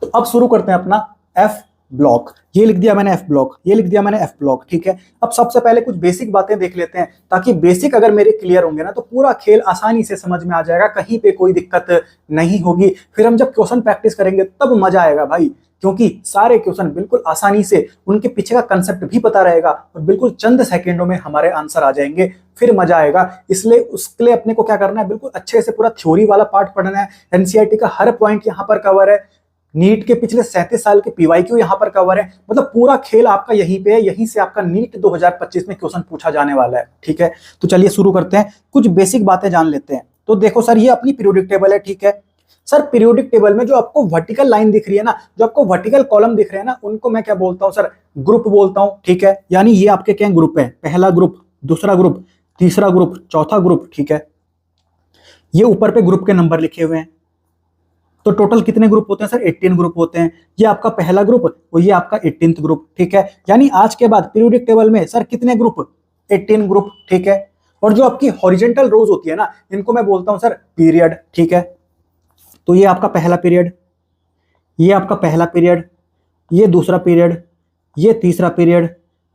तो अब शुरू करते हैं अपना एफ ब्लॉक। ये लिख दिया मैंने एफ ब्लॉक, ये लिख दिया मैंने एफ ब्लॉक, ठीक है। अब सबसे पहले कुछ बेसिक बातें देख लेते हैं, ताकि बेसिक अगर मेरे क्लियर होंगे ना तो पूरा खेल आसानी से समझ में आ जाएगा, कहीं पे कोई दिक्कत नहीं होगी। फिर हम जब क्वेश्चन प्रैक्टिस करेंगे तब मजा आएगा भाई, क्योंकि सारे क्वेश्चन बिल्कुल आसानी से, उनके पीछे का कंसेप्ट भी पता रहेगा और बिल्कुल चंद सेकंडों में हमारे आंसर आ जाएंगे, फिर मजा आएगा। इसलिए उसके लिए अपने को क्या करना है, बिल्कुल अच्छे से पूरा थ्योरी वाला पार्ट पढ़ना है। एनसीईआरटी का हर पॉइंट यहाँ पर कवर है, नीट के पिछले 37 साल के पीवाईक्यू यहाँ पर कवर है, मतलब पूरा खेल आपका यहीं पे है, यहीं से आपका नीट 2025 में क्वेश्चन पूछा जाने वाला है, ठीक है। तो चलिए शुरू करते हैं, कुछ बेसिक बातें जान लेते हैं। तो देखो सर, ये अपनी पीरियोडिक टेबल है, ठीक है। सर पीरियोडिक टेबल में जो आपको वर्टिकल लाइन दिख रही है ना, जो आपको वर्टिकल कॉलम दिख रहे हैं ना, उनको मैं क्या बोलता हूं सर, ग्रुप बोलता हूं, ठीक है। यानी ये आपके क्या ग्रुप है, पहला ग्रुप, दूसरा ग्रुप, तीसरा ग्रुप, चौथा ग्रुप, ठीक है। ये ऊपर पे ग्रुप के नंबर लिखे हुए हैं। तो टोटल कितने ग्रुप होते हैं सर, 18 ग्रुप होते हैं। ये आपका पहला ग्रुप और ये आपका 18th ग्रुप, ठीक है। यानी आज के बाद पीरियोडिक टेबल में सर कितने ग्रुप, 18 ग्रुप, ठीक है। और जो आपकी हॉरिजेंटल रोज होती है ना, इनको मैं बोलता हूं सर पीरियड, ठीक है। तो ये आपका पहला पीरियड, ये आपका पहला पीरियड, ये दूसरा पीरियड, ये तीसरा पीरियड,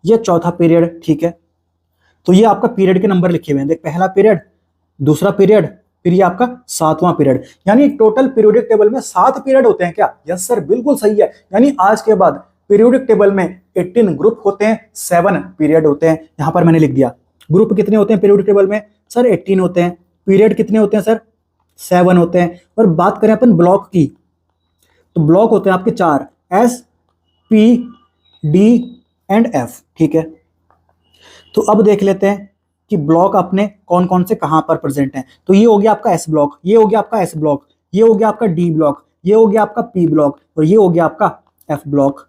ये चौथा पीरियड, ठीक है। तो ये आपका पीरियड के नंबर लिखे हुए हैं, देख पहला पीरियड, दूसरा पीरियड, फिर ये आपका 7वां पीरियड। यानी टोटल पीरियोडिक टेबल में 7 पीरियड होते हैं क्या? यस सर, बिल्कुल सही है। यानी आज के बाद पीरियोडिक टेबल में 18 ग्रुप होते हैं, 7 पीरियड होते हैं। यहां पर मैंने लिख दिया ग्रुप कितने होते हैं पीरियोडिक टेबल में सर, 18 होते हैं। पीरियड कितने होते हैं सर, 7 होते हैं। और बात करें अपन ब्लॉक की, तो ब्लॉक होते हैं आपके 4, S, P, D and F, ठीक है। तो अब देख लेते हैं कि ब्लॉक अपने कौन कौन से कहां पर प्रेजेंट हैं। तो ये हो गया आपका एस ब्लॉक, ये हो गया आपका एस ब्लॉक, ये हो गया आपका डी ब्लॉक, ये हो गया आपका पी ब्लॉक और ये हो गया आपका एफ ब्लॉक।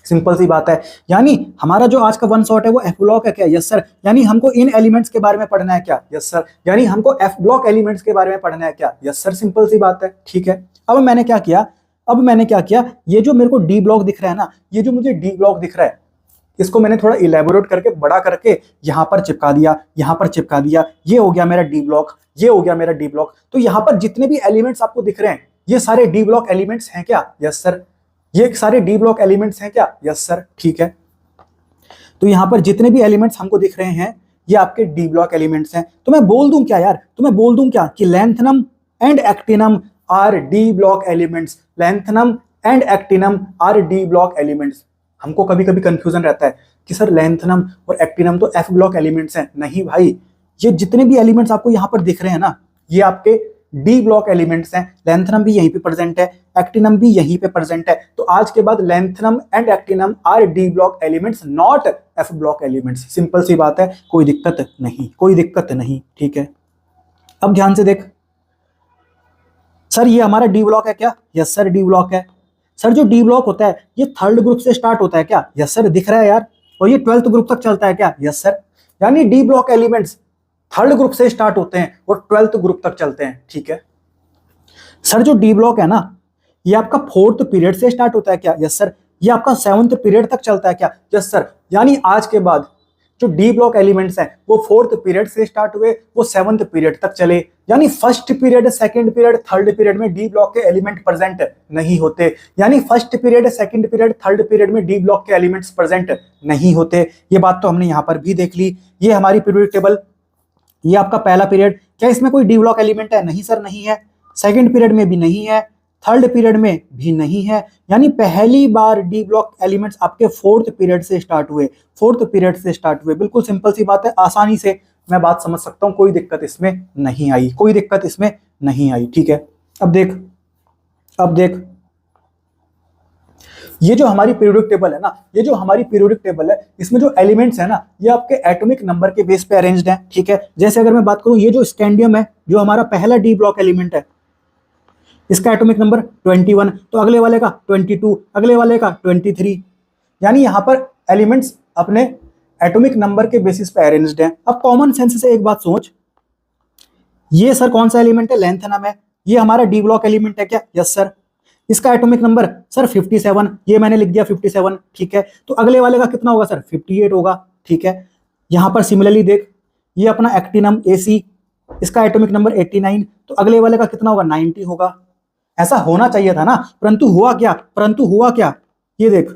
सिंपल सी बात है। यानी हमारा जो आज का वन शॉट है वो एफ ब्लॉक है क्या? Yes sir. यानी हमको इन एलिमेंट्स के बारे में पढ़ना है क्या? Yes sir. यानी हमको एफ ब्लॉक एलिमेंट्स के बारे में पढ़ना है क्या? यस सर, सिंपल सी बात है, ठीक है। अब मैंने क्या किया, ये जो मेरे को डी ब्लॉक दिख रहा है ना, ये जो मुझे डी ब्लॉक दिख रहा है, इसको मैंने थोड़ा इलेबोरेट करके बड़ा करके यहां पर चिपका दिया, यहां पर चिपका दिया। ये हो गया मेरा डी ब्लॉक, ये हो गया मेरा डी ब्लॉक। तो यहां पर जितने भी एलिमेंट्स आपको दिख रहे हैं, ये सारे डी ब्लॉक एलिमेंट्स हैं क्या? Yes sir. ये सारे डी ब्लॉक एलिमेंट्स हैं क्या? यस सर, ठीक है। तो यहां पर जितने भी एलिमेंट्स हमको दिख रहे हैं, ये आपके डी ब्लॉक एलिमेंट्स हैं। तो मैं बोल दूं क्या यार, तो मैं बोल दूं क्या कि lanthanum and actinium are D block elements, lanthanum and actinium are D block elements. हमको कभी कभी कंफ्यूजन रहता है कि सर लैंथनम और एक्टिनम तो एफ ब्लॉक एलिमेंट्स हैं। नहीं भाई, ये जितने भी एलिमेंट्स आपको यहां पर दिख रहे हैं ना, ये आपके डी ब्लॉक एलिमेंट्स हैं। लैंथनम भी यहीं पे प्रेजेंट है, एक्टिनम भी यहीं पे प्रेजेंट है। तो आज के बाद lanthanum and actinium are D block elements, not F block elements. Simple सी बात है, कोई दिक्कत नहीं, कोई दिक्कत नहीं, ठीक है। अब ध्यान से देख सर, ये हमारा डी ब्लॉक है क्या? यस सर, डी ब्लॉक है। सर जो डी ब्लॉक होता है ये 3rd ग्रुप से स्टार्ट होता है क्या? यस सर, दिख रहा है यार। और ये 12th ग्रुप तक चलता है क्या? Yes sir. यानी D block elements 3rd group से स्टार्ट होते हैं और 12th ग्रुप तक चलते हैं, ठीक है। सर जो डी ब्लॉक है ना, ये आपका 4th पीरियड से स्टार्ट होता है क्या? Yes sir. ये आपका 7th पीरियड तक चलता है क्या? Yes sir. यानी आज के बाद जो डी ब्लॉक एलिमेंट्स हैं वो 4th पीरियड से स्टार्ट हुए, वो 7th पीरियड तक चले। यानी 1st period, 2nd period, 3rd period में डी ब्लॉक के एलिमेंट प्रेजेंट नहीं होते। यानी 1st period, 2nd period, 3rd period में डी ब्लॉक के एलिमेंट्स प्रेजेंट नहीं होते। ये बात तो हमने यहां पर भी देख ली। ये हमारी पीरियोडिक टेबल, ये आपका पहला पीरियड, क्या इसमें कोई डी ब्लॉक एलिमेंट है? नहीं सर, नहीं है। 2nd पीरियड में भी नहीं है, 3rd पीरियड में भी नहीं है। यानी पहली बार डी ब्लॉक एलिमेंट्स आपके 4th पीरियड से स्टार्ट हुए, 4th पीरियड से स्टार्ट हुए। बिल्कुल सिंपल सी बात है, आसानी से मैं बात समझ सकता हूं, कोई दिक्कत इसमें नहीं आई, कोई दिक्कत इसमें नहीं आई, ठीक है। अब देख ये जो हमारी पीरियोडिक टेबल है ना, ये जो हमारी पीरियोडिक टेबल है, इसमें जो एलिमेंट्स है ना, ये आपके एटॉमिक नंबर के बेस पे अरेंज्ड हैं, ठीक है। जैसे अगर मैं बात करूं, ये जो स्कैंडियम है, जो हमारा पहला डी ब्लॉक एलिमेंट है, इसका एटॉमिक नंबर 21, तो अगले वाले का 22, अगले वाले का 23। यानी यहां पर एलिमेंट्स अपने एटॉमिक नंबर के बेसिस पे अरेंज्ड हैं। अब कॉमन सेंस से एक बात सोच, ये सर कौन सा एलिमेंट है? लैंथनम है। ये हमारा डी ब्लॉक एलिमेंट है क्या? Yes sir. इसका एटॉमिक नंबर सर 57, ये मैंने लिख दिया 57, ठीक है। तो अगले वाले का कितना होगा सर? 58 होगा, ठीक है। यहां पर सिमिलरली देख, ये अपना एक्टिनम AC, इसका एटॉमिक नंबर 89, तो अगले वाले का कितना होगा? 90 होगा। ऐसा होना चाहिए था ना, परंतु हुआ क्या, ये देख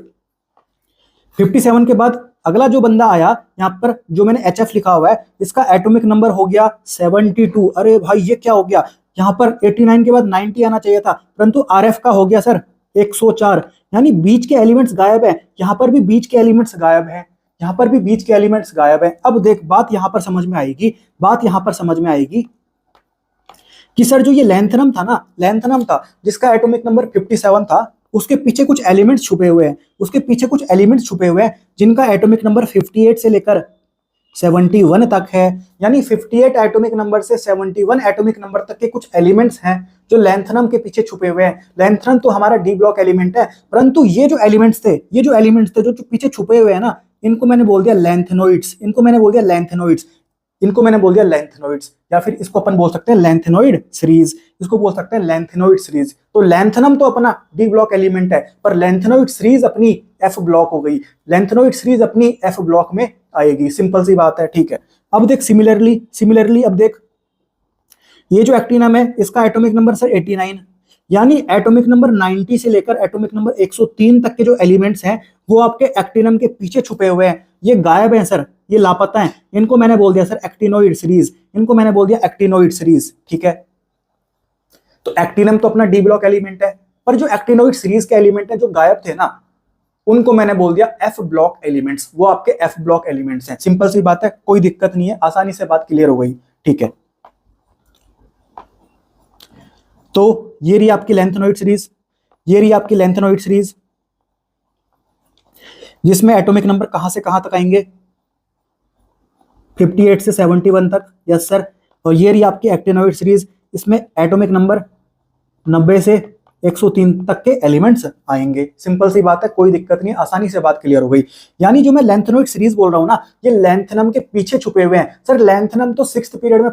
57 के बाद अगला जो बंदा आया, यहाँ पर जो मैंने HF लिखा हुआ है, इसका एटॉमिक नंबर हो गया 72। अरे भाई ये क्या हो गया, यहाँ पर 89 के बाद 90 आना चाहिए था, परंतु RF का हो गया सर 104। यानी बीच के एलिमेंट्स गायब है, यहाँ पर भी बीच के एलिमेंट्स गायब है, यहाँ पर भी बीच के एलिमेंट्स गायब है। अब देख बात यहाँ पर समझ में आएगी कि सर जो ये लैंथनम था ना, लैंथनम था जिसका एटॉमिक नंबर 57 था, उसके पीछे कुछ एलिमेंट्स छुपे हुए हैं, जिनका एटॉमिक नंबर 58 से लेकर 71 तक है। यानी 58 एटॉमिक नंबर से 71 एटॉमिक नंबर तक के कुछ एलिमेंट्स हैं जो लैंथनम के पीछे छुपे हुए हैं। लैंथनम तो हमारा डी ब्लॉक एलिमेंट है, परंतु ये जो एलिमेंट्स थे जो पीछे छुपे हुए हैं ना, इनको मैंने बोल दिया लैंथेनोइड्स, या फिर इसको अपन बोल सकते हैं लैंथेनोइड सीरीज। तो लैंथनम तो अपना डी ब्लॉक एलिमेंट है, पर लैंथेनोइड सीरीज अपनी एफ ब्लॉक हो गई, लैंथेनोइड सीरीज अपनी एफ ब्लॉक में आएगी। सिंपल सी बात है, ठीक है। अब देख सिमिलरली अब देख ये जो एक्टिनम है, इसका एटॉमिक नंबर सर 89, यानी एटॉमिक नंबर 90 से लेकर एटॉमिक नंबर 103 तक के जो एलिमेंट्स हैं वो आपके एक्टिनम के पीछे छुपे हुए हैं, ये गायब हैं सर, ये लापता हैं। इनको मैंने बोल दिया सर एक्टिनोइड सीरीज, ठीक है। तो एक्टिनम तो अपना डी ब्लॉक एलिमेंट है, पर जो एक्टिनोइड सीरीज के एलिमेंट हैं जो गायब थे ना, उनको मैंने बोल दिया एफ ब्लॉक एलिमेंट्स, वो आपके एफ ब्लॉक एलिमेंट्स हैं। सिंपल सी बात है, कोई दिक्कत नहीं है, आसानी से बात क्लियर हो गई, ठीक है। तो ये रही आपकी लैंथेनोइड सीरीज, जिसमें एटॉमिक नंबर कहां से कहां तक आएंगे, 58 से 71 तक, यस सर। और ये रही आपकी एक्टिनोइड सीरीज, इसमें एटॉमिक नंबर 90 से 103 तक के एलिमेंट्स आएंगे। सिंपल सी बात है, कोई दिक्कत नहीं, आसानी से बात क्लियर हो गई। यानी जो मैं लैंथेनोइड सीरीज बोल रहा हूं ना, ये लैंथेनम के पीछे छुपे हुए हैं। सर लैंथेनम तो 6th पीरियड में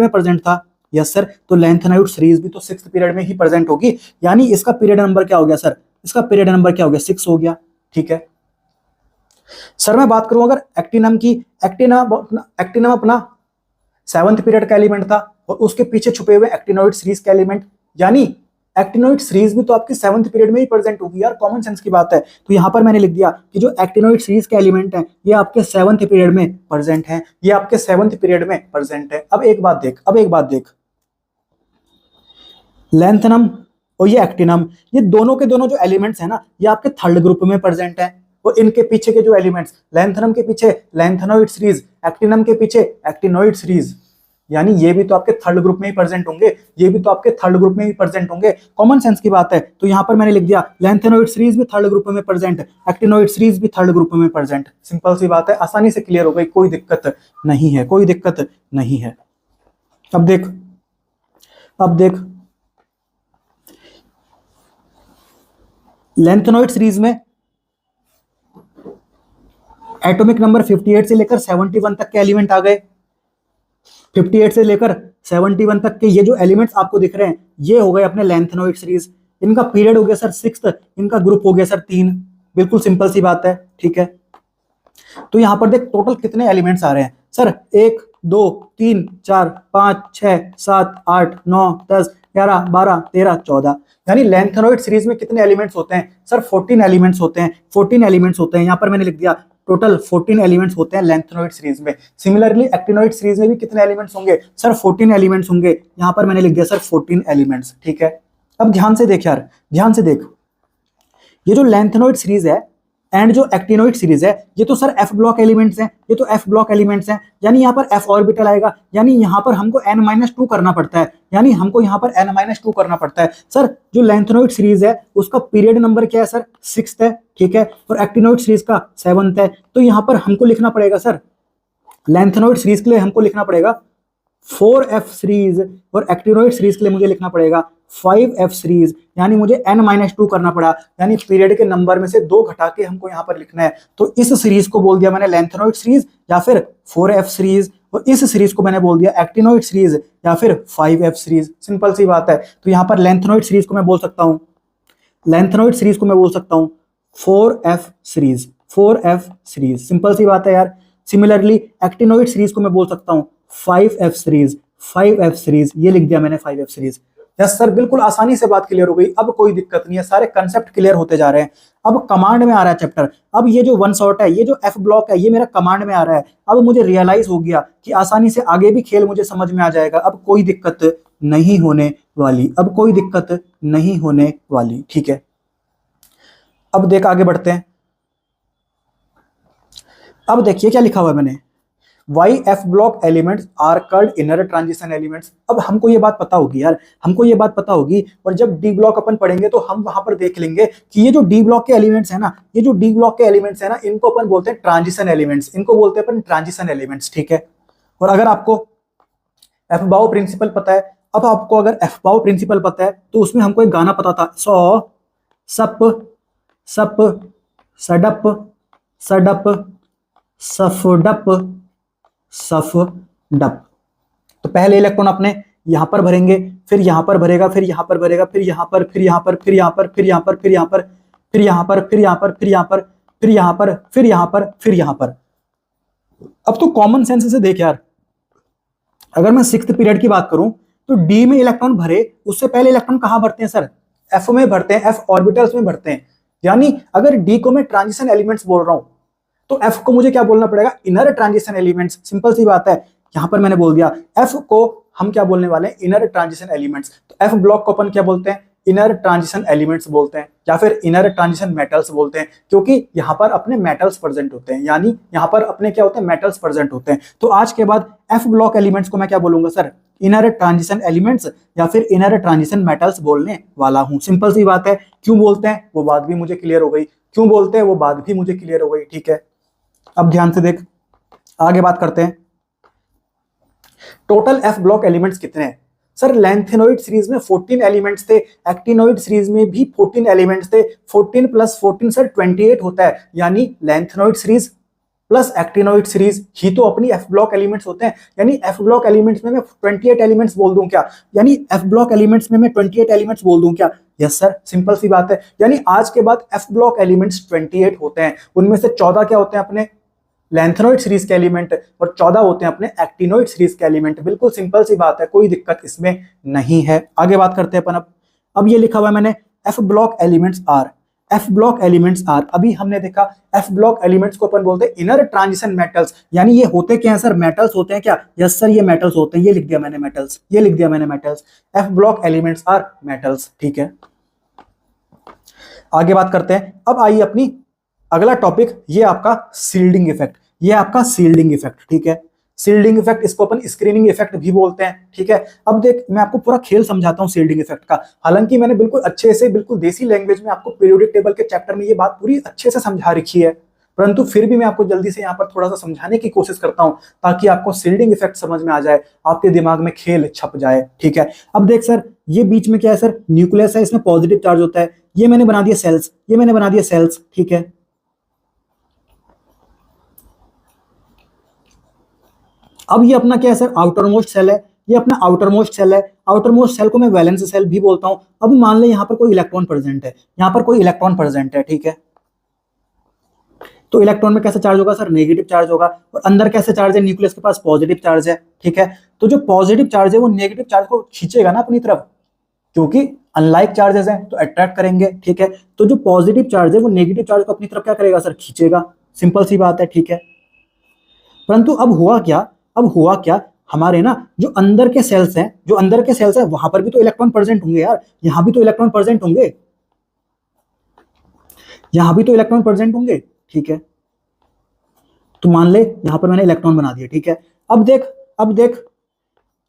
प्रेजेंट था, यस सर। तो लैंथेनोइड सीरीज भी तो 6th पीरियड में ही प्रेजेंट होगी, यानी इसका पीरियड नंबर क्या हो गया सर, 6 हो गया, ठीक है। सर मैं बात करूं अगर एक्टिनम की, एक्टिनम अपना 7th पीरियड का एलिमेंट था और उसके पीछे छुपे हुए एक्टिनोइड सीरीज के एलिमेंट, यानी एक्टिनोइड सीरीज भी तो आपकी 7th पीरियड में ही प्रेजेंट होगी यार, कॉमन सेंस की बात है। तो यहां पर मैंने लिख दिया कि जो एक्टिनोइड सीरीज के एलिमेंट हैं ये आपके 7th पीरियड में प्रेजेंट हैं, अब एक बात देख, लैंथेनम और ये एक्टिनम, ये दोनों के दोनों जो एलिमेंट्स हैं ना, ये आपके थर्ड ग्रुप में प्रेजेंट हैं। और इनके पीछे के जो एलिमेंट्स, लैंथेनम के पीछे लैंथेनोइड सीरीज, एक्टिनम के पीछे एक्टिनोइड सीरीज, यानी ये भी तो आपके थर्ड ग्रुप में ही प्रेजेंट होंगे, कॉमन सेंस की बात है। तो यहां पर मैंने लिख दिया लैंथेनोइड सीरीज भी थर्ड ग्रुप में प्रेजेंट, एक्टिनोइड सीरीज भी थर्ड ग्रुप में प्रेजेंट। सिंपल सी बात है, आसानी से क्लियर हो गई, कोई दिक्कत नहीं है। अब देख लैंथेनोइड सीरीज में एटॉमिक नंबर 58 से लेकर 71 तक के एलिमेंट आ गए। 58 से लेकर 71 तक के ये जो एलिमेंट्स आपको दिख रहे हैं, ये हो गए अपने लैंथेनोइड सीरीज। इनका पीरियड हो गया सर 6th, इनका ग्रुप हो गया सर 3। बिल्कुल सिंपल सी बात है, ठीक है। तो यहां पर देख टोटल कितने एलिमेंट्स आ रहे हैं सर, 1 2 3 4 5 6 7 8 9 10 11 12 13 14, यानी लैंथेनोइड सीरीज में कितने एलिमेंट्स होते हैं सर, 14 एलिमेंट्स होते हैं। यहां पर मैंने लिख दिया टोटल 14 एलिमेंट्स होते हैं लैंथेनोइड सीरीज में। सिमिलरली एक्टिनोइड सीरीज में भी कितने एलिमेंट्स होंगे सर, 14 एलिमेंट्स होंगे। यहां पर मैंने लिख दिया सर 14 एलिमेंट्स, ठीक है। अब ध्यान से देख, ये जो लैंथेनोइड सीरीज है एंड जो एक्टिनोइड सीरीज है, ये तो सर एफ ब्लॉक एलिमेंट्स हैं, यानी यहाँ पर एफ ऑर्बिटल आएगा, यानी यहाँ पर हमको n-2 करना पड़ता है, सर जो लैंथेनोइड सीरीज है उसका पीरियड नंबर क्या है सर, 6th है, ठीक है। और एक्टिनोइड सीरीज का 7th है। तो यहाँ पर हमको लिखना पड़ेगा सर, लैंथेनोइड सीरीज के लिए हमको लिखना पड़ेगा 4f सीरीज, और एक्टिनोइड सीरीज के लिए मुझे लिखना पड़ेगा 5f सीरीज, यानी मुझे n-2 करना पड़ा, यानी पीरियड के नंबर में से 2 घटा के हमको यहाँ पर लिखना है। तो इस सीरीज को बोल दिया मैंने लैंथेनोइड सीरीज या फिर 4f सीरीज, और इस सीरीज को मैंने बोल दिया एक्टिनोइड सीरीज या फिर 5f सीरीज। सिंपल सी बात है। तो यहाँ पर लैंथेनोइड सीरीज को मैं बोल सकता हूँ 4f सीरीज, सिंपल सी बात है यार। सिमिलरली एक्टिनोइड सीरीज को मैं बोल सकता हूँ 5f सीरीज, ये लिख दिया मैंने 5f सीरीज। यस सर, बिल्कुल आसानी से बात क्लियर हो गई, अब कोई दिक्कत नहीं है, सारे कंसेप्ट क्लियर होते जा रहे हैं। अब कमांड में आ रहा है चैप्टर, अब ये जो वन शॉट है, ये जो एफ ब्लॉक है, ये मेरा कमांड में आ रहा है। अब मुझे रियलाइज हो गया कि आसानी से आगे भी खेल मुझे समझ में आ जाएगा, अब कोई दिक्कत नहीं होने वाली, अब कोई दिक्कत नहीं होने वाली, ठीक है। अब देख आगे बढ़ते हैं। अब देखिए क्या लिखा हुआ है मैंने, why F block elements are called inner transition elements. अब हमको ये बात पता होगी यार, हमको ये बात पता होगी, और जब डी ब्लॉक अपन पढ़ेंगे तो हम वहां पर देख लेंगे कि ये जो डी ब्लॉक के एलिमेंट्स है ना, ये जो डी ब्लॉक के एलिमेंट्स है ना, इनको अपन बोलते हैं ट्रांजिशन एलिमेंट्स, इनको बोलते हैं अपन ट्रांजिशन एलिमेंट्स, ठीक है। और अगर आपको एफ बाउ प्रिंसिपल पता है, अब आपको अगर एफ बाउ प्रिंसिपल पता है तो उसमें हमको एक गाना पता था, सो सप सप सडप सडप सफडप सफडप। तो पहले इलेक्ट्रॉन अपने यहां पर भरेंगे, फिर यहां पर भरेगा, फिर यहां पर भरेगा, फिर यहां पर, फिर यहां पर, फिर यहां पर, फिर यहां पर, फिर यहां पर, फिर यहां पर, फिर यहां पर, फिर यहां पर, फिर यहां पर, फिर यहां पर, फिर यहां पर। अब तो कॉमन सेंस से देख यार, अगर मैं 6th पीरियड की बात करूं तो डी में इलेक्ट्रॉन भरे, उससे पहले इलेक्ट्रॉन कहां भरते हैं सर, एफ में भरते हैं, एफ ऑर्बिटल्स में भरते हैं। यानी अगर डी को मैं ट्रांजिशन एलिमेंट्स बोल रहा हूं तो एफ को मुझे क्या बोलना पड़ेगा, इनर ट्रांजिशन एलिमेंट्स। सिंपल सी बात है, यहां पर मैंने बोल दिया एफ को हम क्या बोलने वाले हैं, इनर ट्रांजिशन एलिमेंट्स। तो एफ ब्लॉक को अपन क्या बोलते हैं, इनर ट्रांजिशन एलिमेंट्स बोलते हैं, या फिर इनर ट्रांजिशन मेटल्स बोलते हैं, क्योंकि यहां पर अपने मेटल्स प्रेजेंट होते हैं, यानी यहां पर अपने क्या होते हैं, मेटल्स प्रेजेंट होते हैं। तो आज के बाद एफ ब्लॉक एलिमेंट्स को मैं क्या बोलूंगा सर, इनर ट्रांजिशन एलिमेंट्स या फिर इनर ट्रांजिशन मेटल्स बोलने वाला हूं। सिंपल सी बात है, क्यों बोलते हैं वो बात भी मुझे क्लियर हो गई, क्यों बोलते हैं वो बात भी मुझे क्लियर हो गई, ठीक है। अब ध्यान से देख, आगे बात करते हैं। टोटल एफ ब्लॉक एलिमेंट्स कितने हैं सर, लैंथेनोइड सीरीज में 14 एलिमेंट्स थे, एक्टिनोइड सीरीज में भी 14 एलिमेंट्स थे, 14 प्लस 14 सर 28 होता है, यानी lanthanoid series plus actinoid series ही तो अपनी एफ ब्लॉक एलिमेंट्स होते हैं। यानी एफ ब्लॉक एलिमेंट्स में मैं 28 एलिमेंट्स बोल दूं क्या, यानी एफ ब्लॉक एलिमेंट्स में मैं 28 एलिमेंट्स बोल दूं क्या, यस सर, सिंपल सी बात है। यानी आज के बाद एफ ब्लॉक एलिमेंट्स 28 होते हैं, उनमें से 14 क्या होते हैं अपने लैंथेनोइड सीरीज के एलिमेंट, और 14 होते हैं अपने एक्टिनोइड सीरीज के एलिमेंट। बिल्कुल सिंपल सी बात है, कोई दिक्कत इसमें नहीं है। आगे बात करते हैं अपन। अब ये लिखा हुआ है मैंने, F block elements are, F block elements are, अभी हमने देखा एफ ब्लॉक एलिमेंट्स को अपन बोलते हैं इनर ट्रांजिशन मेटल्स। यानी ये होते क्या है सर, मेटल्स होते हैं क्या, यस सर ये मेटल्स होते हैं, ये लिख दिया मैंने मेटल्स, ये लिख दिया मैंने metals, F block elements are metals, ठीक है। आगे बात करते हैं। अब आइए अपनी अगला टॉपिक, ये आपका सील्डिंग इफेक्ट, ये आपका सील्डिंग इफेक्ट, ठीक है। सील्डिंग इफेक्ट, इसको अपन स्क्रीनिंग इफेक्ट भी बोलते हैं, ठीक है। अब देख मैं आपको पूरा खेल समझाता हूं सील्डिंग इफेक्ट का, हालांकि मैंने बिल्कुल अच्छे से, बिल्कुल देसी लैंग्वेज में आपको पीरियोडिक टेबल के चैप्टर में ये बात पूरी अच्छे से समझा रखी है, परंतु फिर भी मैं आपको जल्दी से यहाँ पर थोड़ा सा समझाने की कोशिश करता हूं ताकि आपको सील्डिंग इफेक्ट समझ में आ जाए, आपके दिमाग में खेल छप जाए, ठीक है। अब देख सर, ये बीच में क्या है सर, न्यूक्लियस है, इसमें पॉजिटिव चार्ज होता है, ये मैंने बना दिया सेल्स, ये मैंने बना दिया सेल्स, ठीक है। अब ये अपना क्या है सर, आउटर मोस्ट सेल है, ये अपना आउटर मोस्ट सेल है, आउटर मोस्ट सेल को मैं वैलेंस सेल भी बोलता हूं। अब मान ले यहां पर कोई इलेक्ट्रॉन प्रेजेंट है, यहां पर कोई इलेक्ट्रॉन प्रेजेंट है, ठीक है। तो इलेक्ट्रॉन में कैसे चार्ज होगा सर, नेगेटिव चार्ज होगा, और अंदर कैसे चार्ज है, न्यूक्लियस के पास पॉजिटिव चार्ज है, ठीक है। तो जो पॉजिटिव चार्ज है वो नेगेटिव चार्ज को खींचेगा ना अपनी तरफ, क्योंकि अनलाइक चार्जेस हैं तो अट्रैक्ट करेंगे, ठीक है। तो जो पॉजिटिव चार्ज है वो नेगेटिव चार्ज को अपनी तरफ क्या करेगा सर, खींचेगा, सिंपल सी बात है, ठीक है। परंतु अब हुआ क्या, अब हुआ क्या, हमारे ना जो अंदर के सेल्स हैं, जो अंदर के सेल्स हैं वहां पर भी तो इलेक्ट्रॉन प्रेजेंट होंगे यार, यहां भी तो इलेक्ट्रॉन प्रेजेंट होंगे, यहां भी तो इलेक्ट्रॉन प्रेजेंट होंगे, ठीक है। तो मान ले यहां पर मैंने इलेक्ट्रॉन बना दिया, ठीक है। अब देख, अब देख,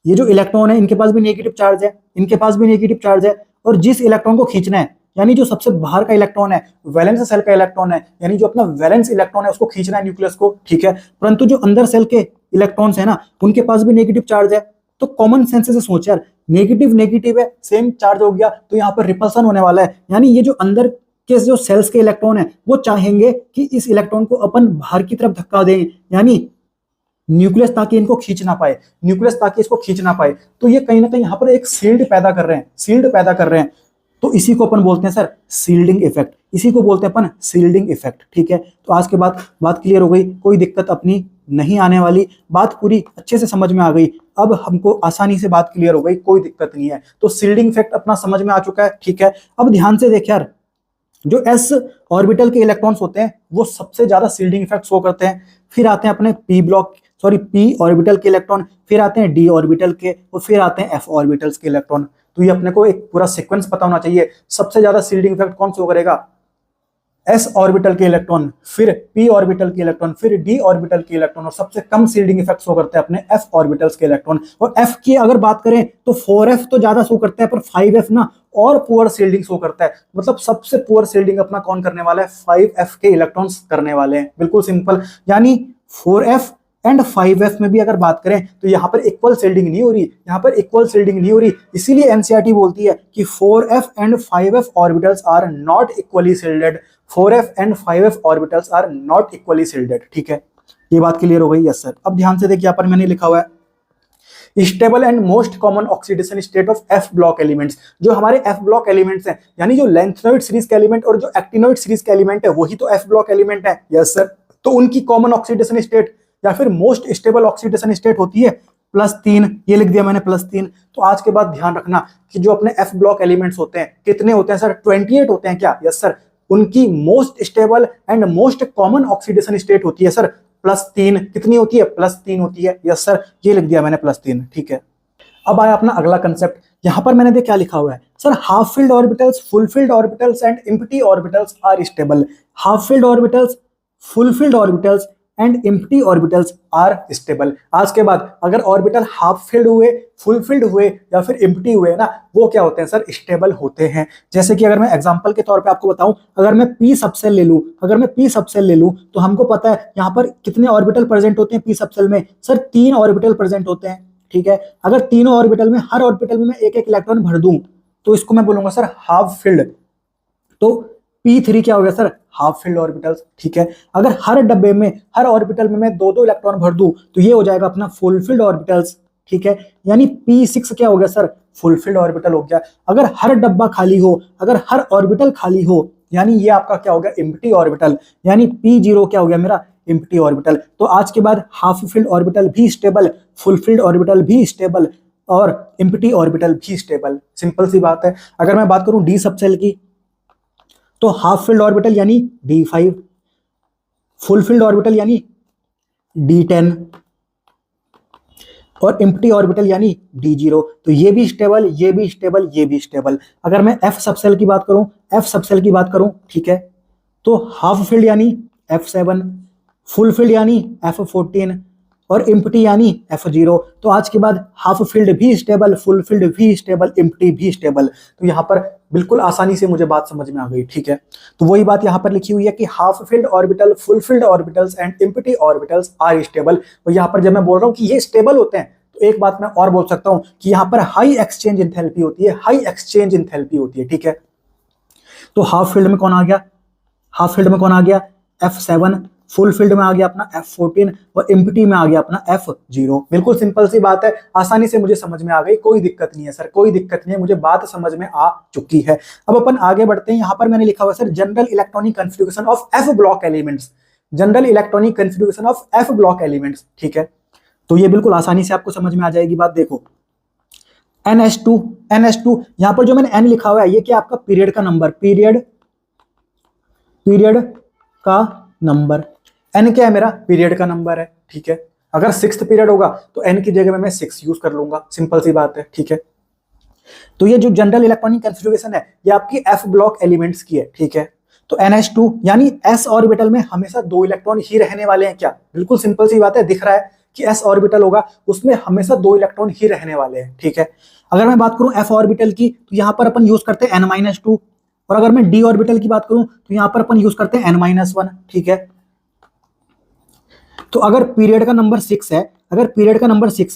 ये जो इलेक्ट्रॉन है इनके पास भी नेगेटिव चार्ज है, इनके पास भी नेगेटिव चार्ज है, और जिस इलेक्ट्रॉन को खींचना है, यानी जो सबसे बाहर का इलेक्ट्रॉन है, वैलेंस सेल का इलेक्ट्रॉन है, यानी जो अपना वैलेंस इलेक्ट्रॉन है उसको खींचना है न्यूक्लियस को, ठीक है। परंतु जो अंदर सेल के इलेक्ट्रॉन्स है ना, उनके पास भी नेगेटिव चार्ज है। तो कॉमन सेंस से सोच यार, नेगेटिव नेगेटिव है, सेम चार्ज हो गया, तो यहाँ पर रिपल्सन होने वाला है। यानी ये जो अंदर के जो सेल्स के इलेक्ट्रॉन है वो चाहेंगे कि इस इलेक्ट्रॉन को अपन बाहर की तरफ धक्का दें, यानी न्यूक्लियस ताकि इनको खींच ना पाए, न्यूक्लियस ताकि इसको खींच ना पाए। तो ये कहीं ना कहीं यहाँ पर एक सील्ड पैदा कर रहे हैं, सील्ड पैदा कर रहे हैं। तो इसी को अपन बोलते हैं सर सील्डिंग इफेक्ट, इसी को बोलते हैं अपन सील्डिंग इफेक्ट, ठीक है। तो आज के बाद बात क्लियर हो गई, कोई दिक्कत अपनी नहीं आने वाली। बात पूरी अच्छे से समझ में आ गई, अब हमको आसानी से बात क्लियर हो गई, कोई दिक्कत नहीं है। तो शील्डिंग इफेक्ट अपना समझ में आ चुका है, ठीक है। अब ध्यान से देख यार, जो एस ऑर्बिटल के इलेक्ट्रॉन्स होते हैं वो सबसे ज्यादा शील्डिंग इफेक्ट शो करते हैं। फिर आते हैं अपने पी ऑर्बिटल के इलेक्ट्रॉन, फिर आते हैं डी ऑर्बिटल के, और फिर आते हैं एफ ऑर्बिटल्स के इलेक्ट्रॉन। तो ये अपने को एक पूरा सीक्वेंस पता होना चाहिए। सबसे ज्यादा शील्डिंग इफेक्ट कौन शो करेगा? एस ऑर्बिटल के इलेक्ट्रॉन, फिर पी ऑर्बिटल के इलेक्ट्रॉन, फिर डी ऑर्बिटल के इलेक्ट्रॉन, और सबसे कम शील्डिंग इफेक्ट शो करते हैं अपने एफ ऑर्बिटल्स के इलेक्ट्रॉन। और एफ की अगर बात करें तो 4f तो ज्यादा शो करता है, पर 5f ना और पुअर शील्डिंग शो करता है। मतलब सबसे पुअर शील्डिंग अपना कौन करने वाला है? 5f के इलेक्ट्रॉन्स करने वाले हैं, बिल्कुल सिंपल। यानी 4f एंड 5f में भी अगर बात करें तो यहाँ पर इक्वल शील्डिंग नहीं हो रही, यहाँ पर इक्वल शील्डिंग नहीं हो रही। इसीलिए एनसीईआरटी बोलती है कि 4f and 5f orbitals are not equally shielded. 4f and 5f orbitals are not equally shielded, ठीक है। ये बात क्लियर हो गई? Yes sir. अब ध्यान से देखिए, यहाँ पर मैंने लिखा हुआ है stable and most common oxidation state of F block elements. जो हमारे एफ ब्लॉक एलिमेंट्स हैं, यानी जो लेंथनोइड सीरीज के एलिमेंट और जो एक्टिनोइड सीरीज के एलिमेंट है, वही तो एफ ब्लॉक एलिमेंट है। Yes sir. तो उनकी कॉमन ऑक्सीडेशन स्टेट या फिर मोस्ट स्टेबल ऑक्सीडेशन स्टेट होती है +3। ये लिख दिया मैंने +3। तो आज के बाद ध्यान रखना कि जो अपने एफ ब्लॉक एलिमेंट्स होते हैं कितने होते हैं सर? 28 होते हैं क्या? Yes sir. उनकी most stable and most common oxidation state होती है सर +3। कितनी होती है? +3 होती है। यस सर, ये लिख दिया मैंने +3, ठीक है। अब आया अपना अगला कंसेप्ट। यहां पर मैंने देख क्या लिखा हुआ है sir, half filled orbitals, full filled orbitals and empty orbitals are stable. Half filled orbitals, full filled orbitals and empty orbitals are stable. आज के बाद अगर ऑर्बिटल हाफ फिल्ड हुए, फुल फिल्ड हुए या फिर एम्प्टी हुए ना, वो क्या होते हैं सर? स्टेबल होते हैं। जैसे कि अगर मैं एग्जांपल के तौर पे आपको बताऊं, अगर मैं पी सबसेल ले लूं, तो हमको पता है यहाँ पर कितने ऑर्बिटल प्रेजेंट होते हैं पी सबसेल में? सर 3 ऑर्बिटल प्रेजेंट होते हैं, ठीक है। अगर तीनों ऑर्बिटल में, हर ऑर्बिटल में मैं एक एक इलेक्ट्रॉन भर दूं तो इसको मैं बोलूंगा सर हाफ फिल्ड। तो P3 क्या हो गया सर? हाफ फिल्ड ऑर्बिटल्स, ठीक है। अगर हर डब्बे में, हर ऑर्बिटल में मैं 2-2 इलेक्ट्रॉन भर दूं तो ये हो जाएगा अपना फुल फिल्ड ऑर्बिटल्स, ठीक है। यानी P6 क्या हो गया सर? फुल फिल्ड ऑर्बिटल हो गया। अगर हर डब्बा खाली हो, अगर हर ऑर्बिटल खाली हो, यानी ये आपका क्या हो गया? Empty orbital. यानी P0 क्या हो गया मेरा? Empty orbital. तो आज के बाद हाफ फिल्ड ऑर्बिटल भी स्टेबल, फुल फिल्ड ऑर्बिटल भी स्टेबल और एम्प्टी ऑर्बिटल भी स्टेबल। सिंपल सी बात है। अगर मैं बात करूं डी सबसेल की, तो हाफ फिल्ड ऑर्बिटल यानी D5, फुल फिल्ड ऑर्बिटल यानी D10 और एम्प्टी ऑर्बिटल यानी D0। तो ये भी स्टेबल, ये भी स्टेबल, ये भी स्टेबल। अगर मैं F सबसेल की बात करूं, ठीक है, तो हाफ फिल्ड यानी F7, फुल फिल्ड यानी F14 और एम्प्टी यानी F0। तो आज के बाद हाफ फील्ड भी स्टेबल, फुल फील्ड भी स्टेबल, एम्प्टी भी स्टेबल। तो यहाँ पर बिल्कुल आसानी से मुझे बात समझ में आ गई, ठीक है। तो वही बात यहाँ पर लिखी हुई है कि half filled orbital, full filled orbitals and empty orbitals are stable. तो यहाँ पर जब मैं बोल रहा हूँ कि ये स्टेबल होते हैं, तो एक बात मैं और बोल सकता हूँ कि यहाँ पर हाई एक्सचेंज इंथैल्पी होती है, हाई एक्सचेंज इंथैल्पी होती है, ठीक है। तो हाफ फील्ड में कौन आ गया? F7, फुल फील्ड में आ गया अपना F14 और एम्प्टी में आ गया अपना F0। बिल्कुल सिंपल सी बात है, आसानी से मुझे समझ में आ गई, कोई दिक्कत नहीं है सर, कोई दिक्कत नहीं है, मुझे बात समझ में आ चुकी है। अब अपन आगे बढ़ते हैं। यहाँ पर मैंने लिखा हुआ sir general electronic configuration of F block elements, general electronic configuration of F block elements, ठीक है। तो ये बिल्कुल आसानी से आपको समझ में आ जाएगी बात। देखो NH2, यहाँ पर जो मैंने N लिखा हुआ है, ये क्या आपका पीरियड का नंबर, पीरियड का नंबर। N क्या है मेरा? पीरियड का नंबर है, ठीक है। अगर 6th पीरियड होगा तो N की जगह में मैं 6 यूज कर लूंगा, सिंपल सी बात है, ठीक है। तो ये जो जनरल इलेक्ट्रॉनिक कॉन्फ़िगरेशन है, ये आपकी एफ ब्लॉक एलिमेंट्स की है, ठीक है। तो NH2 यानी s ऑर्बिटल में हमेशा 2 इलेक्ट्रॉन ही रहने वाले हैं क्या? बिल्कुल सिंपल सी बात है, दिख रहा है कि s ऑर्बिटल होगा, उसमें हमेशा 2 इलेक्ट्रॉन ही रहने वाले हैं, ठीक है। अगर मैं बात करूं f ऑर्बिटल की, तो यहां पर अपन यूज करते हैं n-2, और अगर मैं d ऑर्बिटल की बात करूं तो यहां पर अपन यूज करते हैं n-1, ठीक है। तो अगर पीरियड का नंबर 6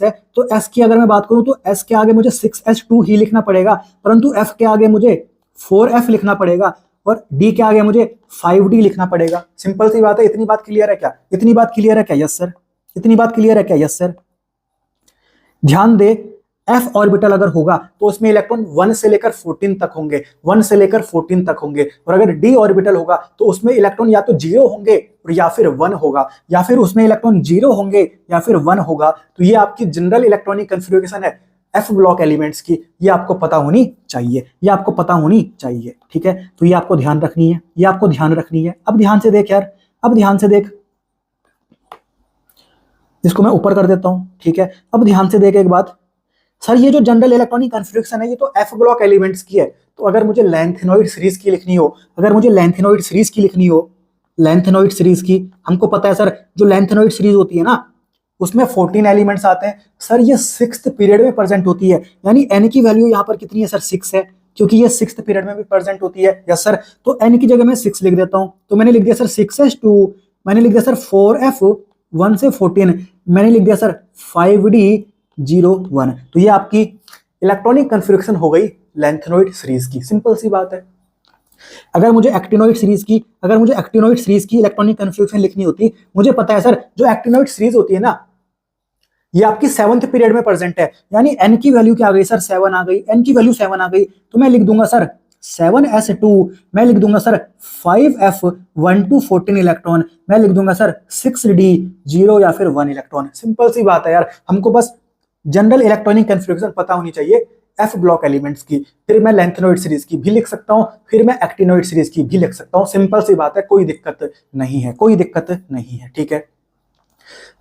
है, तो s की अगर मैं बात करूं तो s के आगे मुझे 6s2 ही लिखना पड़ेगा, परंतु f के आगे मुझे 4f लिखना पड़ेगा और d के आगे मुझे 5d लिखना पड़ेगा। सिंपल सी बात है। इतनी बात क्लियर है क्या? Yes sir. ध्यान दे, f ऑर्बिटल अगर होगा तो उसमें इलेक्ट्रॉन 1 से लेकर 14 तक होंगे, 1 से लेकर 14 तक होंगे। और अगर d ऑर्बिटल होगा तो उसमें इलेक्ट्रॉन या तो 0 होंगे या फिर 1 होगा, या फिर उसमें इलेक्ट्रॉन 0 होंगे या फिर 1 होगा। तो ये आपकी जनरल इलेक्ट्रॉनिक कॉन्फ़िगरेशन है f ब्लॉक एलिमेंट्स की, ये आपको पता होनी चाहिए, ये आपको पता होनी चाहिए, ठीक है। तो ये आपको ध्यान रखनी है, ये आपको ध्यान रखनी है। अब ध्यान से देख यार, अब ध्यान से देख, इसको मैं ऊपर कर देता हूं, ठीक है। अब ध्यान से देख एक बात, सर ये जो जनरल इलेक्ट्रॉनिक कॉन्फ़िगरेशन है ये तो f ब्लॉक एलिमेंट्स की है। तो अगर मुझे लैंथेनॉइड सीरीज की लिखनी हो, अगर मुझे लैंथेनॉइड सीरीज की लिखनी हो, लैंथेनॉइड सीरीज की, हमको पता है सर जो लैंथेनॉइड सीरीज होती है ना उसमें 14 एलिमेंट्स आते हैं। सर ये 6th पीरियड में प्रेजेंट होती है, यानी n की वैल्यू यहाँ पर कितनी है सर 6 है, क्योंकि ये 6th पीरियड में भी प्रेजेंट होती है। यस सर, तो n की जगह मैं 6 लिख देता हूँ। तो मैंने लिख दिया सर 6s2, मैंने लिख दिया सर 4f 1 से 14, मैंने लिख दिया सर 5d01। तो ये आपकी इलेक्ट्रॉनिक कॉन्फ़िगरेशन हो गई लैंथेनॉइड सीरीज की। सिंपल सी बात है। अगर मुझे एक्टिनोइड सीरीज की, अगर मुझे एक्टिनोइड सीरीज की इलेक्ट्रॉनिक कॉन्फ़िगरेशन लिखनी होती, मुझे पता है सर जो एक्टिनोइड सीरीज होती है ना ये आपकी 7th पीरियड में प्रेजेंट है, यानी n की वैल्यू क्या आ गई सर 7 आ गई, n की वैल्यू 7 आ गई। तो मैं लिख दूंगा सर 7s2, मैं लिख दूंगा सर 5f1 to 14 इलेक्ट्रॉन, मैं लिख दूंगा सर 6d0 या फिर 1 इलेक्ट्रॉन। सिंपल सी बात है यार, हमको बस जनरल इलेक्ट्रॉनिक कॉन्फ़िगरेशन पता होनी चाहिए f ब्लॉक एलिमेंट्स की। फिर मैं लैंथेनॉइड सीरीज की भी लिख सकता हूं, फिर मैं एक्टिनोइड सीरीज की भी लिख सकता हूं। सिंपल सी बात है, कोई दिक्कत नहीं है, कोई दिक्कत नहीं है, ठीक है।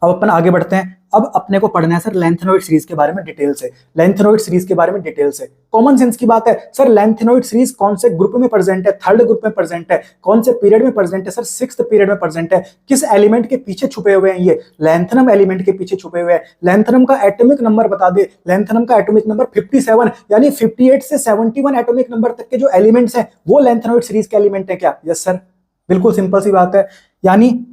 अब अपन आगे बढ़ते हैं। अब अपने को पढ़ना है सर लैंथेनॉइड सीरीज के बारे में डिटेल से, लैंथेनॉइड सीरीज के बारे में डिटेल से। कॉमन सेंस की बात है सर, लैंथेनॉइड सीरीज कौन से ग्रुप में प्रेजेंट है, 3rd ग्रुप में प्रेजेंट है, कौन से पीरियड में प्रेजेंट है सर 6th पीरियड में प्रेजेंट है। किस एलिमेंट के पीछे छुपे हुए हैं, ये लैंथेनम एलिमेंट के पीछे छुपे हुए हैं। लैंथेनम का एटॉमिक नंबर बता दे, लैंथेनम का एटॉमिक नंबर 57, यानी 58 से 71 एटॉमिक नंबर तक के जो एलिमेंट्स हैं वो लैंथेनॉइड सीरीज के एलिमेंट है क्या? यस सर, बिल्कुल सिंपल सी बात है। यानी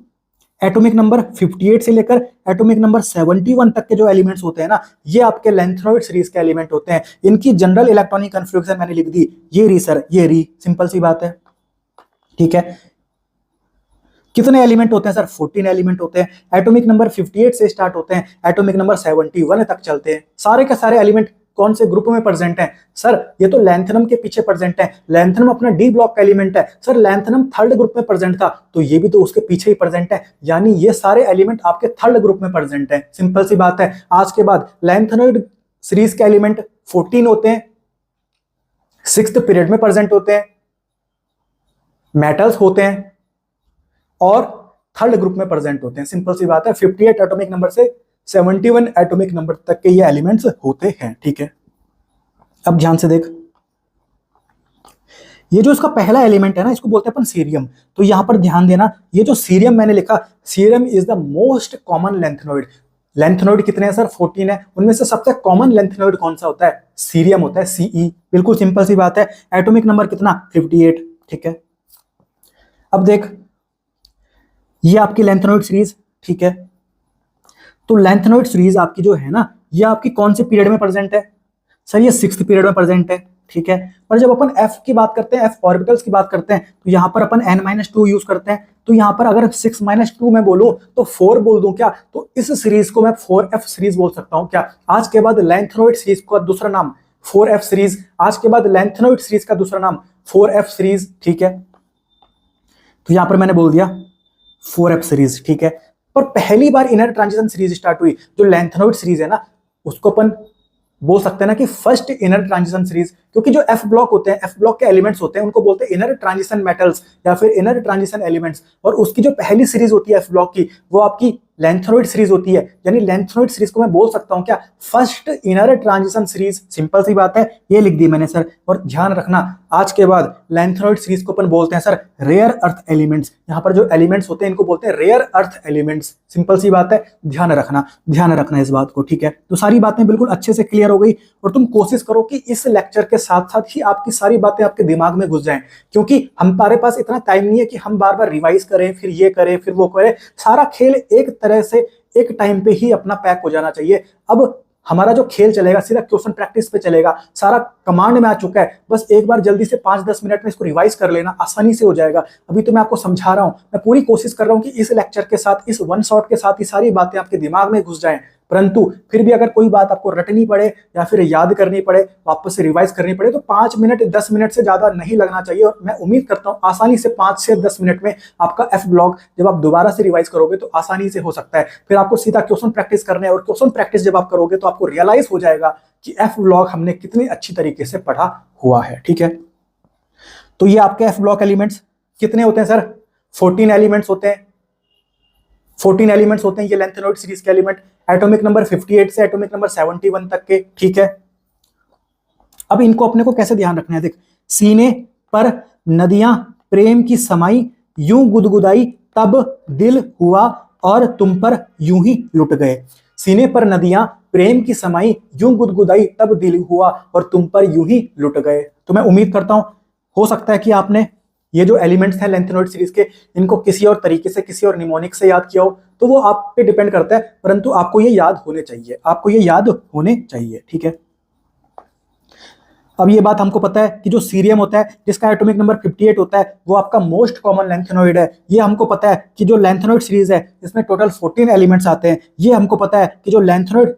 एटॉमिक नंबर 58 से लेकर एटॉमिक नंबर 71 तक के जो एलिमेंट्स होते हैं ना ये आपके लैंथेनॉइड सीरीज के एलिमेंट होते हैं। इनकी जनरल इलेक्ट्रॉनिक कॉन्फ़िगरेशन मैंने लिख दी, ये री सर, ये री, सिंपल सी बात है, ठीक है। कितने एलिमेंट होते हैं सर? 14 एलिमेंट होते हैं। एटॉमिक नंबर 58 से स्टार्ट होते हैं, एटॉमिक नंबर 71 तक चलते हैं। सारे के सारे एलिमेंट कौन से ग्रुप में प्रेजेंट है सर? ये तो लैंथेनम के पीछे प्रेजेंट है। लैंथेनम अपना डी ब्लॉक का एलिमेंट है सर। लैंथेनम 3rd ग्रुप में प्रेजेंट था तो ये भी तो उसके पीछे ही प्रेजेंट है, यानी ये सारे एलिमेंट आपके 3rd ग्रुप में प्रेजेंट है। सिंपल सी बात है। आज के बाद लैंथेनॉइड सीरीज के एलिमेंट 14 होते हैं, 6th पीरियड में प्रेजेंट होते हैं, मेटल्स होते हैं और 3rd ग्रुप में प्रेजेंट होते हैं। सिंपल सी बात है। 58 एटॉमिक नंबर से 71 एटॉमिक नंबर तक के ये एलिमेंट्स होते हैं, ठीक है। अब ध्यान से देख, ये जो इसका पहला एलिमेंट है ना इसको बोलते हैं अपन सीरियम। तो यहां पर ध्यान देना, ये जो सीरियम मैंने लिखा, cerium is the most common lanthanoid. Lanthanoid कितने हैं सर? 14 है। उनमें से सबसे कॉमन लैंथेनॉइड कौन सा होता है? सीरियम होता है, Ce। बिल्कुल सिंपल सी बात है। एटॉमिक नंबर कितना? 58, ठीक है। अब देख, ये आपकी लैंथेनॉइड सीरीज, ठीक है। तो लैंथेनॉइड सीरीज आपकी जो है ना ये आपकी कौन से पीरियड में प्रेजेंट है सर? ये 6th पीरियड में प्रेजेंट है, ठीक है। पर जब अपन f की बात करते हैं, f ऑर्बिटल्स की बात करते हैं, तो यहां पर अपन n-2 यूज करते हैं। तो यहां पर अगर 6-2 मैं बोलूं तो 4 बोल दूं क्या? तो इस सीरीज को मैं 4f सीरीज बोल सकता हूं क्या? आज के बाद लैंथेनॉइड सीरीज का दूसरा नाम 4f सीरीज, आज के बाद लैंथेनॉइड सीरीज का दूसरा नाम 4f सीरीज, ठीक है। तो यहां पर मैंने बोल दिया 4f सीरीज, ठीक है। पर पहली बार इनर ट्रांजिशन सीरीज स्टार्ट हुई, जो लैंथेनॉइड सीरीज है ना उसको अपन बोल सकते हैं ना कि फर्स्ट इनर ट्रांजिशन सीरीज, क्योंकि जो एफ ब्लॉक होते हैं, एफ ब्लॉक के एलिमेंट्स होते हैं उनको बोलते हैं इनर ट्रांजिशन मेटल्स या फिर इनर ट्रांजिशन एलिमेंट्स। और उसकी जो पहली सीरीज होती है एफ ब्लॉक की वो आपकी लैंथेनॉइड सीरीज होती है, यानी लैंथेनॉइड सीरीज को मैं बोल सकता हूं क्या? First inner transition series. Simple सी बात है, ये लिख दी मैंने सर। और ध्यान रखना, आज के बाद लैंथेनॉइड सीरीज को अपन बोलते हैं सर रेयर अर्थ एलिमेंट्स। यहां पर जो एलिमेंट्स होते हैं इनको बोलते हैं रेयर अर्थ एलिमेंट्स। सिंपल सी बात है, ध्यान रखना, ध्यान रखना इस बात को, ठीक है। तो सारी बातें बिल्कुल अच्छे से क्लियर हो गई और तुम कोशिश करो कि इस लेक्चर के साथ साथ ही आपकी सारी बातें आपके दिमाग में घुस जाएं, क्योंकि हमारे पास इतना टाइम नहीं है कि हम बार बार रिवाइज करें, फिर ये करें, फिर वो करें। सारा खेल एक तरह से एक टाइम पे ही अपना पैक हो जाना चाहिए। अब हमारा जो खेल चलेगा सीधा क्वेश्चन प्रैक्टिस पे चलेगा, सारा कमांड में आ चुका है। बस एक बार जल्दी से 5-10 मिनट में इसको रिवाइज कर लेना, आसानी से हो जाएगा। अभी तो मैं आपको समझा रहा हूं, मैं पूरी कोशिश कर रहा हूं कि इस लेक्चर के साथ, इस वन शॉट के साथ ही सारी बातें आपके दिमाग में घुस जाएं। परंतु फिर भी अगर कोई बात आपको रटनी पड़े या फिर याद करनी पड़े, वापस से रिवाइज करनी पड़े, तो 5 मिनट 10 मिनट से ज्यादा नहीं लगना चाहिए। और मैं उम्मीद करता हूं आसानी से 5 से 10 मिनट में आपका एफ ब्लॉक जब आप दोबारा से रिवाइज करोगे तो आसानी से हो सकता है। फिर आपको सीधा क्वेश्चन प्रैक्टिस करना है, और क्वेश्चन प्रैक्टिस जब आप करोगे तो आपको रियलाइज हो जाएगा कि एफ ब्लॉक हमने कितनी अच्छी तरीके से पढ़ा हुआ है। ठीक है, तो ये आपके एफ ब्लॉक एलिमेंट्स कितने होते हैं सर? 14 एलिमेंट्स होते हैं। 14 एलिमेंट्स होते हैं ये लेंथेनॉइड सीरीज के एलिमेंट, एटॉमिक नंबर 58 से एटॉमिक नंबर 71 तक के। ठीक है, अब इनको अपने को कैसे ध्यान रखना है? देख, सीने पर नदियां प्रेम की समाई, यूं गुदगुदाई तब दिल हुआ और तुम पर यूं ही लुट गए। सीने पर नदियां प्रेम की समाई, यूं गुदगुदाई तब दिल हुआ और तुम पर यूं ही लुट गए। तो मैं उम्मीद करता हूं हो सकता है कि आपने ये जो एलिमेंट्स हैं लेंथेनॉइड सीरीज के, इनको किसी और तरीके से, किसी और निमोनिक से याद किया हो, तो वो आप पे डिपेंड करता है, परंतु आपको ये याद होने चाहिए, आपको ये याद होने चाहिए। ठीक है, अब ये बात हमको पता है कि जो सीरियम होता है जिसका एटॉमिक नंबर 58 होता है वो आपका मोस्ट कॉमन लेंथेनॉइड है। ये हमको पता है कि जो लेंथेनॉइड सीरीज है इसमें टोटल 14 एलिमेंट्स आते हैं। ये हमको पता है कि जो लेंथेनॉइड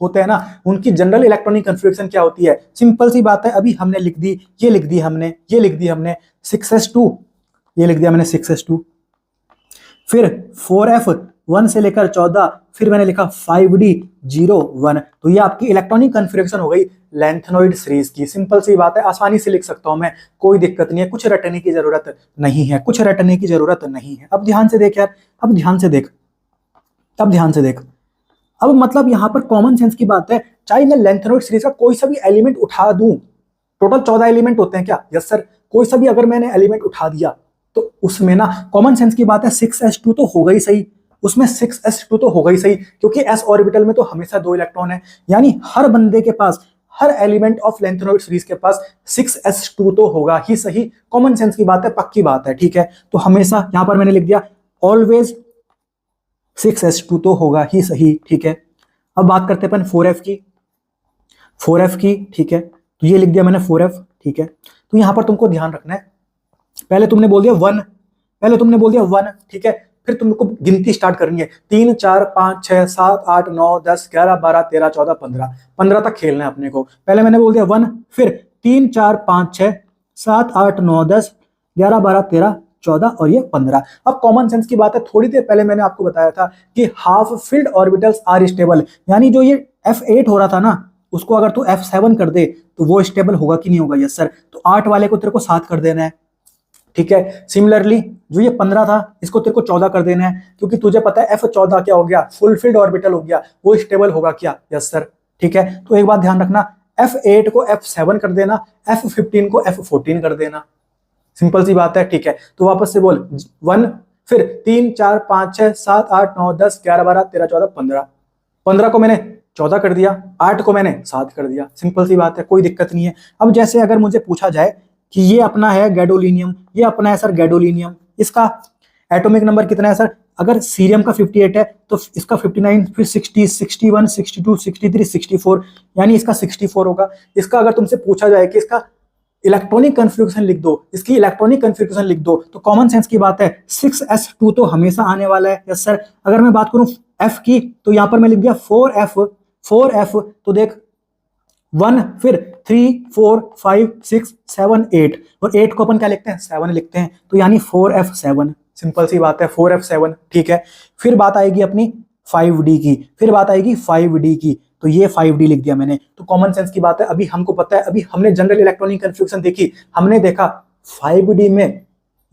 होते हैं ना उनकी जनरल इलेक्ट्रॉनिक कन्फिग्रेशन क्या होती है। सिंपल सी बात है, अभी हमने लिख दी, ये लिख दी हमने, ये लिख दी हमने 6s2, ये लिख दिया मैंने 6s2, फिर 4f1 से लेकर 14, फिर मैंने लिखा 5d01। तो ये आपकी इलेक्ट्रॉनिक कन्फिग्रेशन हो गई लेंथेनॉइड सीरीज की। सिंपल सी बात है, आसानी से लिख सकता हूं मैं, कोई दिक्कत नहीं है, कुछ रटने की जरूरत नहीं है, कुछ रटने की जरूरत नहीं है। अब ध्यान से देख यार, अब ध्यान से देख, अब ध्यान से देख। अब मतलब यहां पर कॉमन सेंस की बात है, चाहे मैं लेंथेनॉइड सीरीज का कोई सा भी एलिमेंट उठा दूं, टोटल 14 एलिमेंट होते हैं क्या? यस सर, कोई सा भी अगर मैंने एलिमेंट उठा दिया तो उसमें ना कॉमन सेंस की बात है 6s2 तो होगा ही सही, उसमें 6s2 तो होगा ही सही, क्योंकि s ऑर्बिटल में तो हमेशा 2 इलेक्ट्रॉन है, यानी हर बंदे के पास, हर एलिमेंट ऑफ लेंथेनॉइड सीरीज के पास 6s2 तो होगा ही सही। कॉमन सेंस की बात है, पक्की बात है। ठीक है, तो हमेशा यहां पर मैंने लिख दिया ऑलवेज 6s2 तो होगा ही सही। ठीक है, अब बात करते हैं अपन 4f की, 4f की। ठीक है, तो ये लिख दिया मैंने 4f। ठीक है, तो यहां पर तुमको ध्यान रखना है, पहले तुमने बोल दिया 1, पहले तुमने बोल दिया 1। ठीक है, फिर तुमको गिनती स्टार्ट करनी है, 3 4 5 6 7 8 9 10 11 12 13 14 15, 15 तक खेलना है अपने को। पहले मैंने बोल दिया 1, फिर 3 4 5 6 7 8 9 10 11 12 13 14 और ये 15। अब कॉमन सेंस की बात है, थोड़ी देर पहले मैंने आपको बताया था कि half filled orbitals are stable, यानी जो ये F8 हो रहा था ना उसको अगर तू F7 कर दे तो वो स्टेबल होगा कि नहीं होगा? यस सर, तो 8 वाले को तेरे को 7 कर देना है। ठीक है, सिमिलरली जो ये 15 था इसको तेरे को 14 कर देना है, क्योंकि तुझे पता है F14 क्या हो गया? फुलफिल्ड ऑर्बिटल हो गया, वो स्टेबल होगा क्या? Yes sir. ठीक है, तो एक बात ध्यान रखना, F8 को F7 कर देना, F15 को F14 कर देना, सिंपल सी बात है। ठीक है, तो वापस से बोल 1, फिर 3 4 5 6 7 8 9 10 11 12 13 14 15, 15 को मैंने 14 कर दिया, 8 को मैंने 7 कर दिया, सिंपल सी बात है, कोई दिक्कत नहीं है। अब जैसे अगर मुझे पूछा जाए कि ये अपना है गैडोलिनियम, ये अपना है सर गैडोलिनियम, इसका एटॉमिक नंबर कितना है सर? अगर सीरियम का 58 है तो इसका 59, फिर 60 61 62 63 64, यानी इसका 64 होगा। इसका अगर तुमसे पूछा जाए कि इसका इलेक्ट्रॉनिक कन्फिग्रेशन लिख दो, इसकी इलेक्ट्रॉनिक कन्फिग्रेशन लिख दो, तो कॉमन सेंस की बात है 6s2 तो हमेशा आने वाला है। यस सर, अगर मैं बात करूं f की तो यहां पर मैं लिख दिया 4f, तो देख 1, फिर 3 4 5 6 7 8, और 8 को अपन क्या लिखते हैं? 7 लिखते हैं, तो यानी 4f7, सिंपल सी बात है 4f7। ठीक है, फिर बात आएगी अपनी 5d की, फिर बात आएगी 5d की, तो ये 5d लिख दिया मैंने। तो कॉमन सेंस की बात है, अभी हमको पता है, अभी हमने जनरल इलेक्ट्रॉनिक कन्फ्यूजन देखी, हमने देखा 5d में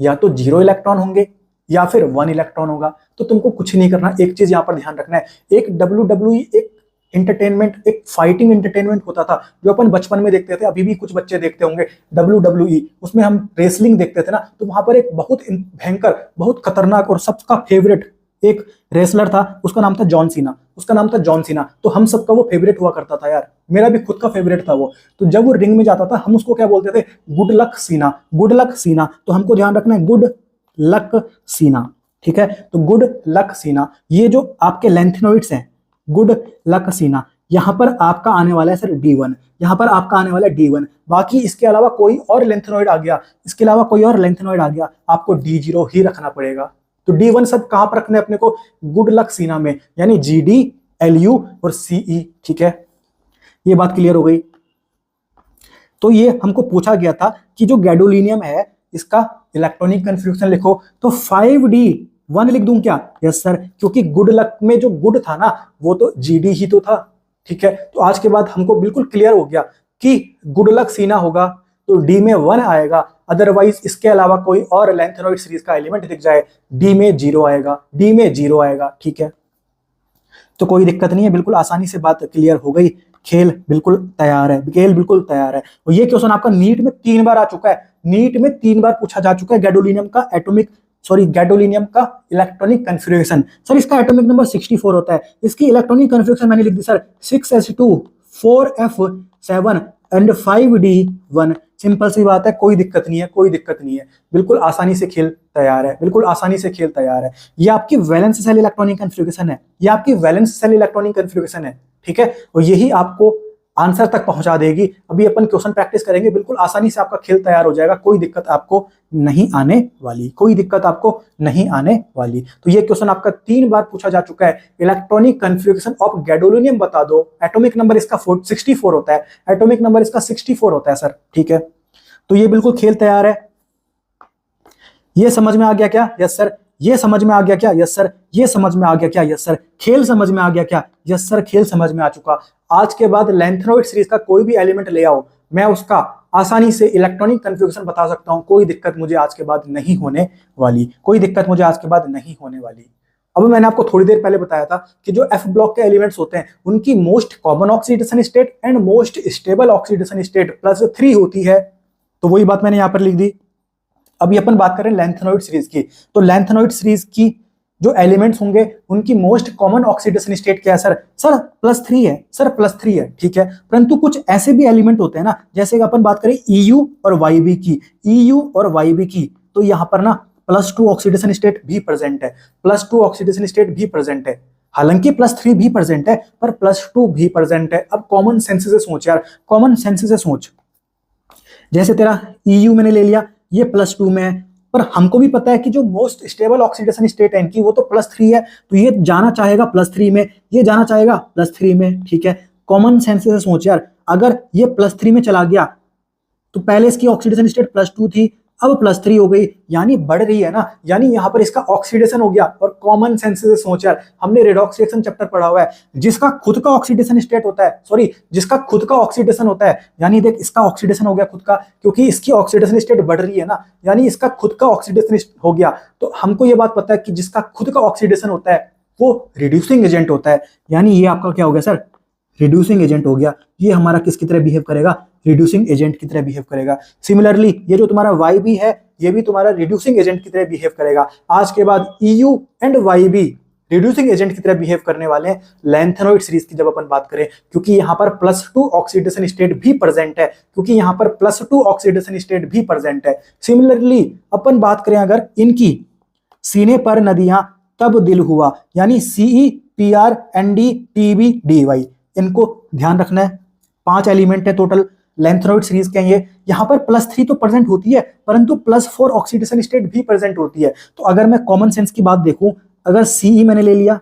या तो 0 इलेक्ट्रॉन होंगे या फिर 1 इलेक्ट्रॉन होगा। तो तुमको कुछ नहीं करना, एक चीज यहां पर ध्यान रखना है, एक WWE एक इंटरटेनमेंट, एक फाइटिंग इंटरटेनमेंट होता था जो अपन बचपन में देखते थे, अभी भी कुछ बच्चे देखते होंगे WWE, उसमें हम रेसलिंग देखते थे ना, तो वहां पर एक बहुत भयंकर, बहुत खतरनाक और सबका फेवरेट एक रेसलर था, उसका नाम था जॉन सीना, उसका नाम था जॉन सीना। तो हम सबका वो फेवरेट हुआ करता था यार, मेरा भी खुद का फेवरेट था वो। तो जब वो रिंग में जाता था हम उसको क्या बोलते थे? गुड लक सीना, गुड लक सीना। तो हमको ध्यान रखना है गुड लक सीना। ठीक है, तो गुड लक सीना, ये जो आपके लेंथेनॉइड्स हैं गुड लक सीना, यहां पर आपका आने वाला है सर D1, यहां पर आपका आने वाला है D1। बाकी इसके अलावा कोई और लेंथेनॉइड आ गया, इसके अलावा कोई और लेंथेनॉइड आ गया, आपको D0 ही रखना पड़ेगा। तो D1 सब कहां पर रखने अपने को? गुड लक सीना में, यानी GD Lu और Ce, ठीक है, ये बात क्लियर हो गई। तो ये हमको पूछा गया था कि जो गैडोलिनियम है इसका इलेक्ट्रॉनिक कन्फिग्रेशन लिखो, तो 5d1 लिख दूं क्या? यस सर, क्योंकि गुड लक में जो गुड था ना वो तो Gd ही तो था, ठीक है। तो आज के बाद हमको बिल्कुल क्लियर हो गया कि गुड लक सीना होगा तो डी में 1 आएगा, अदरवाइज इसके अलावा कोई और लैंथेनॉइड सीरीज का एलिमेंट दिख जाए डी में 0 आएगा, डी में 0 आएगा, ठीक है। तो कोई दिक्कत नहीं है, बिल्कुल आसानी से बात क्लियर हो गई। खेल बिल्कुल तैयार है, खेल बिल्कुल तैयार है। और ये क्वेश्चन आपका नीट में 3 बार आ चुका है, नीट में 3 बार पूछा जा चुका है गैडोलिनियम का गैडोलिनियम का इलेक्ट्रॉनिक कन्फिग्रेशन। सर इसका एटॉमिक नंबर 64 होता है, इसकी इलेक्ट्रॉनिक कन्फिग्रेशन मैंने लिख दी sir 6s2 4f7 and 5d1। Simple सी बात है, कोई दिक्कत नहीं है, कोई दिक्कत नहीं है, बिल्कुल आसानी से खेल तैयार है, बिल्कुल आसानी से खेल तैयार है। ये आपकी वैलेंस सेल इलेक्ट्रॉनिक कन्फिग्रेशन है, ये आपकी वैलेंस सेल इलेक्ट्रॉनिक कन्फिग्रेशन है, ठीक है। और यही आपको आंसर तक पहुंचा देगी। अभी अपन क्वेश्चन प्रैक्टिस करेंगे, बिल्कुल आसानी से आपका खेल तैयार हो जाएगा, कोई दिक्कत आपको नहीं आने वाली, कोई दिक्कत आपको नहीं आने वाली। तो ये क्वेश्चन आपका 3 बार पूछा जा चुका है, इलेक्ट्रॉनिक कन्फिग्रेशन ऑफ गैडोलिनियम बता दो। एटॉमिक नंबर इसका 64 होता है, एटॉमिक नंबर इसका 64 होता है सर, ठीक है। तो ये बिल्कुल खेल तैयार है। ये समझ में आ गया क्या? Yes sir. ये समझ में आ गया क्या? Yes sir. ये समझ में आ गया क्या? Yes sir. खेल समझ में आ गया क्या? यस सर, खेल समझ में आ चुका। आज के बाद लैंथेनॉइड सीरीज का कोई भी एलिमेंट ले आओ, मैं उसका आसानी से इलेक्ट्रॉनिक कन्फिग्रेशन बता सकता हूं, कोई दिक्कत मुझे आज के बाद नहीं होने वाली, कोई दिक्कत मुझे आज के बाद नहीं होने वाली। अब मैंने आपको थोड़ी देर पहले बताया था कि जो एफ ब्लॉक के एलिमेंट्स होते हैं उनकी most common oxidation state and most stable oxidation state +3 होती है, तो वही बात मैंने यहां पर लिख दी। अभी अपन बात करें लैंथेनॉइड सीरीज की, तो लैंथेनॉइड सीरीज की जो एलिमेंट्स होंगे उनकी मोस्ट कॉमन ऑक्सीडेशन स्टेट क्या है सर? सर +3 है, सर +3 है, ठीक है। परंतु कुछ ऐसे भी एलिमेंट होते हैं ना, जैसे कि अपन बात करें EU और YB की, EU और YB की, तो यहां पर ना +2 ऑक्सीडेशन स्टेट भी प्रेजेंट है, +2 ऑक्सीडेशन स्टेट भी प्रेजेंट है। हालांकि +3 भी प्रेजेंट है पर +2 भी प्रेजेंट है। अब कॉमन सेंस से सोच यार, कॉमन सेंस से सोच। जैसे तेरा EU मैंने ले लिया, ये +2 में है, पर हमको भी पता है कि जो मोस्ट स्टेबल ऑक्सीडेशन स्टेट है इनकी वो तो +3 है, तो ये जाना चाहेगा +3 में, ये जाना चाहेगा +3 में, ठीक है। कॉमन सेंस से सोच यार, अगर ये +3 में चला गया तो पहले इसकी ऑक्सीडेशन स्टेट +2 थी, अब +3 हो गई, यानी बढ़ रही है ना, यानी यहां पर इसका ऑक्सीडेशन हो गया। और कॉमन सेंस से सोच यार, हमने रेडॉक्स रिएक्शन चैप्टर पढ़ा हुआ है, जिसका खुद का ऑक्सीडेशन स्टेट होता है, सॉरी जिसका खुद का ऑक्सीडेशन होता है, यानी देख इसका ऑक्सीडेशन हो गया खुद का, क्योंकि इसकी ऑक्सीडेशन स्टेट बढ़ रही है ना, यानी इसका खुद का ऑक्सीडेशन हो गया। तो हमको ये बात पता है कि जिसका खुद का ऑक्सीडेशन होता है वो रिड्यूसिंग एजेंट होता है, यानी ये आपका क्या हो गया सर? रिड्यूसिंग एजेंट हो गया। ये हमारा किसकी तरह बिहेव करेगा? रिड्यूसिंग एजेंट की तरह बिहेव करेगा। सिमिलरली ये जो तुम्हारा YB है ये भी तुम्हारा रिड्यूसिंग एजेंट की तरह बिहेव करेगा। आज के बाद EU and YB reducing agent की तरह बिहेव करने वाले हैं लैंथेनॉइड सीरीज की जब अपन बात करें, क्योंकि यहां पर +2 ऑक्सीडेशन स्टेट भी प्रेजेंट है, क्योंकि यहां पर +2 ऑक्सीडेशन स्टेट भी प्रेजेंट है। सिमिलरली अपन बात करें अगर इनकी, सीने पर नदियां तब दिल हुआ, यानी CEPRND TBDY, इनको ध्यान रखना है। 5 एलिमेंट है टोटल लैंथेनॉइड सीरीज के। ये यहाँ पर +3 तो प्रेजेंट होती है, परंतु +4 ऑक्सीडेशन स्टेट भी प्रेजेंट होती है। तो अगर मैं कॉमन सेंस की बात देखूं, अगर CE मैंने ले लिया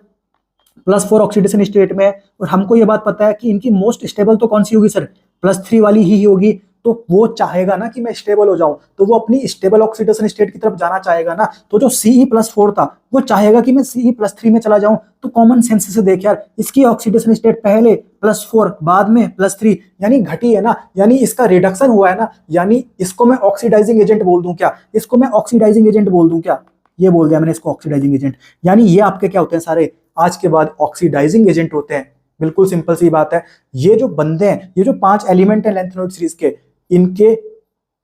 +4 ऑक्सीडेशन स्टेट में, और हमको ये बात पता है कि इनकी मोस्ट स्टेबल तो कौन सी होगी सर? +3 वाली ही होगी, तो वो चाहेगा ना कि मैं स्टेबल हो जाऊं, तो वो अपनी स्टेबल ऑक्सीडेशन स्टेट की तरफ जाना चाहेगा ना। तो जो CE +4 था वो चाहेगा कि मैं CE +3 में चला जाऊं। तो कॉमन सेंस से देख यार, इसकी ऑक्सीडेशन स्टेट पहले +4 बाद में +3, यानी घटी है ना, यानी इसका रिडक्शन हुआ है ना, यानी इसको मैं ऑक्सीडाइजिंग एजेंट बोल दूं क्या? इसको मैं ऑक्सीडाइजिंग एजेंट बोल दूं क्या? ये बोल दिया मैंने इसको ऑक्सीडाइजिंग एजेंट। यानी ये आपके क्या होते हैं सारे? आज के बाद ऑक्सीडाइजिंग एजेंट होते हैं। बिल्कुल सिंपल सी बात है। ये जो बंदे हैं, ये जो 5 एलिमेंट है लैंथेनॉइड सीरीज के, इनके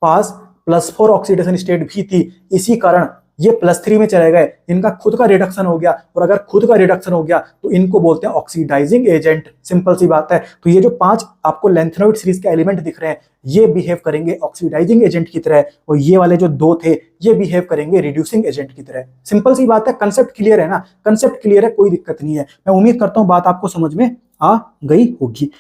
पास +4 ऑक्सीडेशन स्टेट भी थी, इसी कारण ये +3 में चले गए, इनका खुद का रिडक्शन हो गया। और अगर खुद का रिडक्शन हो गया तो इनको बोलते हैं ऑक्सीडाइजिंग एजेंट। सिंपल सी बात है। तो ये जो 5 आपको लैंथेनॉइड सीरीज के एलिमेंट दिख रहे हैं ये बिहेव करेंगे ऑक्सीडाइजिंग एजेंट की तरह, और ये वाले जो 2 थे ये बिहेव करेंगे रिड्यूसिंग एजेंट की तरह। सिंपल सी बात है। कंसेप्ट क्लियर है ना? कंसेप्ट क्लियर है, कोई दिक्कत नहीं है। मैं उम्मीद करता हूं बात आपको समझ में आ गई होगी।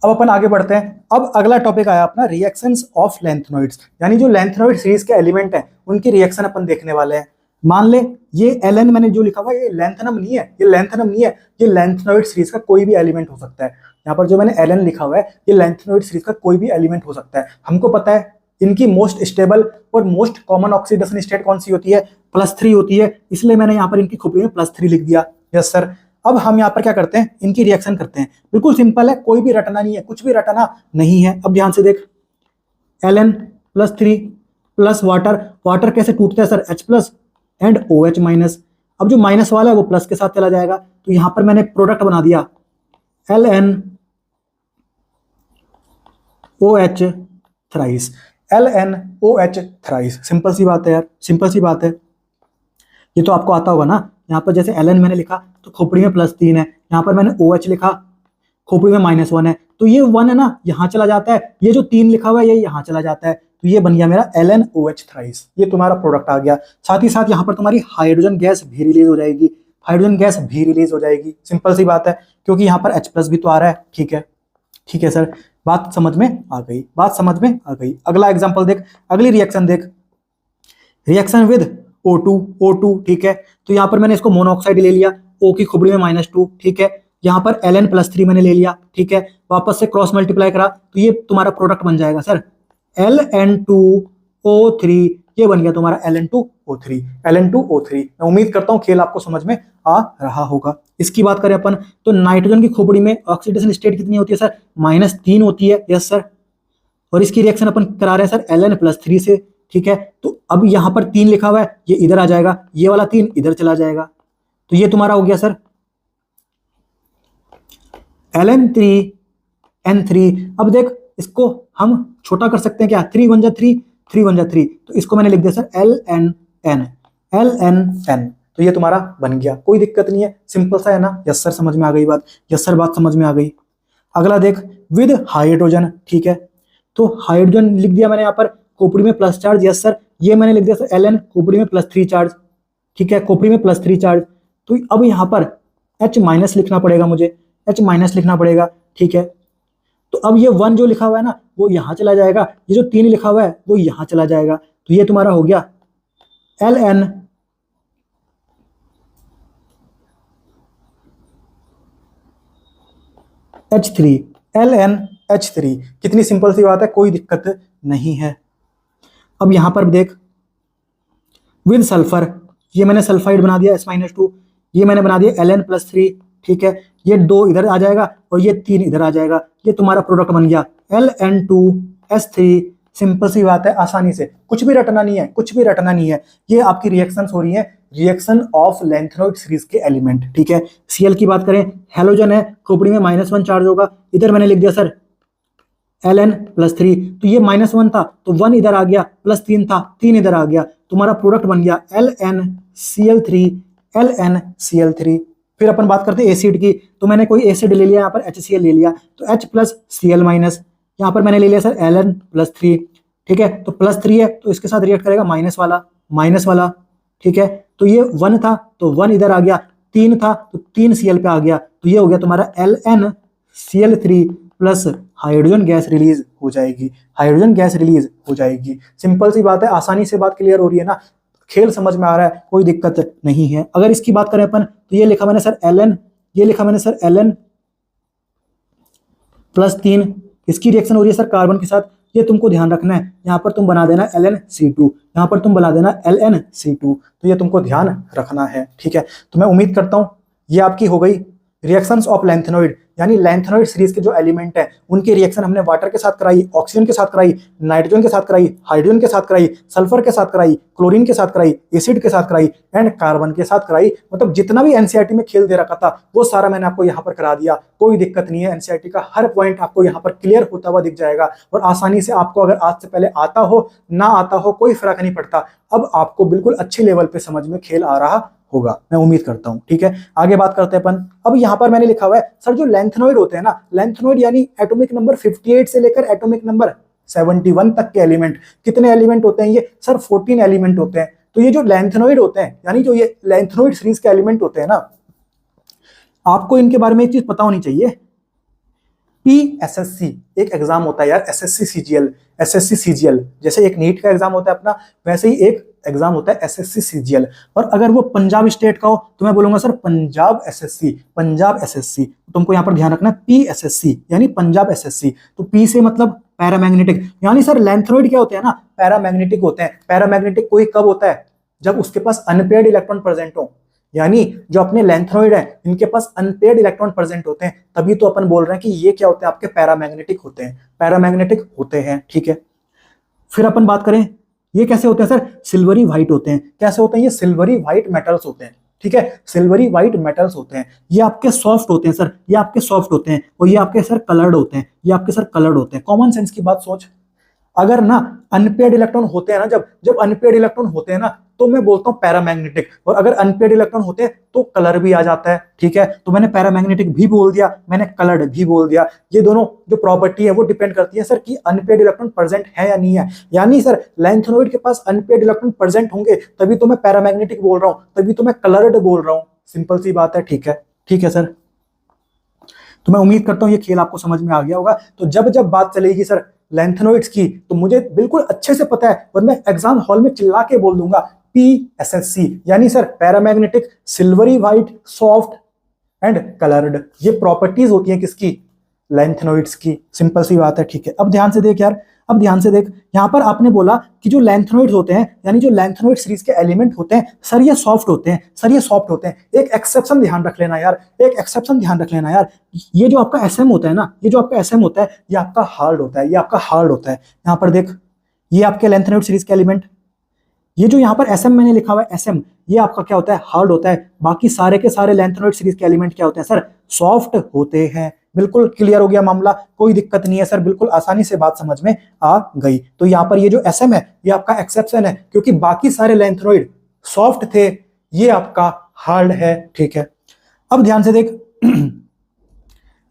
अब अपन आगे बढ़ते हैं। अब अगला टॉपिक आया अपना रिएक्शंस ऑफ लैंथेनॉइड्स, यानी जो लैंथेनॉइड सीरीज के एलिमेंट हैं उनकी रिएक्शन अपन देखने वाले हैं। मान ले ये ln मैंने जो लिखा हुआ है ये लेंथनम नहीं है, ये लेंथनम नहीं है, ये लेंथनोइड सीरीज का कोई भी एलिमेंट हो सकता है। यहाँ पर जो मैंने ln लिखा हुआ है ये लेंथनोइड सीरीज का कोई भी एलिमेंट हो सकता है। हमको पता है इनकी मोस्ट स्टेबल और मोस्ट कॉमन ऑक्सीडेशन स्टेट कौन सी होती है, +3 होती है, इसलिए मैंने यहाँ पर इनकी खोपड़ी में +3 लिख दिया। Yes sir. अब हम यहाँ पर क्या करते हैं, इनकी रिएक्शन करते हैं। बिल्कुल सिंपल है, कोई भी रटना नहीं है, कुछ भी रटना नहीं है। अब ध्यान से देख, Ln +3 प्लस वाटर, वाटर कैसे टूटता है सर, H+ एंड OH-। अब जो माइनस वाला है वो प्लस के साथ चला जाएगा, तो यहां पर मैंने प्रोडक्ट बना दिया LnOH thrice, LnOH thrice. Simple सी बात है यार, सिंपल सी बात है, ये तो आपको आता होगा ना। यहाँ पर जैसे Ln मैंने लिखा तो खोपड़ी में +3 है, यहाँ पर मैंने OH लिखा खोपड़ी में -1 है, तो ये 1 है ना यहाँ चला जाता है, ये जो 3 लिखा हुआ है ये यहाँ चला जाता है, तो ये बन गया मेरा LnOH थ्राइस। ये तुम्हारा प्रोडक्ट आ गया। साथ ही साथ यहाँ पर तुम्हारी हाइड्रोजन गैस भी रिलीज हो जाएगी, हाइड्रोजन गैस भी रिलीज हो जाएगी। सिंपल सी बात है, क्योंकि यहाँ पर H+ भी तो आ रहा है। ठीक है, ठीक है सर, बात समझ में आ गई, बात समझ में आ गई। अगला एग्जाम्पल देख, अगली रिएक्शन देख, रिएक्शन विद O2। ठीक है, तो यहाँ पर मैंने इसको मोनोऑक्साइड ले लिया, O की खोपड़ी में -2। ठीक है, यहाँ पर Ln +3 मैंने ले लिया। ठीक है, वापस से क्रॉस मल्टीप्लाई करा तो ये तुम्हारा प्रोडक्ट बन जाएगा सर Ln2O3। ये बन गया तुम्हारा Ln2O3, Ln2O3। मैं उम्मीद करता हूँ खेल आपको समझ में आ रहा होगा। इसकी बात करें अपन तो नाइट्रोजन की खोपड़ी में ऑक्सीडेशन स्टेट कितनी होती है सर, -3 होती है। यस सर, और इसकी रिएक्शन अपन करा रहे हैं सर Ln +3 से। ठीक है, तो अब यहाँ पर 3 लिखा हुआ है, ये इधर आ जाएगा, ये वाला 3 इधर चला जाएगा, तो ये तुम्हारा हो गया सर Ln3N3। अब देख इसको हम छोटा कर सकते हैं क्या, 3 × 3, 3 × 3, तो इसको मैंने लिख दिया सर LnN। तो ये तुम्हारा बन गया, कोई दिक्कत नहीं है, सिंपल सा है ना। यस सर, समझ में आ गई बात, यस सर बात समझ में आ गई। अगला देख, विद हाइड्रोजन। ठीक है, तो हाइड्रोजन लिख दिया मैंने यहाँ पर खोपड़ी में प्लस चार्ज। यस सर, ये मैंने लिख दिया सर Ln खोपड़ी में +3 चार्ज। ठीक है, खोपड़ी में +3 चार्ज, तो अब यहाँ पर H- लिखना पड़ेगा मुझे, H- लिखना पड़ेगा। ठीक है, तो अब ये 1 जो लिखा हुआ है ना वो यहाँ चला जाएगा, ये जो 3 लिखा हुआ है वो यहाँ चला जाएगा, तो ये तुम्हारा हो गया Ln H3, Ln H3। कितनी सिंपल सी बात है, कोई दिक्कत नहीं है। अब यहां पर देख, विद सल्फर, ये मैंने सल्फाइड बना दिया S-2, ये मैंने बना दिया Ln +3। ठीक है, ये 2 इधर आ जाएगा और ये 3 इधर आ जाएगा, ये तुम्हारा प्रोडक्ट बन गया Ln2S3। सिंपल सी बात है, आसानी से, कुछ भी रटना नहीं है, कुछ भी रटना नहीं है। ये आपकी रिएक्शंस हो रही हैं, रिएक्शन ऑफ लेंथेनॉइड सीरीज के एलिमेंट। ठीक है, Cl की बात करें, हेलोजन है, खोपड़ी में -1 चार्ज होगा, इधर मैंने लिख दिया सर Ln +3, तो ये -1 था तो 1 इधर आ गया, +3 था 3 इधर आ गया, तुम्हारा प्रोडक्ट बन गया LnCl3, LnCl3। फिर अपन बात करते हैं एसिड की, तो मैंने कोई एसिड ले लिया, यहाँ पर HCl ले लिया, तो H+Cl-, यहाँ पर मैंने ले लिया सर Ln +3। ठीक है, तो +3 है तो इसके साथ रिएक्ट करेगा माइनस वाला। ठीक है, तो ये 1 था तो 1 इधर आ गया, 3 था तो 3 Cl पे आ गया, तो ये हो गया तुम्हारा LnCl3 plus hydrogen gas release हो जाएगी, हाइड्रोजन गैस रिलीज हो जाएगी। सिंपल सी बात है, आसानी से बात क्लियर हो रही है ना, खेल समझ में आ रहा है, कोई दिक्कत नहीं है। अगर इसकी बात करें अपन तो ये लिखा मैंने सर Ln, ये लिखा मैंने सर Ln +3, इसकी रिएक्शन हो रही है सर कार्बन के साथ, ये तुमको ध्यान रखना है, यहाँ पर तुम बना देना LnC2, यहाँ पर तुम बना देना LnC2, तो ये तुमको ध्यान रखना है। ठीक है, तो मैं उम्मीद करता हूँ ये आपकी हो गई रिएक्शंस ऑफ लेंथेनॉइड, यानी लेंथेनॉइड सीरीज के जो एलिमेंट हैं उनकी रिएक्शन हमने वाटर के साथ कराई, ऑक्सीजन के साथ कराई, नाइट्रोजन के साथ कराई, हाइड्रोजन के साथ कराई, सल्फर के साथ कराई, क्लोरीन के साथ कराई, एसिड के साथ कराई एंड कार्बन के साथ कराई। मतलब जितना भी एनसीईआरटी में खेल दे रखा था वो सारा मैंने आपको यहाँ पर करा दिया, कोई दिक्कत नहीं है। एनसीईआरटी का हर पॉइंट आपको यहाँ पर क्लियर होता हुआ दिख जाएगा और आसानी से आपको, अगर आज से पहले आता हो ना आता हो कोई फर्क नहीं पड़ता, अब आपको बिल्कुल अच्छे लेवल पे समझ में खेल आ रहा होगा, मैं उम्मीद करता हूं। ठीक है, आगे बात करते हैं अपन। अब यहां पर मैंने लिखा हुआ है सर जो लेंथेनॉइड होते हैं ना, लेंथेनॉइड यानी एटॉमिक नंबर 58 से लेकर एटॉमिक नंबर 71 तक के एलिमेंट, कितने एलिमेंट होते हैं ये सर 14 एलिमेंट होते हैं। तो ये जो लेंथेनॉइड होते हैं, यानी जो ये लेंथेनॉइड सीरीज के एलिमेंट होते हैं ना, आपको इनके बारे में एक चीज पता होनी चाहिए। PSSC एक एग्जाम होता है यार, SSC CGL, SSC CGL, जैसे एक नीट का एग्जाम होता है अपना, वैसे ही एक एग्जाम होता है एसएससी सीजीएल, और अगर वो पंजाब स्टेट का हो तो मैं बोलूंगा sir Punjab SSC, Punjab SSC. तुमको यहाँ पर ध्यान रखना पीएसएससी यानी पंजाब एसएससी। तो पी से मतलब पैरामैग्नेटिक, यानी सर लेंथनॉइड क्या होते हैं ना, पैरामैग्नेटिक होते हैं। पैरामैग्नेटिक कोई कब होता है, जब उसके पास अनपेयर्ड इलेक्ट्रॉन प्रेजेंट हो, यानी जो अपने लेंथनॉइड है इनके पास अनपेयर्ड इलेक्ट्रॉन प्रेजेंट होते हैं, तभी तो अपन बोल रहे हैं कि ये क्या होते हैं, आपके पैरामैग्नेटिक होते हैं, पैरामैग्नेटिक होते हैं। ठीक है, फिर अपन बात करें ये कैसे होते हैं सर, सिल्वरी व्हाइट होते हैं। कैसे होते हैं, ये सिल्वरी व्हाइट मेटल्स होते हैं। ठीक है, सिल्वरी व्हाइट मेटल्स होते हैं। ये आपके सॉफ्ट होते हैं सर, ये आपके सॉफ्ट होते हैं, और ये आपके सर कलर्ड होते हैं, ये आपके सर कलर्ड होते हैं। कॉमन सेंस की बात सोच, अगर ना अनपेयर्ड इलेक्ट्रॉन होते हैं ना, जब जब अनपेयर्ड इलेक्ट्रॉन होते हैं ना, तो मैं बोलता हूं पैरामैग्नेटिक, और अगर अनपेयर्ड इलेक्ट्रॉन होते हैं तो कलर भी आ जाता है। ठीक है, तो मैंने पैरामैग्नेटिक भी बोल दिया, मैंने कलर्ड भी बोल दिया। ये दोनों जो प्रॉपर्टी है वो डिपेंड करती है सर कि अनपेयर्ड इलेक्ट्रॉन प्रेजेंट है या नहीं है। यानी सर लेंथनॉइड के पास अनपेयर्ड इलेक्ट्रॉन प्रेजेंट होंगे तभी तो मैं पैरामैग्नेटिक बोल रहा हूं, तभी तो मैं कलर्ड बोल रहा हूं। सिंपल सी बात है। ठीक है, ठीक है सर। तो मैं उम्मीद करता हूं ये खेल आपको समझ में आ गया होगा। तो जब जब बात चलेगी सर लेंथनॉइड्स की, तो मुझे बिल्कुल अच्छे से पता है, और मैं एग्जाम हॉल में चिल्ला के बोल दूंगा पीएसएससी, यानी sir paramagnetic, silvery white, soft and coloured. ये प्रॉपर्टीज होती हैं किसकी, लेंथनॉइड्स की। सिंपल सी बात है। ठीक है, अब ध्यान से देख यार, अब ध्यान से देख, यहां पर आपने बोला कि जो लेंथनॉइड्स होते हैं, यानी जो लेंथनॉइड सीरीज के एलिमेंट होते हैं सर, ये सॉफ्ट होते हैं, सर ये सॉफ्ट होते हैं। एक एक्सेप्शन ध्यान रख लेना यार, एक एक्सेप्शन ध्यान रख लेना यार, ये जो आपका एसएम होता है ना, ये जो आपका एसएम होता है, ये आपका हार्ड होता है, ये आपका हार्ड होता है। यहां पर देख, ये आपके लेंथनॉइड सीरीज के एलिमेंट, ये जो यहाँ पर एसएम मैंने लिखा हुआ है एसएम, ये आपका क्या होता है, हार्ड होता है। बाकी सारे के सारे लेंथनॉइड सीरीज के एलिमेंट क्या होते हैं सर, सॉफ्ट होते हैं। बिल्कुल क्लियर हो गया मामला, कोई दिक्कत नहीं है सर, बिल्कुल आसानी से बात समझ में आ गई। तो यहाँ पर ये जो एसएम है ये आपका एक्सेप्शन है, क्योंकि बाकी सारे लेंथनॉइड सॉफ्ट थे, ये आपका हार्ड है। ठीक है, अब ध्यान से देख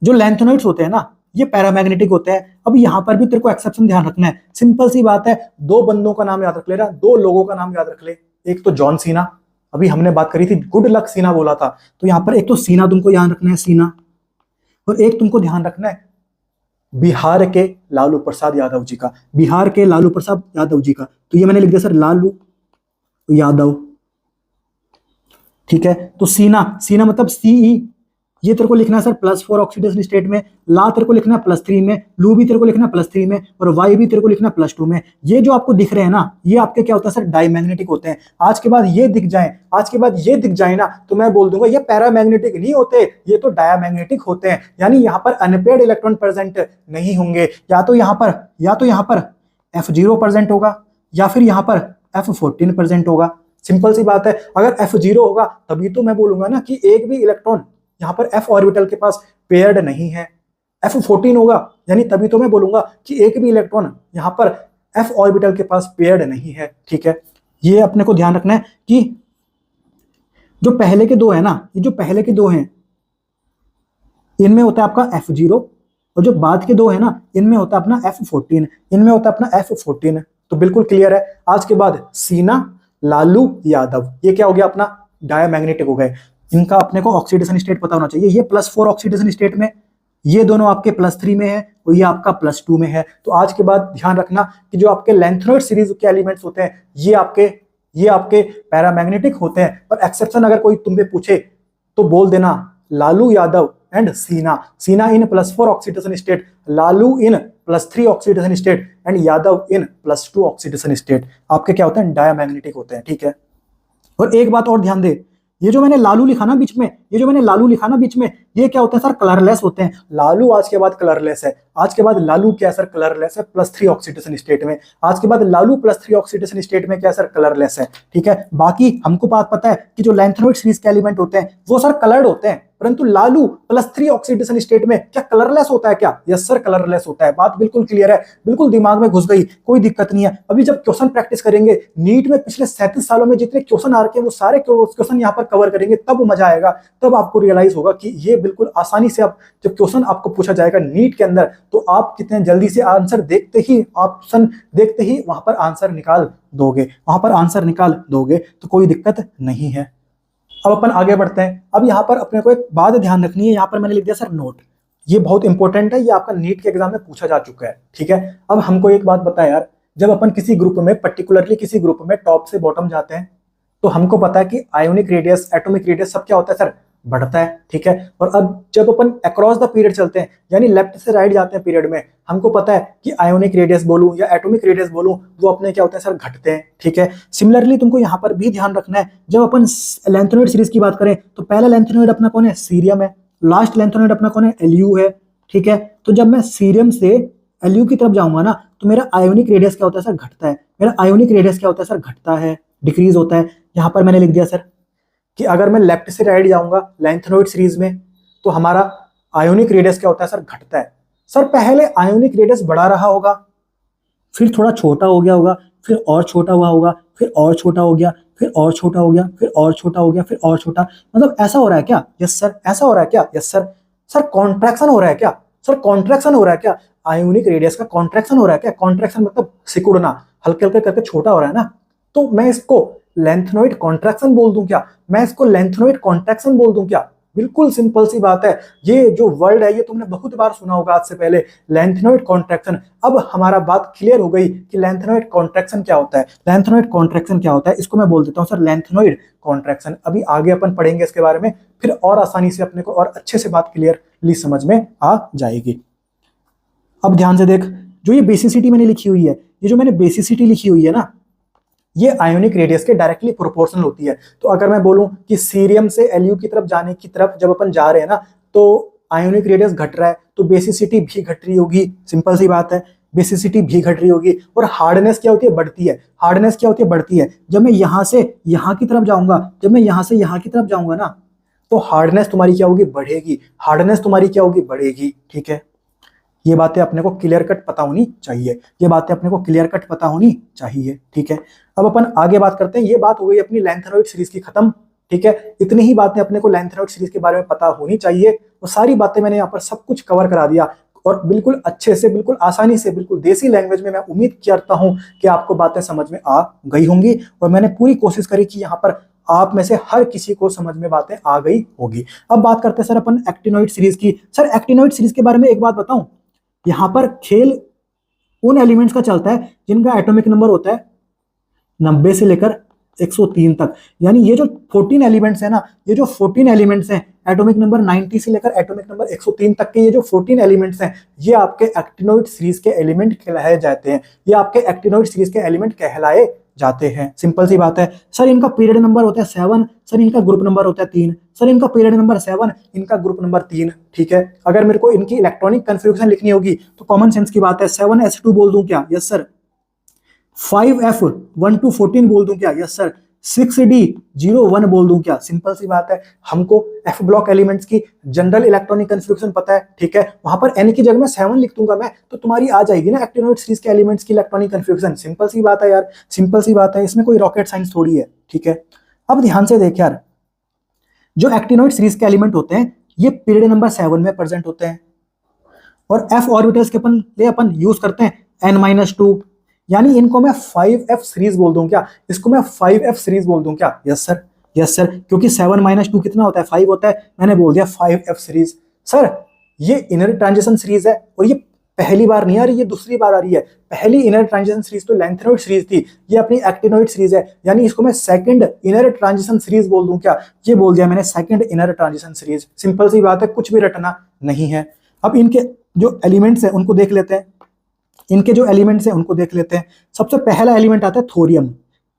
जो लेंथनॉइड्स होते हैं ना, ये पैरामैग्नेटिक होते हैं। अब यहां पर भी तेरे को एक्सेप्शन ध्यान रखना है, सिंपल सी बात है। दो बंदों का नाम याद रख ले रहा, दो लोगों का नाम याद रख ले। एक तो जॉन सीना, अभी हमने बात करी थी, गुड लक सीना बोला था, तो यहां पर एक तो सीना तुमको ध्यान रखना है, सीना, और एक तुमको ध्यान रखना है बिहार के लालू प्रसाद यादव जी का, बिहार के लालू प्रसाद यादव जी का। तो ये मैंने लिख दिया सर लालू यादव। ठीक है, तो सीना, सीना मतलब सीई, ये तेरे को लिखना है सर +4 ऑक्सीडेशन स्टेट में, ला तेरे को लिखना है +3 में, लू भी तेरे को लिखना है +3 में, और वाई भी तेरे को लिखना है +2 में। ये जो आपको दिख रहे हैं ना, ये आपके क्या होता है सर, डायमैग्नेटिक होते हैं। आज के बाद ये दिख जाए, आज के बाद ये दिख जाए ना, तो मैं बोल दूंगा ये पैरामैग्नेटिक नहीं होते, ये तो डायमैग्नेटिक होते हैं। यानी यहाँ पर अनपेयर्ड इलेक्ट्रॉन प्रेजेंट नहीं होंगे, या तो यहाँ पर F0 प्रेजेंट होगा, या फिर यहाँ पर F14 प्रेजेंट होगा। सिंपल सी बात है, अगर F0 होगा तभी तो मैं बोलूंगा ना कि एक भी इलेक्ट्रॉन यहां पर f ऑर्बिटल के पास पेयर्ड नहीं है। F14 होगा, यानी तभी तो मैं बोलूंगा कि एक भी इलेक्ट्रॉन यहां पर f ऑर्बिटल के पास पेयर्ड नहीं है। ठीक है, ये अपने को ध्यान रखना है कि जो पहले के दो है ना, ये जो पहले के दो हैं इनमें होता है आपका F0, और जो बाद के दो है ना इनमें होता है अपना F14, इनमें होता है अपना F14। तो बिल्कुल क्लियर है। आज के बाद सीना, लालू यादव, ये क्या हो गया, अपना डायमैग्नेटिक हो गए। इनका अपने को ऑक्सीडेशन स्टेट पता होना चाहिए। ये +4 ऑक्सीडेशन स्टेट में, ये दोनों आपके +3 में है, और ये आपका +2 में है। तो आज के बाद ध्यान रखना कि जो आपके लेंथनॉइड सीरीज के एलिमेंट्स होते हैं ये आपके पैरामैग्नेटिक होते हैं। और एक्सेप्शन अगर कोई तुमसे पूछे तो बोल देना लालू यादव एंड सीना, सीना इन +4 oxidation state, Lalu in +3 oxidation state, and Yadav in +2 oxidation state. आपके क्या होते हैं, डायमैग्नेटिक होते हैं। ठीक है, और एक बात और ध्यान दे, ये जो मैंने लालू लिखा ना बीच में, ये क्या होते हैं सर, कलरलेस होते हैं। लालू आज के बाद कलरलेस है। आज के बाद लालू क्या है सर, कलरलेस है +3 ऑक्सीडेशन स्टेट में। आज के बाद लालू +3 ऑक्सीडेशन स्टेट में क्या है सर, कलरलेस है। ठीक है, बाकी हमको बात पता है कि जो लेंथनॉइड सीरीज के एलिमेंट होते हैं वो सर कलर्ड होते हैं, परंतु लालू +3 ऑक्सीडेशन स्टेट में क्या कलरलेस होता है क्या? यस सर, कलरलेस होता है। बात बिल्कुल क्लियर है, बिल्कुल दिमाग में घुस गई, कोई दिक्कत नहीं है। अभी जब क्वेश्चन प्रैक्टिस करेंगे, नीट में पिछले 37 सालों में जितने क्वेश्चन आ रखे हैं वो सारे क्वेश्चन यहाँ पर कवर करेंगे, तब मजा आएगा। तब आपको रियलाइज होगा कि ये बिल्कुल आसानी से आप जब क्वेश्चन आपको पूछा जाएगा नीट के अंदर, तो आप कितने जल्दी से आंसर देखते ही, ऑप्शन देखते ही वहां पर आंसर निकाल दोगे, तो कोई दिक्कत नहीं है। अब अपन आगे बढ़ते हैं। अब यहाँ पर अपने को एक बात ध्यान रखनी है, यहाँ पर मैंने लिख दिया सर नोट, ये बहुत इंपॉर्टेंट है, ये आपका नीट के एग्जाम में पूछा जा चुका है। ठीक है, अब हमको एक बात बता यार, जब अपन किसी ग्रुप में, पर्टिकुलरली किसी ग्रुप में टॉप से बॉटम जाते हैं, तो हमको पता है कि आयोनिक रेडियस, एटॉमिक रेडियस सब क्या होता है सर, बढ़ता है, ठीक है। और अब जब अपन अक्रॉस द पीरियड चलते हैं, यानी लेफ्ट से राइट जाते हैं पीरियड में, हमको पता है कि आयोनिक रेडियस बोलूं या एटॉमिक रेडियस बोलूं, वो अपने क्या होते हैं सर, घटते हैं, ठीक है। सिमिलरली तुमको यहाँ पर भी ध्यान रखना है, जब अपन लेंथेनॉइड सीरीज की बात करें तो पहला लेंथेनॉइड अपना कौन है, सीरियम है, लास्ट लेंथेनॉइड अपना कौन है, एलयू है, ठीक है। तो जब मैं सीरियम से एलयू की तरफ जाऊंगा ना, तो मेरा आयोनिक रेडियस क्या होता है सर, घटता है। मेरा आयोनिक रेडियस क्या होता है सर, घटता है, डिक्रीज होता है। यहां पर मैंने लिख दिया सर कि अगर मैं लेफ्ट से राइट जाऊंगा लेंथेनॉइड सीरीज में, तो हमारा आयोनिक रेडियस क्या होता है सर, घटता है। सर पहले आयोनिक रेडियस बढ़ा रहा होगा, फिर थोड़ा छोटा हो गया होगा, फिर और छोटा हुआ होगा, फिर और छोटा हो गया, फिर और छोटा हो गया, फिर और छोटा हो गया, फिर और छोटा, मतलब ऐसा हो रहा है क्या, यस सर। ऐसा हो रहा है क्या, यस सर। सर कॉन्ट्रैक्शन हो रहा है क्या, सर कॉन्ट्रैक्शन हो रहा है क्या, आयोनिक रेडियस का कॉन्ट्रैक्शन हो रहा है क्या। कॉन्ट्रैक्शन मतलब सिकुड़ना, हल्के हल्के करके छोटा हो रहा है ना, तो मैं इसको लेंथेनॉइड कॉन्ट्रैक्शन बोल दूं क्या, मैं इसको लेंथेनॉइड कॉन्ट्रैक्शन बोल दूं क्या। बिल्कुल सिंपल सी बात है, ये जो वर्ड है ये तुमने बहुत बार सुना होगा आज से पहले, लेंथेनॉइड कॉन्ट्रैक्शन। अब हमारा बात क्लियर हो गई कि लेंथेनॉइड कॉन्ट्रैक्शन क्या होता है। लेंथेनॉइड कॉन्ट्रैक्शन क्या होता है, इसको मैं बोल देता हूं सर लेंथेनॉइड कॉन्ट्रैक्शन। अभी आगे अपन पढ़ेंगे इसके बारे में, फिर और आसानी से अपने को और अच्छे से बात क्लियरली समझ में आ जाएगी। अब ध्यान से देख, जो ये बेसिसिटी मैंने लिखी हुई है, ये जो मैंने बेसिसिटी लिखी हुई है ना, ये आयोनिक रेडियस के डायरेक्टली प्रोपोर्शनल होती है। तो अगर मैं बोलूं कि सीरियम से एलयू की तरफ जाने की तरफ जब अपन जा रहे हैं ना, तो आयोनिक रेडियस घट रहा है, तो बेसिसिटी भी घट रही होगी, सिंपल सी बात है, बेसिसिटी भी घट रही होगी। और हार्डनेस क्या होती है, बढ़ती है। हार्डनेस क्या होती है, बढ़ती है। जब मैं यहां से यहां की तरफ जाऊंगा, जब मैं यहां से यहां की तरफ जाऊंगा ना, तो हार्डनेस तुम्हारी क्या होगी, बढ़ेगी। हार्डनेस तुम्हारी क्या होगी, बढ़ेगी, ठीक है। ये बातें अपने को क्लियर कट पता होनी चाहिए, ये बातें अपने को क्लियर कट पता होनी चाहिए, ठीक है। अब अपन आगे बात करते हैं। ये बात हो गई अपनी लेंथेनॉइड सीरीज की खत्म, ठीक है। इतनी ही बातें अपने को लेंथेनॉइड सीरीज के बारे में पता होनी चाहिए। वो सारी बातें मैंने यहाँ पर सब कुछ कवर करा दिया, और बिल्कुल अच्छे से, बिल्कुल आसानी से, बिल्कुल देसी लैंग्वेज में मैं उम्मीद करता हूं कि आपको बातें समझ में आ गई होंगी। और मैंने पूरी कोशिश करी कि यहाँ पर आप में से हर किसी को समझ में बातें आ गई होगी। अब बात करते हैं सर अपन एक्टिनॉइड सीरीज की। सर एक्टिनॉइड सीरीज के बारे में एक बात बताऊं, यहां पर खेल उन एलिमेंट्स का चलता है जिनका एटॉमिक नंबर होता है 90 से लेकर 103 तक। यानी ये जो 14 एलिमेंट्स है ना, ये जो 14 एलिमेंट्स हैं, एटॉमिक नंबर 90 से लेकर एटॉमिक नंबर 103 तक के ये जो 14 एलिमेंट्स हैं, ये आपके एक्टिनॉइड सीरीज के एलिमेंट कहलाए जाते हैं। ये आपके एक्टिनॉइड सीरीज के एलिमेंट कहलाए जाते हैं। सिंपल सी बात है। सर इनका पीरियड नंबर होता है 7, सर इनका ग्रुप नंबर होता है 3, सर इनका पीरियड नंबर 7, इनका ग्रुप नंबर 3, ठीक है। अगर मेरे को इनकी इलेक्ट्रॉनिक कन्फिग्रेशन लिखनी होगी तो कॉमन सेंस की बात है, 7s2 बोल दूं क्या, यस सर। 5f1 to 14 बोल दूं क्या, यस सर। 6d01 बोल दूं क्या, सिंपल सी बात है। हमको एफ ब्लॉक एलिमेंट्स की जनरल इलेक्ट्रॉनिक कन्फिग्रेशन पता है, ठीक है। वहां पर एन की जगह में 7 लिख दूंगा मैं, तो तुम्हारी आ जाएगी ना एक्टिनॉइड सीरीज के एलिमेंट्स की इलेक्ट्रॉनिक कन्फिग्रेशन। सिंपल सी बात है यार, सिंपल सी बात है, इसमें कोई रॉकेट साइंस थोड़ी है, ठीक है। अब ध्यान से देख यार, जो एक्टिनॉइड सीरीज के एलिमेंट होते हैं ये पीरियड नंबर 7 में प्रेजेंट होते हैं, और एफ ऑर्बिटल्स के अपन यूज करते हैं n-2, यानी इनको मैं 5f सीरीज बोल दूं क्या, इसको मैं 5f सीरीज बोल दूं क्या, यस सर, यस सर। क्योंकि 7-2 कितना होता है, 5 होता है, मैंने बोल दिया 5f सीरीज। सर ये इनर ट्रांजिशन सीरीज है, और ये पहली बार नहीं आ रही, ये दूसरी बार आ रही है। पहली इनर ट्रांजिशन सीरीज तो लेंथेनॉइड सीरीज थी, ये अपनी एक्टिनॉइड सीरीज है, यानी इसको मैं सेकंड इनर ट्रांजिशन सीरीज बोल दूं क्या, ये बोल दिया मैंने second inner transition series. Simple सी बात है, कुछ भी रटना नहीं है। अब इनके जो एलिमेंट्स हैं उनको देख लेते हैं, इनके जो एलिमेंट्स हैं उनको देख लेते हैं। सबसे पहला एलिमेंट आता है thorium,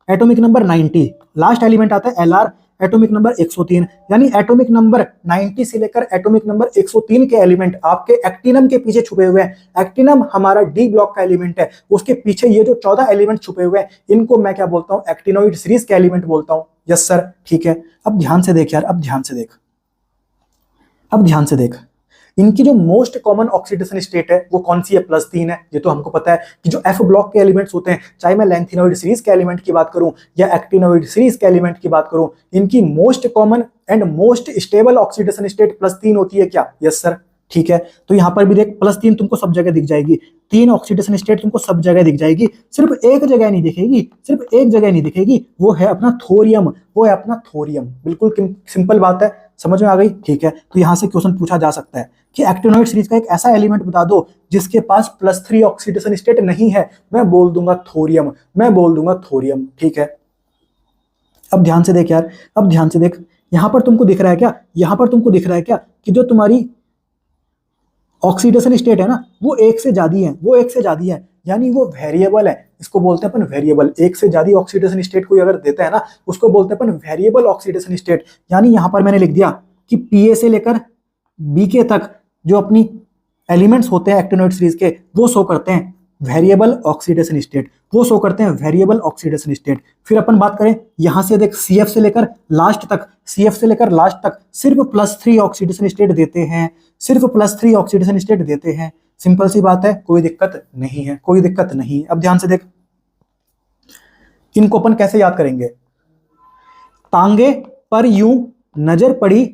atomic number 90। Last element आता है Lr, एटॉमिक नंबर 103। यानी एटॉमिक नंबर 90 से लेकर एटॉमिक नंबर 103 के एलिमेंट आपके एक्टिनम के पीछे छुपे हुए हैं। एक्टिनम हमारा डी ब्लॉक का एलिमेंट है, उसके पीछे ये जो 14 एलिमेंट छुपे हुए हैं, इनको मैं क्या बोलता हूं, एक्टिनॉइड सीरीज के एलिमेंट बोलता हूं, यस सर, ठीक है। अब ध्यान से देख यार, अब ध्यान से देख, अब ध्यान से देख, इनकी जो मोस्ट कॉमन ऑक्सीडेशन स्टेट है वो कौन सी है, +3 है। ये तो हमको पता है कि जो एफ ब्लॉक के एलिमेंट्स होते हैं, चाहे मैं लेंथेनॉइड सीरीज के एलिमेंट की बात करूं या एक्टिनॉइड सीरीज के एलिमेंट की बात करूं, इनकी most common and most stable oxidation state +3 होती है क्या, यस सर, ठीक है। तो यहां पर भी देख +3 तुमको सब जगह दिख जाएगी, 3 ऑक्सीडेशन स्टेट तुमको सब जगह दिख जाएगी, सिर्फ एक जगह नहीं दिखेगी, सिर्फ एक जगह नहीं दिखेगी, वो है अपना थोरियम, वो है अपना थोरियम। बिल्कुल सिंपल बात है, समझ में आ गई? ठीक है, तो यहां से क्वेश्चन पूछा जा सकता है कि एक्टिनोइड सीरीज का एक ऐसा एलिमेंट बता दो जिसके पास +3 ऑक्सीडेशन स्टेट नहीं है। मैं बोल दूंगा थोरियम, मैं बोल दूंगा थोरियम। ठीक है, अब ध्यान से देख यार, अब ध्यान से देख, यहां पर तुमको दिख रहा है क्या, यहां पर तुमको दिख रहा है क्या कि जो तुम्हारी ऑक्सीडेशन स्टेट है ना वो एक से ज्यादा है, वो एक से ज्यादा है, यानी वो वेरिएबल है। इसको बोलते हैं अपन वेरिएबल। एक से ज्यादा ऑक्सीडेशन स्टेट कोई अगर देता है ना उसको बोलते हैं अपन वेरिएबल ऑक्सीडेशन स्टेट। यानी यहां पर मैंने लिख दिया कि पीए से लेकर बीके तक जो अपनी एलिमेंट्स होते हैं एक्टिनोइड सीरीज के वो शो करते हैं वेरिएबल ऑक्सीडेशन स्टेट, वो शो करते हैं वेरिएबल ऑक्सीडेशन स्टेट। फिर अपन बात करें यहां से देख, सीएफ से लेकर लास्ट तक, सीएफ से लेकर लास्ट तक सिर्फ +3 ऑक्सीडेशन स्टेट देते हैं, सिर्फ +3 ऑक्सीडेशन स्टेट देते हैं। सिंपल सी बात है, कोई दिक्कत नहीं है, कोई दिक्कत नहीं है। अब ध्यान से देख, इनको अपन कैसे याद करेंगे? तांगे पर यूं नजर पड़ी,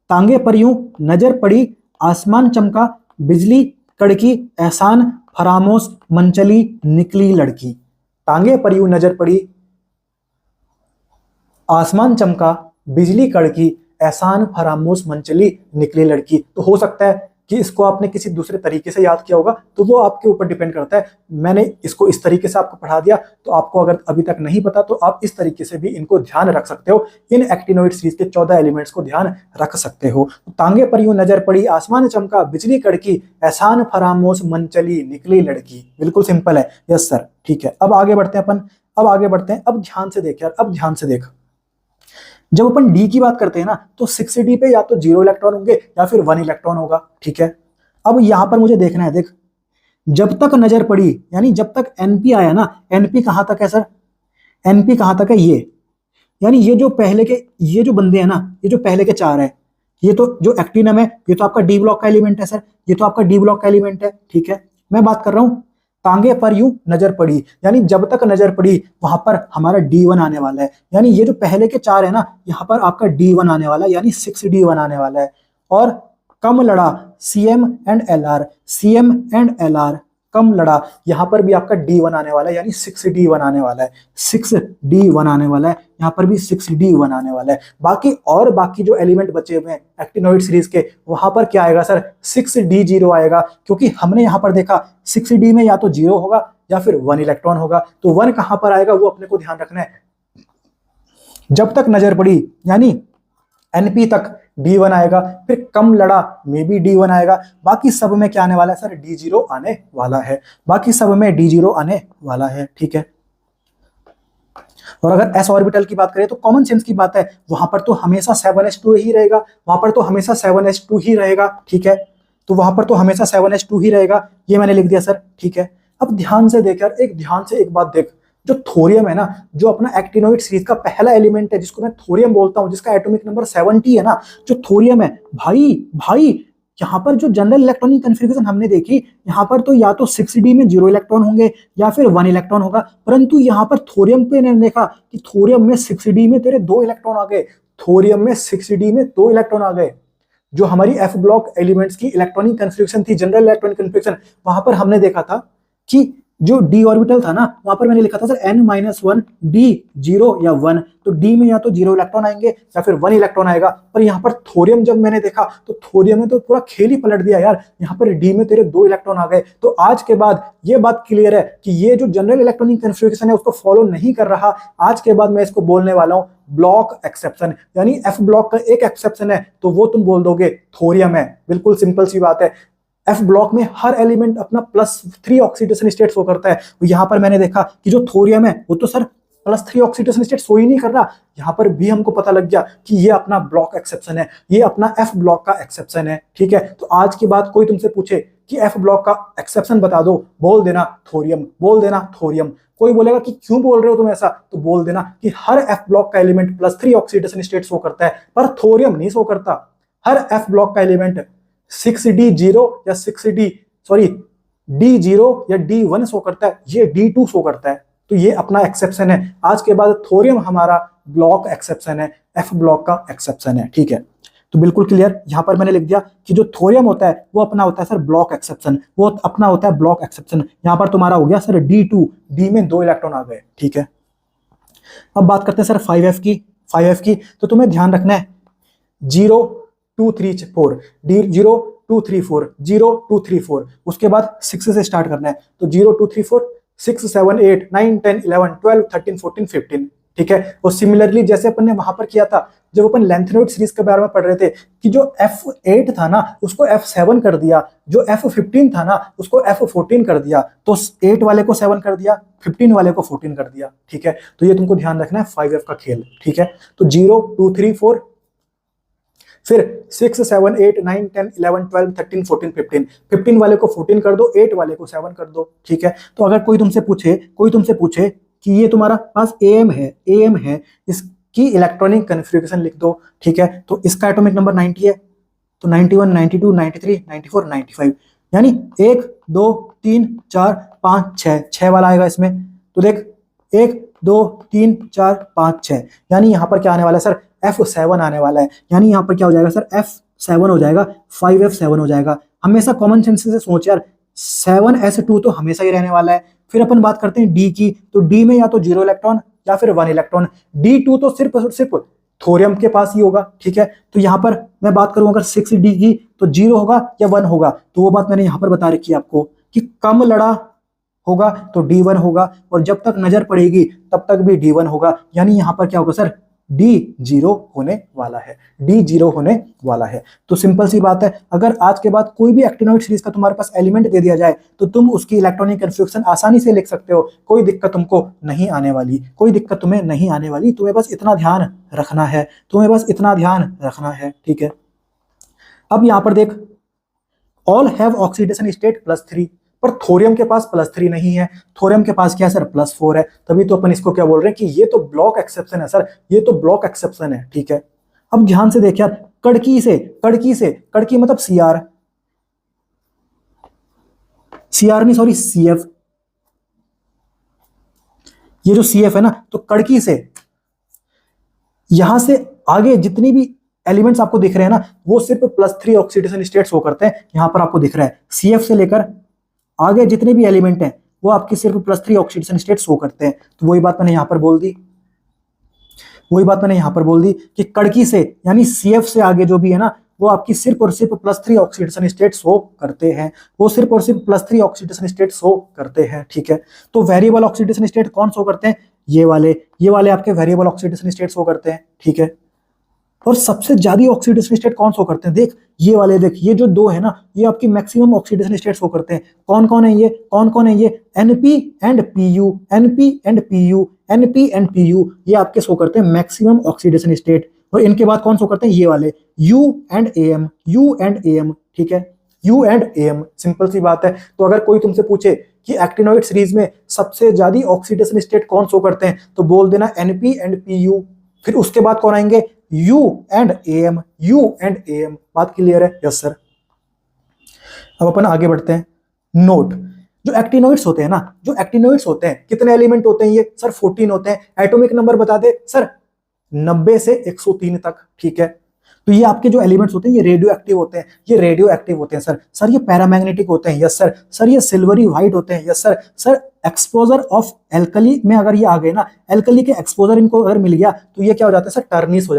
तांगे पर यूं नजर पड़ी, आसमान चमका, बिजली कड़की, एहसान फरामोश मनचली, निकली लड़की। तांगे पर यूं नजर पड़ी, आसमान चमका, बिजली कड़की, एहसान फरामोश मनचली, निकली लड़की। तो हो सकता है कि इसको आपने किसी दूसरे तरीके से याद किया होगा, तो वो आपके ऊपर डिपेंड करता है। मैंने इसको इस तरीके से आपको पढ़ा दिया, तो आपको अगर अभी तक नहीं पता तो आप इस तरीके से भी इनको ध्यान रख सकते हो। इन एक्टिनोइड सीरीज के 14 एलिमेंट्स को ध्यान रख सकते हो। तांगे पर यूं नजर पड़ी, आसमान चमका, बिजली कड़की, एहसान फरामोश मनचली, निकली लड़की। बिल्कुल सिंपल है। यस सर, ठीक है। अब आगे बढ़ते हैं अपन, अब आगे बढ़ते हैं। अब ध्यान से देख यार, अब ध्यान से देख, जब अपन डी की बात करते हैं ना तो 6d पे या तो 0 इलेक्ट्रॉन होंगे या फिर 1 इलेक्ट्रॉन होगा। ठीक है, अब यहां पर मुझे देखना है, देख जब तक नजर पड़ी यानी जब तक एनपी आया ना, एनपी कहां तक है सर, एनपी कहां तक है, ये यानी ये जो पहले के, ये जो बंदे हैं ना, ये जो पहले के 4 है, ये तो जो एक्टिनम है ये तो आपका डी ब्लॉक का एलिमेंट है सर, ये तो आपका डी ब्लॉक का एलिमेंट है। ठीक है, मैं बात कर रहा हूं तांगे पर यूं नजर पड़ी, यानी जब तक नजर पड़ी वहां पर हमारा D1 आने वाला है। यानी ये जो पहले के 4 है ना, यहां पर आपका D1 आने वाला है, यानी 6D1 आने वाला है। और कम लड़ा CM and LR, CM and LR कम लड़ा, यहां पर भी आपका D1 आने वाला है, यानी 6D1 आने वाला है, 6D1 आने वाला है, यहां पर भी 6D1 आने वाला है। बाकी जो एलिमेंट बचे हुए हैं एक्टिनोइड सीरीज के, वहां पर क्या आएगा सर, 6D0 आएगा, क्योंकि हमने यहां पर देखा 6D में या तो 0 होगा या फिर 1 इलेक्ट्रॉन होगा। तो 1 कहां पर आएगा वो अपने को ध्यान रखना है। जब तक नजर पड़ी यानी एनपी तक D1 आएगा, फिर कम लड़ा में भी D1 आएगा, बाकी सब में क्या आने वाला है सर, D0 आने वाला है, बाकी सब में D0 आने वाला है। ठीक है, और अगर s ऑर्बिटल की बात करें तो कॉमन सेंस की बात है, वहां पर तो हमेशा 7s2 ही रहेगा, वहां पर तो हमेशा 7s2 ही रहेगा। ठीक है, तो वहां पर तो हमेशा 7s2 ही रहेगा, ये मैंने लिख दिया सर। ठीक है, अब ध्यान से देख यार, एक ध्यान से एक बात देख, जो थोरियम है ना, जो अपना एक्टिनोइड सीरीज का पहला एलिमेंट है जिसको मैं थोरियम बोलता हूं, जिसका एटॉमिक नंबर 70 है ना, जो थोरियम है भाई यहाँ पर जो जनरल इलेक्ट्रॉनिक कन्फिग्रेशन हमने देखी, यहाँ पर तो या तो 6d में 0 इलेक्ट्रॉन होंगे या फिर 1 इलेक्ट्रॉन होगा, परंतु यहाँ पर थोरियम पे मैंने देखा कि थोरियम में 6d में तेरे 2 इलेक्ट्रॉन आ गए, थोरियम में 6d में 2 इलेक्ट्रॉन आ गए। जो हमारी एफ ब्लॉक एलिमेंट्स की इलेक्ट्रॉनिक कन्फिग्रेशन थी, जनरल इलेक्ट्रॉनिक कन्फिग्रेशन, वहां पर हमने देखा था कि जो d ऑर्बिटल था ना, वहां पर मैंने लिखा था सर n-1 d 0 या 1, तो d में या तो 0 इलेक्ट्रॉन आएंगे या फिर 1 इलेक्ट्रॉन आएगा। पर यहाँ पर थोरियम जब मैंने देखा तो थोरियम में तो पूरा खेल ही पलट दिया यार, यहाँ पर d में तेरे 2 इलेक्ट्रॉन आ गए। तो आज के बाद ये बात क्लियर है कि ये जो जनरल इलेक्ट्रॉनिक कन्फिग्रेशन है उसको फॉलो नहीं कर रहा। आज के बाद मैं इसको बोलने वाला हूँ ब्लॉक एक्सेप्शन, यानी एफ ब्लॉक का एक एक्सेप्शन है तो वो तुम बोल दोगे थोरियम है। बिल्कुल सिंपल सी बात है। एफ ब्लॉक में हर एलिमेंट अपना +3 ऑक्सीडेशन स्टेट शो करता है। यहां पर मैंने देखा कि जो थोरियम है वो तो सर +3 ऑक्सीडेशन स्टेट शो ही नहीं कर रहा। यहां पर भी हमको पता लग गया कि ये अपना ब्लॉक एक्सेप्शन है, ये अपना एफ ब्लॉक का एक्सेप्शन है। ठीक है, तो आज के बाद कोई तुमसे पूछे कि एफ ब्लॉक का एक्सेप्शन बता दो, बोल देना थोरियम, बोल देना थोरियम। कोई बोलेगा कि क्यों बोल रहे हो तुम ऐसा, तो बोल देना कि हर एफ ब्लॉक का एलिमेंट +3 ऑक्सीडेशन स्टेट शो करता है, पर थोरियम नहीं शो करता। हर एफ ब्लॉक का एलिमेंट 6d0 या D0 या D1 शो करता है, ये D2 शो करता है। तो ये अपना एक्सेप्शन है। आज के बाद थोरियम हमारा ब्लॉक एक्सेप्शन है, एफ ब्लॉक का एक्सेप्शन है। ठीक है, तो बिल्कुल क्लियर। यहां पर मैंने लिख दिया कि जो थोरियम होता है वो अपना होता है सर ब्लॉक एक्सेप्शन, वो अपना होता है ब्लॉक एक्सेप्शन। यहां पर तुम्हारा हो गया सर D2, D में 2 इलेक्ट्रॉन आ गए। ठीक है, अब बात करते हैं सर 5f की। तो तुम्हें ध्यान रखना है 0234, D0234, 0234, उसके बाद 6 से स्टार्ट करना है, तो 0234, 6, 7, 8, 9, 10, 11, 12, 13, 14, 15, ठीक है। और सिमिलरली जैसे अपन ने वहां पर किया था जब अपन लेंथेनॉइड सीरीज के बारे में पढ़ रहे थे कि जो F8 था ना उसको F7 कर दिया, जो F15 था ना उसको F14 कर दिया, तो 8 वाले को 7 कर दिया, 15 वाले को 14 कर दिया, ठीक है। तो ये तुमको ध्यान रखना है 5F का खेल, ठीक है। तो 0, 2, 3, 4, फिर 6, 7, 8, 9, 10, 11, 12, 13, 14, 15, 15 वाले को 14 कर दो, 8 वाले को 7 कर दो, ठीक है। तो अगर कोई तुमसे पूछे कि ये तुम्हारा पास AM है, इसकी इलेक्ट्रॉनिक कन्फिग्रेशन लिख दो, ठीक है। तो इसका एटॉमिक नंबर 90 है, तो 91, 92, 93, 94, 95, यानी 1, 2, 3, 4, 5, 6 वाला आएगा इसमें। तो देख 1, 2, 3, 4, 5, 6, यानी यहाँ पर क्या आने वाला है सर, F7 आने वाला है, यानी यहाँ पर क्या हो जाएगा सर, F7 हो जाएगा, 5F7 हो जाएगा। हमेशा कॉमन सेंस से सोच यार, 7s2 तो हमेशा ही रहने वाला है। फिर अपन बात करते हैं D की, तो D में या तो 0 इलेक्ट्रॉन या फिर 1 इलेक्ट्रॉन, D2 तो सिर्फ थोरियम के पास ही होगा, ठीक है। तो यहाँ पर मैं बात करूं अगर 6D की, तो 0 होगा या 1 होगा, तो वो बात मैंने यहाँ पर बता रखी है आपको कि कम लड़ा होगा तो D1 होगा, और जब तक नजर पड़ेगी तब तक भी D1 होगा, यानी यहाँ पर क्या होगा सर, D0 होने वाला है, D0 होने वाला है। तो सिंपल सी बात है, अगर आज के बाद कोई भी एक्टिनोइड सीरीज का तुम्हारे पास एलिमेंट दे दिया जाए तो तुम उसकी इलेक्ट्रॉनिक कन्फिग्रेशन आसानी से लिख सकते हो, कोई दिक्कत तुमको नहीं आने वाली, कोई दिक्कत तुम्हें नहीं आने वाली। तुम्हें बस इतना ध्यान रखना है, ठीक है। अब यहां पर देख, ऑल हैव ऑक्सीडेशन स्टेट +3, पर थोरियम के पास +3 नहीं है, थोरियम के पास क्या है सर, +4 है। तभी तो अपन इसको क्या बोल रहे हैं कि ये तो ब्लॉक एक्सेप्शन है सर, ये तो ब्लॉक एक्सेप्शन है, ठीक है। अब ध्यान से देखिए यार, कड़की मतलब CR नहीं, सॉरी CF, ये जो CF है ना, तो कड़की से यहां से आगे जितनी भी एलिमेंट्स आपको दिख रहे हैं ना, वो सिर्फ +3 ऑक्सीडेशन स्टेट्स हो करते हैं। यहां पर आपको दिख रहा है CF से लेकर आगे जितने भी एलिमेंट हैं वो आपके सिर्फ +3 ऑक्सीडेशन स्टेट शो करते हैं। तो वही बात मैंने यहां पर बोल दी कि कड़की से यानी CF से आगे जो भी है ना, वो आपकी सिर्फ और सिर्फ +3 ऑक्सीडेशन स्टेट शो करते हैं, वो सिर्फ और सिर्फ +3 ऑक्सीडेशन स्टेट शो करते हैं, ठीक है। तो वेरिएबल ऑक्सीडेशन स्टेट कौन शो करते हैं, ये वाले आपके वेरिएबल ऑक्सीडेशन स्टेट शो करते हैं, ठीक है। और सबसे ज्यादा ऑक्सीडेशन स्टेट कौन शो करते हैं, देख ये वाले, देख ये जो दो है ना, ये आपकी मैक्सिमम ऑक्सीडेशन स्टेट शो करते हैं। कौन कौन है ये, NP एंड PU, ये आपके शो करते हैं मैक्सिमम ऑक्सीडेशन स्टेट। और इनके बाद कौन शो करते हैं, ये वाले U एंड AM, ठीक है, U एंड AM। सिंपल सी बात है। तो अगर कोई तुमसे पूछे कि एक्टिनोइड सीरीज में सबसे ज्यादा ऑक्सीडेशन स्टेट कौन शो करते हैं, तो बोल देना NP एंड PU। फिर उसके बाद कौन आएंगे, U एंड AM। बात क्लियर है, यस सर। अब अपन आगे बढ़ते हैं। नोट, जो एक्टिनोइड्स होते हैं कितने एलिमेंट होते हैं, ये सर 14 होते हैं। एटॉमिक नंबर बता दे सर, 90 से 103 तक, ठीक है। तो ये आपके जो एलिमेंट्स होते हैं ये रेडियो एक्टिव होते हैं, सर ये पैरामैग्नेटिक होते हैं, यस सर ये सिल्वरी व्हाइट होते हैं, yes sir exposure of alkali में अगर ये आ गए ना, एल्कली के एक्सपोजर इनको अगर मिल गया तो ये क्या हो जाता है सर, टर्निश हो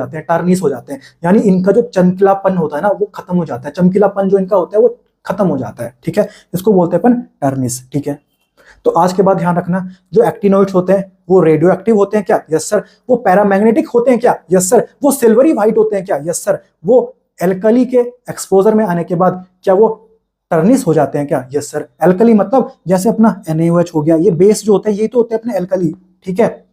जाते हैं, यानी इनका जो चमकीलापन होता है ना वो खत्म हो जाता है, चमकीलापन जो इनका होता है वो खत्म हो जाता है, ठीक है। इसको बोलते हैं अपन टर्निश, ठीक है। तो आज के बाद ध्यान रखना, जो एक्टिनोइड्स होते हैं वो रेडियो एक्टिव होते हैं क्या, यस सर। वो पैरामैग्नेटिक होते हैं क्या, यस सर। वो सिल्वरी व्हाइट होते हैं क्या, यस सर। वो एल्कली के एक्सपोजर में आने के बाद क्या वो टर्निश हो जाते हैं क्या, यस सर। एल्कली मतलब जैसे अपना NaOH हो गया, ये बेस जो होते हैं ये तो होते हैं अपने एल्कली, ठीक है।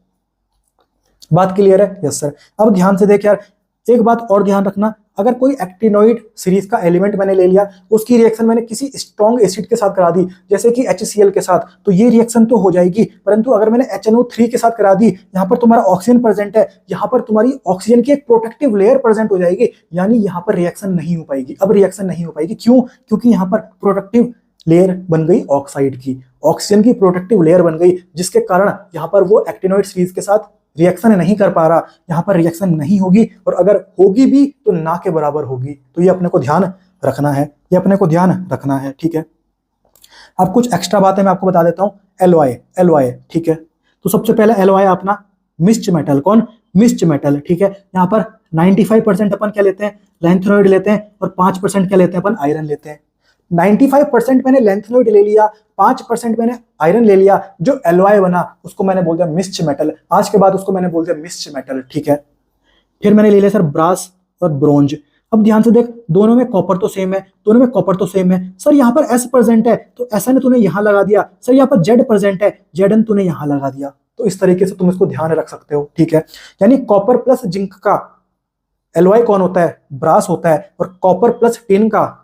बात क्लियर है, यस सर। अब ध्यान से देख यार, एक बात और ध्यान रखना, अगर कोई एक्टिनोइड सीरीज का एलिमेंट मैंने ले लिया, उसकी रिएक्शन मैंने किसी स्ट्रॉन्ग एसिड के साथ करा दी, जैसे कि HCl के साथ, तो ये रिएक्शन तो हो जाएगी, परंतु अगर मैंने HNO3 के साथ करा दी, यहाँ पर तुम्हारा ऑक्सीजन प्रेजेंट है, यहाँ पर तुम्हारी ऑक्सीजन की एक प्रोटेक्टिव लेयर प्रेजेंट हो जाएगी, यानी यहाँ पर रिएक्शन नहीं हो पाएगी। अब रिएक्शन नहीं हो पाएगी क्यों, क्योंकि यहाँ पर प्रोटेक्टिव लेयर बन गई ऑक्साइड की, ऑक्सीजन की प्रोटेक्टिव लेयर बन गई, जिसके कारण यहाँ पर वो एक्टिनोइड सीरीज के साथ रिएक्शन नहीं कर पा रहा, यहाँ पर रिएक्शन नहीं होगी, और अगर होगी भी तो ना के बराबर होगी। तो ये अपने को ध्यान रखना है, ठीक है। अब कुछ एक्स्ट्रा बातें मैं आपको बता देता हूँ। एलॉय, ठीक है। तो सबसे पहले एलॉय अपना मिस्ट मेटल, ठीक है। यहाँ पर 95% अपन क्या लेते हैं, लेंथेनॉइड लेते हैं, और 5% क्या लेते हैं अपन, आयरन लेते हैं। 95% मैंने लेंथेनॉइड ले लिया, 5% मैंने आयरन ले लिया, जो एलॉय बना उसको मैंने बोल दिया मिक्स्ड मेटल। आज के बाद उसको मैंने बोल दिया मिक्स्ड मेटल, ठीक है। फिर मैंने ले लिया सर ब्रास और ब्रोंज। अब ध्यान से देख, दोनों में कॉपर तो सेम है, दोनों में कॉपर तो सेम है। सर यहाँ पर एस प्रेजेंट है तो एस एन तूने यहाँ लगा दिया, सर यहाँ पर जेड प्रेजेंट है, जेड एन तूने यहाँ लगा दिया। तो इस तरीके से तुम इसको ध्यान रख सकते हो, ठीक है। यानी कॉपर प्लस जिंक का एलॉय कौन होता है, ब्रास होता है, और कॉपर प्लस टिन का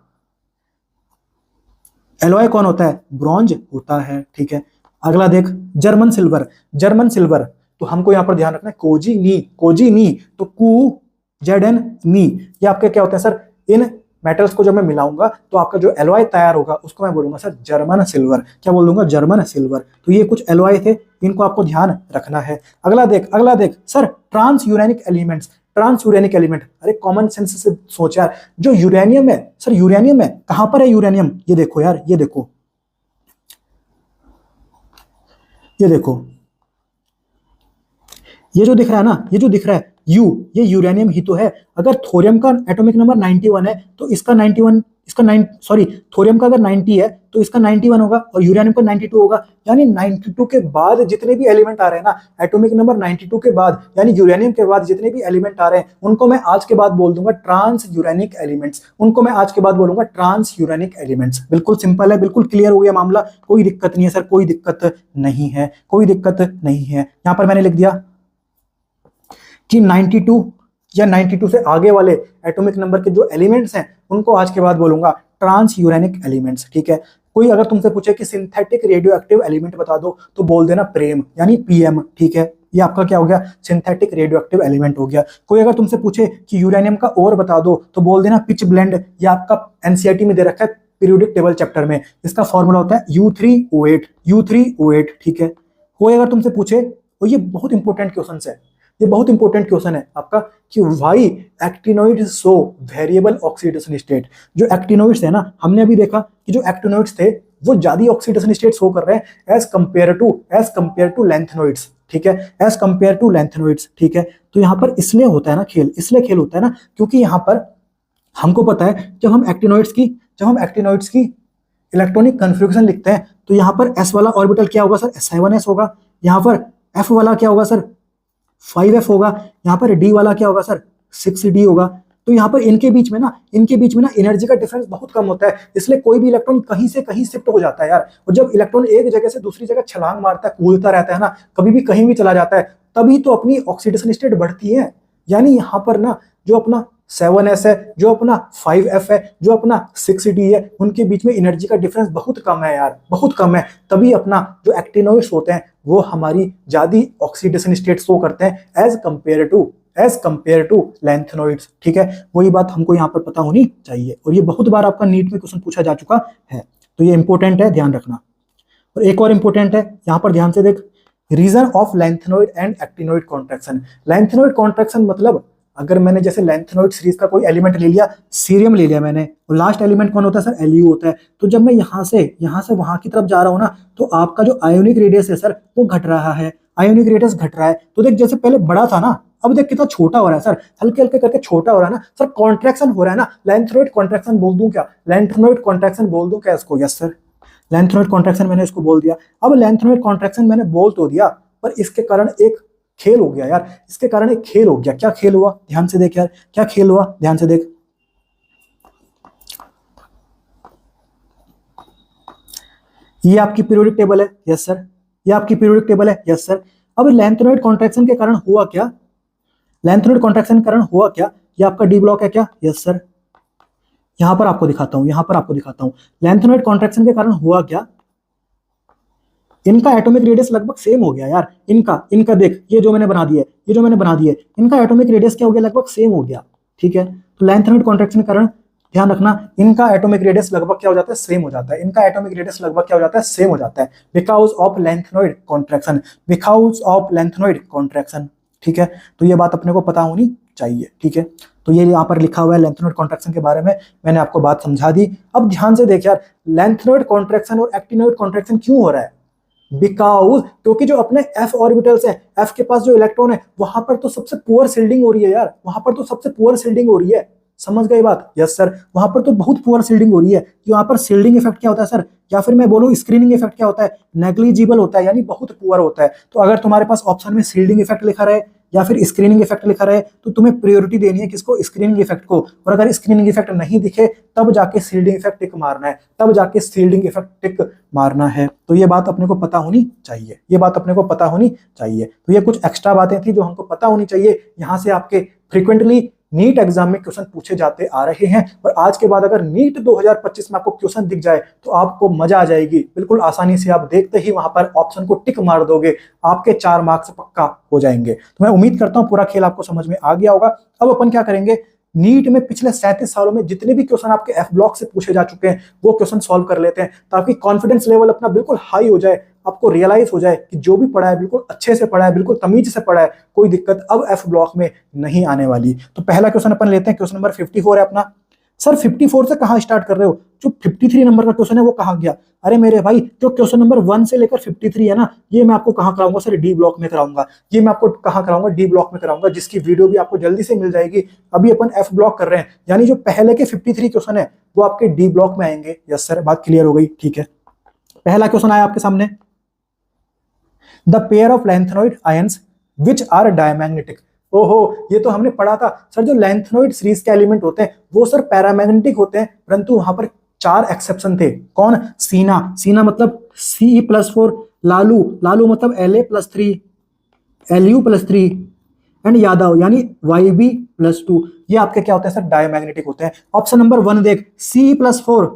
एलॉय कौन होता है, ब्रॉन्ज होता है, ठीक है। अगला देख, जर्मन सिल्वर। जर्मन सिल्वर तो हमको यहां पर ध्यान रखना है कोजी नी, कोजी नी तो कू जेड एन नी, ये आपके क्या होते हैं सर, इन मेटल्स को जब मैं मिलाऊंगा तो आपका जो एलॉय तैयार होगा उसको मैं बोलूंगा सर जर्मन सिल्वर। क्या बोल दूंगा, जर्मन सिल्वर। तो ये कुछ एलॉय थे, इनको आपको ध्यान रखना है। अगला देख, अगला देख sir, transuranic elements. Transuranic element, अरे कॉमन सेंस से सोच यार, जो यूरेनियम है सर, यूरेनियम है कहां पर है यूरेनियम, ये देखो यार, ये देखो, ये देखो, ये जो दिख रहा है ना, ये जो दिख रहा है यू, ये यूरेनियम ही तो है। अगर थोरियम का एटॉमिक नंबर 91 है तो इसका 91, इसका 9 सॉरी, थोरियम का अगर 90 है तो इसका 91 होगा, और यूरेनियम का 92 होगा। यानी 92 के बाद जितने भी एलिमेंट आ रहे हैं ना, एटॉमिक नंबर 92 के बाद, यानी यूरेनियम के बाद जितने भी एलिमेंट आ रहे हैं उनको मैं आज के बाद बोल दूंगा ट्रांस यूरेनिक एलिमेंट्स। उनको मैं आज के बाद बोलूंगा ट्रांस यूरेनिक एलिमेंट्स। बिल्कुल सिंपल है, बिल्कुल क्लियर हो गया मामला, कोई दिक्कत नहीं है सर, कोई दिक्कत नहीं है, कोई दिक्कत नहीं है। यहां पर मैंने लिख दिया कि 92 या 92 से आगे वाले एटॉमिक नंबर के जो एलिमेंट्स हैं उनको आज के बाद बोलूंगा ट्रांस यूरेनिक एलिमेंट्स, ठीक है। कोई अगर तुमसे पूछे कि सिंथेटिक रेडियो एक्टिव एलिमेंट बता दो तो बोल देना प्रेम, यानी पीएम, ठीक है। ये आपका क्या हो गया, सिंथेटिक रेडियो एक्टिव एलिमेंट हो गया। कोई अगर तुमसे पूछे कि यूरेनियम का और बता दो तो बोल देना पिच ब्लेंड, ये आपका एनसीईआरटी में दे रखा है पीरियोडिक टेबल चैप्टर में, इसका फॉर्मूला होता है U3O8, U3O8, ठीक है। कोई अगर तुमसे पूछे, और ये बहुत इंपॉर्टेंट क्वेश्चन है, ये बहुत इंपॉर्टेंट क्वेश्चन है आपका, कि why actinoids show variable oxidation state. जो एक्टिनोइड्स है ना, हमने अभी देखा कि जो एक्टिनोइड्स थे वो ज्यादा ऑक्सीडेशन स्टेट शो कर रहे हैं एज कंपेयर टू लेंथेनोइड्स, ठीक है, एज कंपेयर टू लेंथेनोइड्स, ठीक है। तो यहाँ पर इसलिए होता है ना खेल, इसलिए खेल होता है ना, क्योंकि यहाँ पर हमको पता है जब हम एक्टिनोइड्स की इलेक्ट्रॉनिक कन्फिग्रेशन लिखते हैं तो यहाँ पर s वाला ऑर्बिटल क्या होगा सर, S7s होगा। यहाँ पर f वाला क्या होगा सर, 5f होगा। यहाँ पर d वाला क्या होगा सर, 6d होगा। तो यहाँ पर इनके बीच में ना एनर्जी का डिफरेंस बहुत कम होता है, इसलिए कोई भी इलेक्ट्रॉन कहीं से कहीं शिफ्ट हो जाता है यार। और जब इलेक्ट्रॉन एक जगह से दूसरी जगह छलांग मारता है, कूदता रहता है ना, कभी भी कहीं भी चला जाता है, तभी तो अपनी ऑक्सीडेशन स्टेट बढ़ती है। यानी यहाँ पर ना जो अपना 7s है, जो अपना 5f है, जो अपना 6d है, उनके बीच में एनर्जी का डिफरेंस बहुत कम है यार, बहुत कम है। तभी अपना जो एक्टिनोइड्स होते हैं वो हमारी ज्यादा ऑक्सीडेशन स्टेट शो करते हैं एज कंपेयर टू लेंथेनोइड्स, ठीक है। वही बात हमको यहाँ पर पता होनी चाहिए, और ये बहुत बार आपका नीट में क्वेश्चन पूछा जा चुका है, तो ये इंपॉर्टेंट है, ध्यान रखना। और एक और इंपॉर्टेंट है, यहाँ पर ध्यान से देख, reason of lanthanoid and actinoid contraction. Lanthanoid contraction मतलब अगर मैंने जैसे लेंथेनोइड सीरीज का कोई एलिमेंट ले लिया, सीरियम ले लिया मैंने, और लास्ट एलिमेंट कौन होता है सर, Lu होता है। तो जब मैं यहाँ से वहां की तरफ जा रहा हूँ ना, तो आपका जो आयोनिक रेडियस है सर वो घट रहा है, आयोनिक रेडियस घट रहा है। तो देख जैसे पहले बड़ा था ना, अब देख कितना छोटा हो रहा है सर, हल्के हल्के करके छोटा हो रहा है ना सर, कॉन्ट्रैक्शन हो रहा है ना। लेंथेनोइड कॉन्ट्रैक्शन बोल दूं क्या, लेंथेनोइड कॉन्ट्रैक्शन बोल दूं क्या इसको, यस सर, लेंथेनोइड कॉन्ट्रैक्शन मैंने इसको बोल दिया। अब लेंथेनोइड कॉन्ट्रैक्शन मैंने बोल तो दिया, पर इसके कारण एक खेल हो गया यार, इसके कारण एक खेल हो गया। क्या खेल हुआ, ध्यान से देख यार, क्या खेल हुआ, ध्यान से देख। ये आपकी पीरियोडिक टेबल है, यस सर, ये आपकी पीरियोडिक टेबल है, यस सर। अब लेंथेनोइड कॉन्ट्रैक्शन के कारण हुआ क्या, लेंथेनोइड कॉन्ट्रैक्शन के कारण हुआ क्या, ये आपका डी ब्लॉक है क्या, यस सर। यहां पर आपको दिखाता हूं, लेंथेनोइड कॉन्ट्रैक्शन के कारण हुआ क्या, इनका एटॉमिक रेडियस लगभग सेम हो गया यार। इनका देख, ये जो मैंने बना दिए, इनका एटॉमिक रेडियस क्या हो गया, लगभग सेम हो गया, ठीक है। तो लेंथेनोइड कॉन्ट्रैक्शन के कारण ध्यान रखना, इनका एटॉमिक रेडियस लगभग क्या हो जाता है, सेम हो जाता है। इनका एटॉमिक रेडियस लगभग क्या हो जाता है, सेम हो जाता है, बिकॉज ऑफ लेंथेनोइड कॉन्ट्रैक्शन, ठीक है। तो ये बात अपने को पता होनी चाहिए, ठीक है। तो ये यहाँ पर लिखा हुआ है लेंथेनोइड कॉन्ट्रैक्शन के बारे में, मैंने आपको बात समझा दी। अब ध्यान से देख यार, लेंथेनोइड कॉन्ट्रैक्शन और एक्टिनोइड कॉन्ट्रैक्शन क्यों हो रहा है, बिकॉज क्योंकि जो अपने f ऑर्बिटल्स है, f के पास जो इलेक्ट्रॉन है वहां पर तो सबसे पुअर शील्डिंग हो रही है यार, वहां पर तो सबसे पुअर शील्डिंग हो रही है। समझ गए बात? यस सर, वहां पर तो बहुत पुअर शील्डिंग हो रही है। वहां पर शील्डिंग इफेक्ट क्या होता है सर, या फिर मैं बोलूं स्क्रीनिंग इफेक्ट क्या होता है, नेग्लिजिबल होता है, यानी बहुत पुअर होता है। तो अगर तुम्हारे पास ऑप्शन में शील्डिंग इफेक्ट लिखा रहे या फिर स्क्रीनिंग इफेक्ट लिखा रहे तो तुम्हें प्रायोरिटी देनी है किसको, स्क्रीनिंग इफेक्ट को। और अगर स्क्रीनिंग इफेक्ट नहीं दिखे तब जाके शील्डिंग इफेक्ट टिक मारना है, तब जाके शील्डिंग इफेक्ट टिक मारना है। तो ये बात अपने को पता होनी चाहिए, ये बात अपने को पता होनी चाहिए। तो ये कुछ एक्स्ट्रा बातें थी जो हमको पता होनी चाहिए। यहां से आपके फ्रीक्वेंटली नीट एग्जाम में क्वेश्चन पूछे जाते आ रहे हैं। और आज के बाद अगर नीट 2025 में आपको क्वेश्चन दिख जाए तो आपको मजा आ जाएगी, बिल्कुल आसानी से आप देखते ही वहां पर ऑप्शन को टिक मार दोगे, आपके 4 मार्क्स पक्का हो जाएंगे। तो मैं उम्मीद करता हूं पूरा खेल आपको समझ में आ गया होगा। अब अपन क्या करेंगे, नीट में पिछले 37 सालों में जितने भी क्वेश्चन आपके एफ ब्लॉक से पूछे जा चुके हैं वो क्वेश्चन सॉल्व कर लेते हैं, ताकि कॉन्फिडेंस लेवल अपना बिल्कुल हाई हो जाए, आपको रियलाइज हो जाए कि जो भी पढ़ा है बिल्कुल अच्छे से पढ़ा है, बिल्कुल तमीज से पढ़ा है, कोई दिक्कत अब एफ ब्लॉक में नहीं आने वाली। तो पहला क्वेश्चन अपन लेते हैं, क्वेश्चन नंबर 54 है अपना। सर 54 से कहां स्टार्ट कर रहे हो, जो 53 नंबर का क्वेश्चन है वो कहां गया? अरे मेरे भाई जो क्वेश्चन नंबर 1 से लेकर 53 है ना, ये मैं आपको कहां कराऊंगा सर, डी ब्लॉक में कराऊंगा। ये मैं आपको कहां कराऊंगा, डी ब्लॉक में कराऊंगा, जिसकी वीडियो भी आपको जल्दी से मिल जाएगी। अभी अपन एफ ब्लॉक कर रहे हैं, यानी जो पहले के 53 क्वेश्चन है वो आपके डी ब्लॉक में आएंगे। यस सर, बात क्लियर हो गई, ठीक है। पहला क्वेश्चन आया आपके सामने, the pair of lanthanoid ions which are diamagnetic. ओहो, ये तो हमने पढ़ा था सर, जो लैंथेनॉइड सीरीज के एलिमेंट होते हैं वो सर पैरामैग्नेटिक होते हैं, परंतु वहां पर 4 एक्सेप्शन थे। कौन? सीना, सीना मतलब Ce+4, लालू, लालू मतलब La+3, Lu+3 एंड यादव यानी Yb+2। ये आपके क्या होते हैं सर, डायमैग्नेटिक होते हैं। ऑप्शन नंबर 1 देख, Ce+4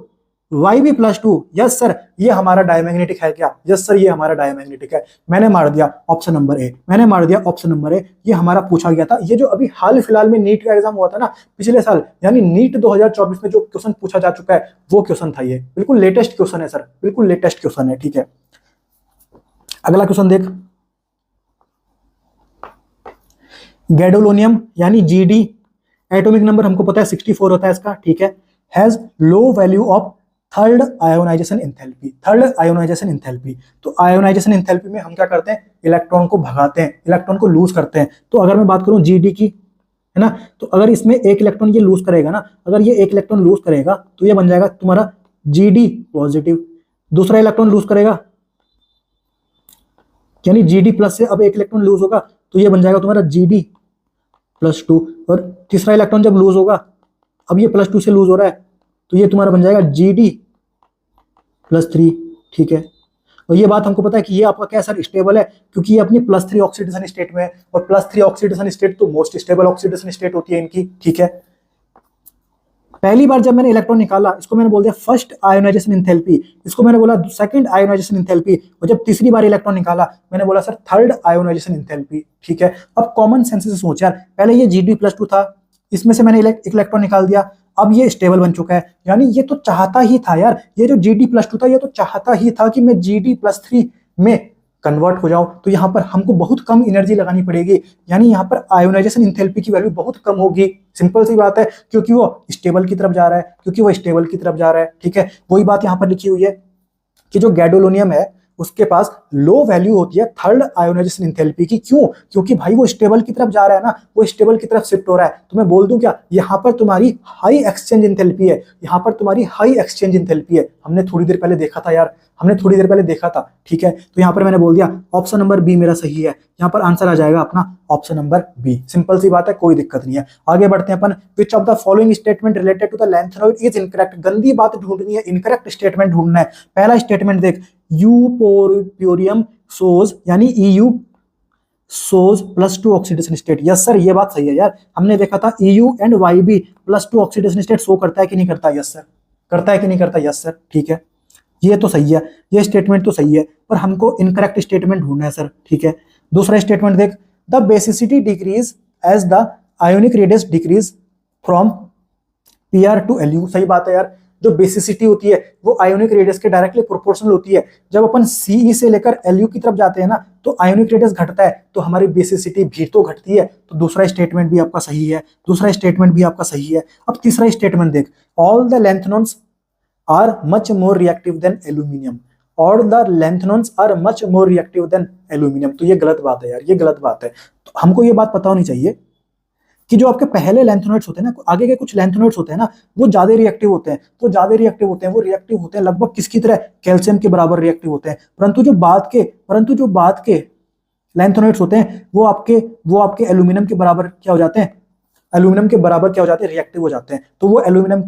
Yb+2, यस सर ये हमारा डायमैग्नेटिक है क्या? यस सर ये हमारा डायमैग्नेटिक है। मैंने मार दिया ऑप्शन नंबर ए, मैंने मार दिया ऑप्शन नंबर ए, ये हमारा पूछा गया था। ये जो अभी हाल फिलहाल में नीट का एग्जाम हुआ था ना पिछले साल, यानी नीट 2024 में जो क्वेश्चन पूछा जा चुका है वो क्वेश्चन था, ये बिल्कुल लेटेस्ट क्वेश्चन है सर, बिल्कुल लेटेस्ट क्वेश्चन है, ठीक है। अगला क्वेश्चन देख, गैडोलोनियम यानी जीडी, एटॉमिक नंबर हमको पता है 64 होता है इसका, ठीक है। Has low value of third ionization enthalpy, third ionization enthalpy. तो आयोनाइजेशन एंथैल्पी में हम क्या करते हैं, इलेक्ट्रॉन को भगाते हैं, इलेक्ट्रॉन को लूज करते हैं। तो अगर मैं बात करूं जीडी की, है ना, तो अगर इसमें एक इलेक्ट्रॉन ये लूज करेगा ना, अगर ये एक इलेक्ट्रॉन लूज करेगा तो ये बन जाएगा तुम्हारा जीडी पॉजिटिव। दूसरा इलेक्ट्रॉन लूज करेगा यानी जीडी प्लस से अब एक इलेक्ट्रॉन लूज होगा तो ये बन जाएगा तुम्हारा GD+2। और तीसरा इलेक्ट्रॉन जब लूज होगा, अब ये +2 से लूज हो रहा है तो ये तुम्हारा बन जाएगा GD+3, ठीक है। और ये बात हमको पता है कि ये आपका क्या सर, स्टेबल है, क्योंकि ये अपनी +3 ऑक्सीडेशन स्टेट में है, और +3 ऑक्सीडेशन स्टेट तो मोस्ट स्टेबल ऑक्सीडेशन स्टेट होती है इनकी, ठीक है। पहली बार जब मैंने इलेक्ट्रॉन निकाला, इसको मैंने बोल दिया फर्स्ट आयोनाइजेशन एंथैल्पी, इसको मैंने बोला सेकंड आयोनाइजेशन एंथैल्पी, और जब तीसरी बार इलेक्ट्रॉन निकाला मैंने बोला सर थर्ड आयोनाइजेशन एंथैल्पी, ठीक है। अब कॉमन सेंस से सोच यार, पहले ये GD+2 था, इसमें से मैंने एक इलेक्ट्रॉन निकाल दिया, अब ये स्टेबल बन चुका है, यानी ये तो चाहता ही था यार, ये जो GD+2 था ये तो चाहता ही था कि मैं GD+3 में कन्वर्ट हो जाऊं। तो यहाँ पर हमको बहुत कम एनर्जी लगानी पड़ेगी, यानी यहाँ पर आयोनाइजेशन एंथैल्पी की वैल्यू बहुत कम होगी। सिंपल सी बात है, क्योंकि वो स्टेबल की तरफ जा रहा है, क्योंकि वो स्टेबल की तरफ जा रहा है, ठीक है। वही बात यहाँ पर लिखी हुई है कि जो गैडोलोनियम है उसके पास लो वैल्यू होती है थर्ड आयोनाइजेशन एंथैल्पी की। क्यों? क्योंकि भाई वो स्टेबल की तरफ जा रहा है ना, वो स्टेबल की तरफ शिफ्ट हो रहा है। तो मैं बोल दूं क्या, यहाँ पर तुम्हारी हाई एक्सचेंज एंथैल्पी है, यहाँ पर तुम्हारी हाई एक्सचेंज एंथैल्पी है। हमने थोड़ी देर पहले देखा था यार, हमने थोड़ी देर पहले देखा था, ठीक है। तो यहाँ पर मैंने बोल दिया ऑप्शन नंबर बी मेरा सही है, यहाँ पर आंसर आ जाएगा अपना ऑप्शन नंबर बी। सिंपल सी बात है, कोई दिक्कत नहीं है। आगे बढ़ते हैं अपन, which of the following statement related to the lanthanoid is incorrect. गंदी बात ढूंढनी है, इनकरेक्ट स्टेटमेंट ढूंढना है। पहला स्टेटमेंट देख, यूपोरियम सोज यानी EU सोज +2 ऑक्सीडेशन स्टेट। यस सर ये बात सही है यार, हमने देखा था EU and Yb+2 oxidation state show करता है कि नहीं करता? यस सर करता है कि नहीं करता? यस सर, ठीक है, ये तो सही है, ये स्टेटमेंट तो सही है, पर हमको इनकरेक्ट स्टेटमेंट ढूंढना है सर, ठीक है। दूसरा स्टेटमेंट देख, the basicity decrease as the ionic radius decrease from PR to LU। सही बात है यार, जो बेसिसिटी होती है वो आयोनिक रेडियस के डायरेक्टली प्रोपोर्शनल होती है। जब अपन CE से लेकर LU की तरफ जाते हैं ना तो आयोनिक रेडियस घटता है, तो हमारी बेसिसिटी भी तो घटती है। तो दूसरा स्टेटमेंट भी आपका सही है, दूसरा स्टेटमेंट भी आपका सही है। अब तीसरा स्टेटमेंट देख, all the lanthanons are much more reactive than aluminium. और the lanthanons are much more reactive than aluminium. तो ये गलत बात है यार, ये गलत बात है। तो हमको ये बात पता होनी चाहिए कि जो आपके पहले लेंथेनॉइड्स होते हैं ना, आगे के कुछ लेंथेनॉइड्स होते हैं ना, वो ज्यादा रिएक्टिव होते हैं। तो ज्यादा रिएक्टिव होते हैं, वो रिएक्टिव होते हैं लगभग किसकी तरह, कैल्शियम के बराबर रिएक्टिव होते हैं। परंतु जो बाद के लेंथेनॉइड्स होते हैं वो आपके एल्यूमिनियम के बराबर क्या हो जाते हैं, एल्यूमिनियम के बराबर क्या हो जाते हैं, रिएक्टिव हो जाते हैं। तो वो एल्यूमिनियम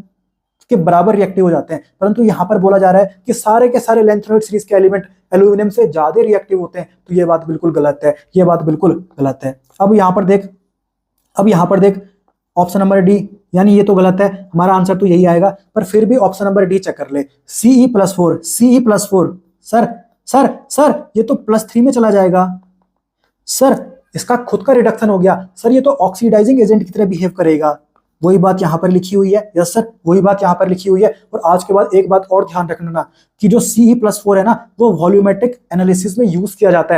के बराबर रिएक्टिव हो जाते हैं। परंतु यहां पर बोला जा रहा है कि सारे के सारे लेंथेनॉइड सीरीज के एलिमेंट एल्यूमिनियम से ज्यादा रिएक्टिव होते हैं। तो ये बात बिल्कुल गलत है, ये बात बिल्कुल गलत है। अब यहां पर देख ऑप्शन नंबर डी, यानी ये तो गलत है, हमारा आंसर तो यही आएगा। पर फिर भी ऑप्शन नंबर डी चेक कर ले, Ce+4 सर ये तो +3 में चला जाएगा सर, इसका खुद का रिडक्शन हो गया सर, ये तो ऑक्सीडाइजिंग एजेंट की तरह बिहेव करेगा। वही बात यहां पर लिखी हुई है, यस सर, वही बात यहां पर लिखी हुई है। और आज के बाद एक बात और ध्यान रखना कि जो Ce+4 है ना, वो वॉल्यूमेट्रिक एनालिसिस में यूज किया जाता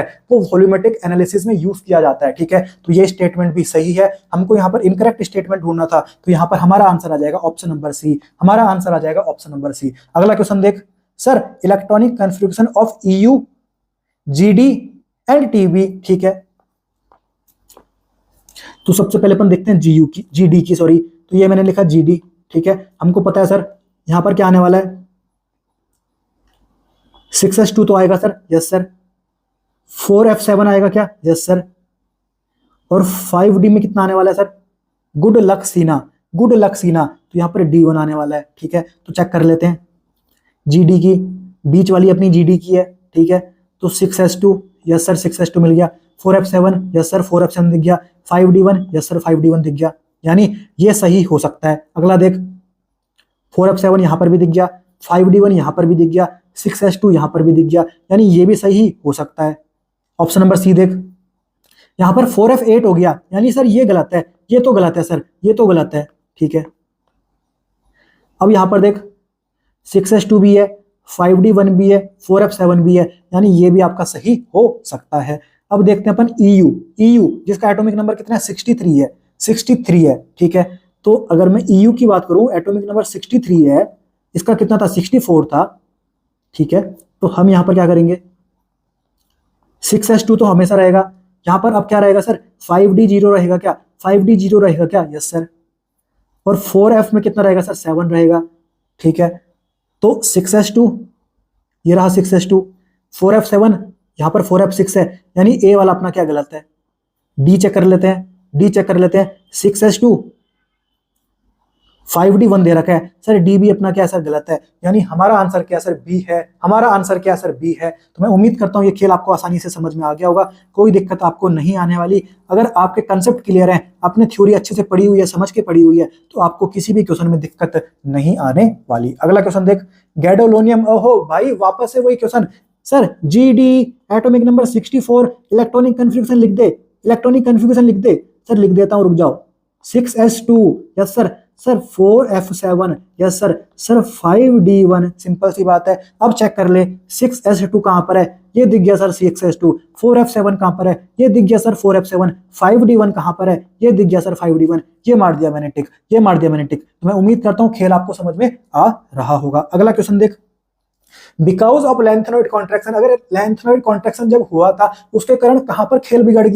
है, ठीक है। तो ये स्टेटमेंट भी सही है। हमको यहाँ पर इनकरेक्ट स्टेटमेंट ढूंढना था, तो यहाँ पर हमारा आंसर आ जाएगा ऑप्शन नंबर सी, हमारा आंसर आ जाएगा ऑप्शन नंबर सी। अगला क्वेश्चन देख sir, electronic configuration of EU, GD and TB, ठीक है। तो सबसे पहले अपन देखते हैं GD की, सॉरी, तो ये मैंने लिखा GD, ठीक है। हमको पता है सर यहां पर क्या आने वाला है, 6s2 तो आएगा सर, यस सर। 4f7 आएगा क्या, यस सर। और 5d में कितना आने वाला है सर, गुड लक सीना, तो यहां पर D1 आने वाला है, ठीक है। तो चेक कर लेते हैं GD की, बीच वाली अपनी GD की है, ठीक है। तो 6s2, यस सर, 6s2 मिल गया। 4f7, यस सर, 4f7 दिख गया। 5d1, यस सर, 5d1 दिख गया, यानी ये सही हो सकता है। अगला देख, 4f7 यहां पर भी दिख गया, 5d1 यहां पर भी दिख गया, 6s2 यहां पर भी दिख गया, यानी ये भी सही हो सकता है। ऑप्शन नंबर सी देख, यहां पर 4f8 हो गया, यानी सर ये गलत है, ये तो गलत है सर, ये तो गलत है, ठीक है। अब यहां पर देख 6s2 भी है, 5d1 भी है, 4f7 भी है, यानी ये भी आपका सही हो सकता है। अब देखते हैं अपन EU जिसका एटॉमिक नंबर कितना है, 63 है, ठीक है। तो अगर मैं EU की बात करूं, एटॉमिक नंबर 63 है, इसका कितना था, 64 था, ठीक है। तो हम यहां पर क्या करेंगे, 6s2 तो हमेशा रहेगा, यहां पर अब क्या रहेगा सर, 5d0 रहेगा क्या, 5d0 रहेगा क्या, यस सर। और 4f में कितना रहेगा सर, 7 रहेगा, ठीक है। तो 6s2, ये रहा 6s2, 4f7, यहां पर 4f6 है, यानी ए वाला अपना क्या गलत है। डी चेक कर लेते हैं, 6s2, 5d1 दे रखा है सर, डी भी अपना क्या सर, गलत है, यानी हमारा आंसर क्या सर, बी है, बी है। तो मैं उम्मीद करता हूं ये खेल आपको आसानी से समझ में आ गया होगा, कोई दिक्कत आपको नहीं आने वाली। अगर आपके कंसेप्ट क्लियर है, आपने थ्योरी अच्छे से पढ़ी हुई है, समझ के पढ़ी हुई है, तो आपको किसी भी क्वेश्चन में दिक्कत नहीं आने वाली। अगला क्वेश्चन देख, गैडोलोनियम, ओहो भाई वापस से वही question sir, GD atomic number 64, electronic confusion लिख दे, सर लिख देता हूं, रुक जाओ। 6s2, yes sir, 4f7, yes sir, 5d1, simple सी बात है। अब चेक कर ले 6s2 कहां पर है, ये दिख गया सर 6s2। 4f7 कहां पर है, ये दिख गया सर 4f7। 5d1 कहां पर है, ये दिख गया सर 5d1। ये मार दिया मैंने टिक। तो मैं उम्मीद करता हूं खेल आपको समझ में आ रहा होगा। अगला क्वेश्चन देख, बिकॉज ऑफ लेंथेनॉइड कॉन्ट्रैक्शन, अगर लेंथेनॉइड कॉन्ट्रैक्शन जब हुआ था उसके कारण कहां पर खेल बिगड़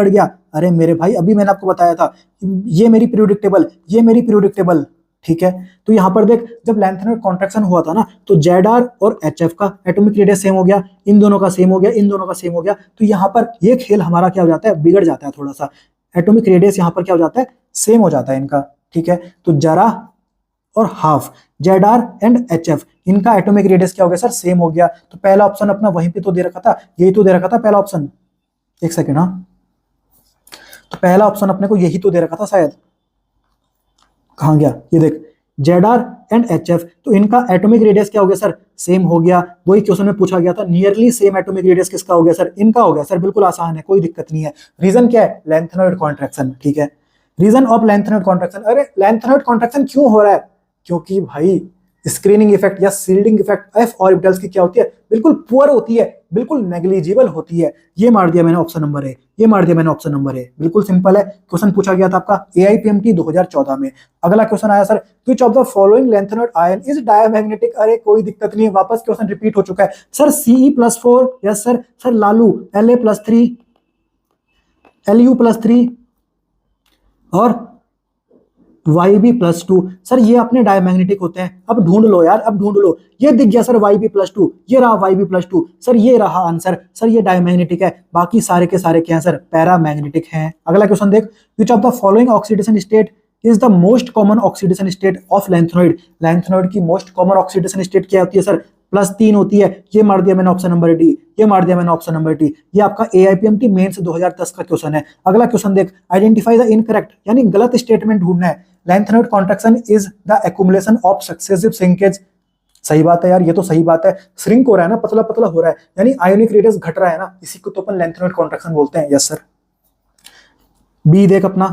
गया, अरे मेरे भाई अभी मैंने आपको बताया था, ये मेरी प्रिडिक्टेबल, ठीक है। तो यहां पर देख, जब लेंथेनॉइड कॉन्ट्रैक्शन हुआ था ना, तो ZR और HF का एटॉमिक रेडियस सेम हो गया, इन दोनों का सेम हो गया, तो यहां पर ये खेल हमारा क्या हो जाता है, बिगड़ जाता है थोड़ा सा। एटॉमिक रेडियस यहां पर क्या हो जाता है, सेम हो जाता है इनका, ठीक है। तो जरा और हाफ, ZR एंड HF, इनका एटॉमिक रेडियस क्या हो गया सर, सेम हो गया। तो पहला ऑप्शन अपना वहीं पे तो दे रखा था, यही तो दे रखा था पहला ऑप्शन, एक सेकेंड, हाँ, तो पहला ऑप्शन अपने को यही तो दे रखा था शायद, कहां गया, ये देख, ZR एंड HF, तो इनका एटॉमिक रेडियस क्या हो गया सर, सेम हो गया। वही क्वेश्चन में पूछा गया था, नियरली सेम एटॉमिक रेडियस किसका हो गया सर, इनका हो गया सर, बिल्कुल आसान है, कोई दिक्कत नहीं है। रीजन क्या है, लेंथेनॉइड कॉन्ट्रैक्शन, ठीक है। रीजन ऑफ लेंथेनॉइड कॉन्ट्रैक्शन, अरे लेंथेनॉइड कॉन्ट्रैक्शन क्यों हो रहा है, क्योंकि भाई स्क्रीनिंग इफेक्ट या शील्डिंग इफेक्ट एफ ऑर्बिटल्स की क्या होती है, बिल्कुल पुअर होती है, बिल्कुल नेग्लिजिबल होती है। ये मार दिया मैंने ऑप्शन नंबर ए, ये मार दिया मैंने ऑप्शन नंबर ए, बिल्कुल सिंपल है। क्वेश्चन पूछा गया था आपका AIPMT 2014 में। अगला क्वेश्चन आया sir, which of the following lanthanoid ion is diamagnetic. अरे कोई दिक्कत नहीं है, वापस क्वेश्चन रिपीट हो चुका है sir. Ce+4, yes sir. Sir Lalu La+3, Lu+3 और YB+2। सर ये अपने डायमैग्नेटिक होते हैं। अब ढूंढ लो यार, अब ढूंढ लो। ये दिख गया सर YB+2, ये रहा YB+2। सर ये रहा आंसर। सर ये डायमैग्नेटिक है, बाकी सारे के सारे क्या हैं सर, पैरामैग्नेटिक हैं। अगला क्वेश्चन देख, which of the following oxidation state is the most common oxidation state of lanthanoid. Lanthanoid की मोस्ट कॉमन ऑक्सीडेशन स्टेट क्या होती है सर, +3 होती है। ये मार दिया मैंने ऑप्शन नंबर डी, ये मार दिया मैंने ऑप्शन नंबर डी। ये आपका AIPMT मेंस 2010 का क्वेश्चन है। अगला क्वेश्चन देख, आइडेंटिफाई द इनकरेक्ट, यानी गलत स्टेटमेंट ढूंढना है। Lanthanoid contraction is the accumulation of successive shrinkage. सही बात है यार, ये तो सही बात है। श्रिंक हो रहा है ना, पतला पतला हो रहा है, यानी आयोनिक रेडियस घट रहा है ना, इसी को तो अपन लैंथेनॉइड कॉन्ट्रैक्शन बोलते हैं। Yes sir. बी देख अपना,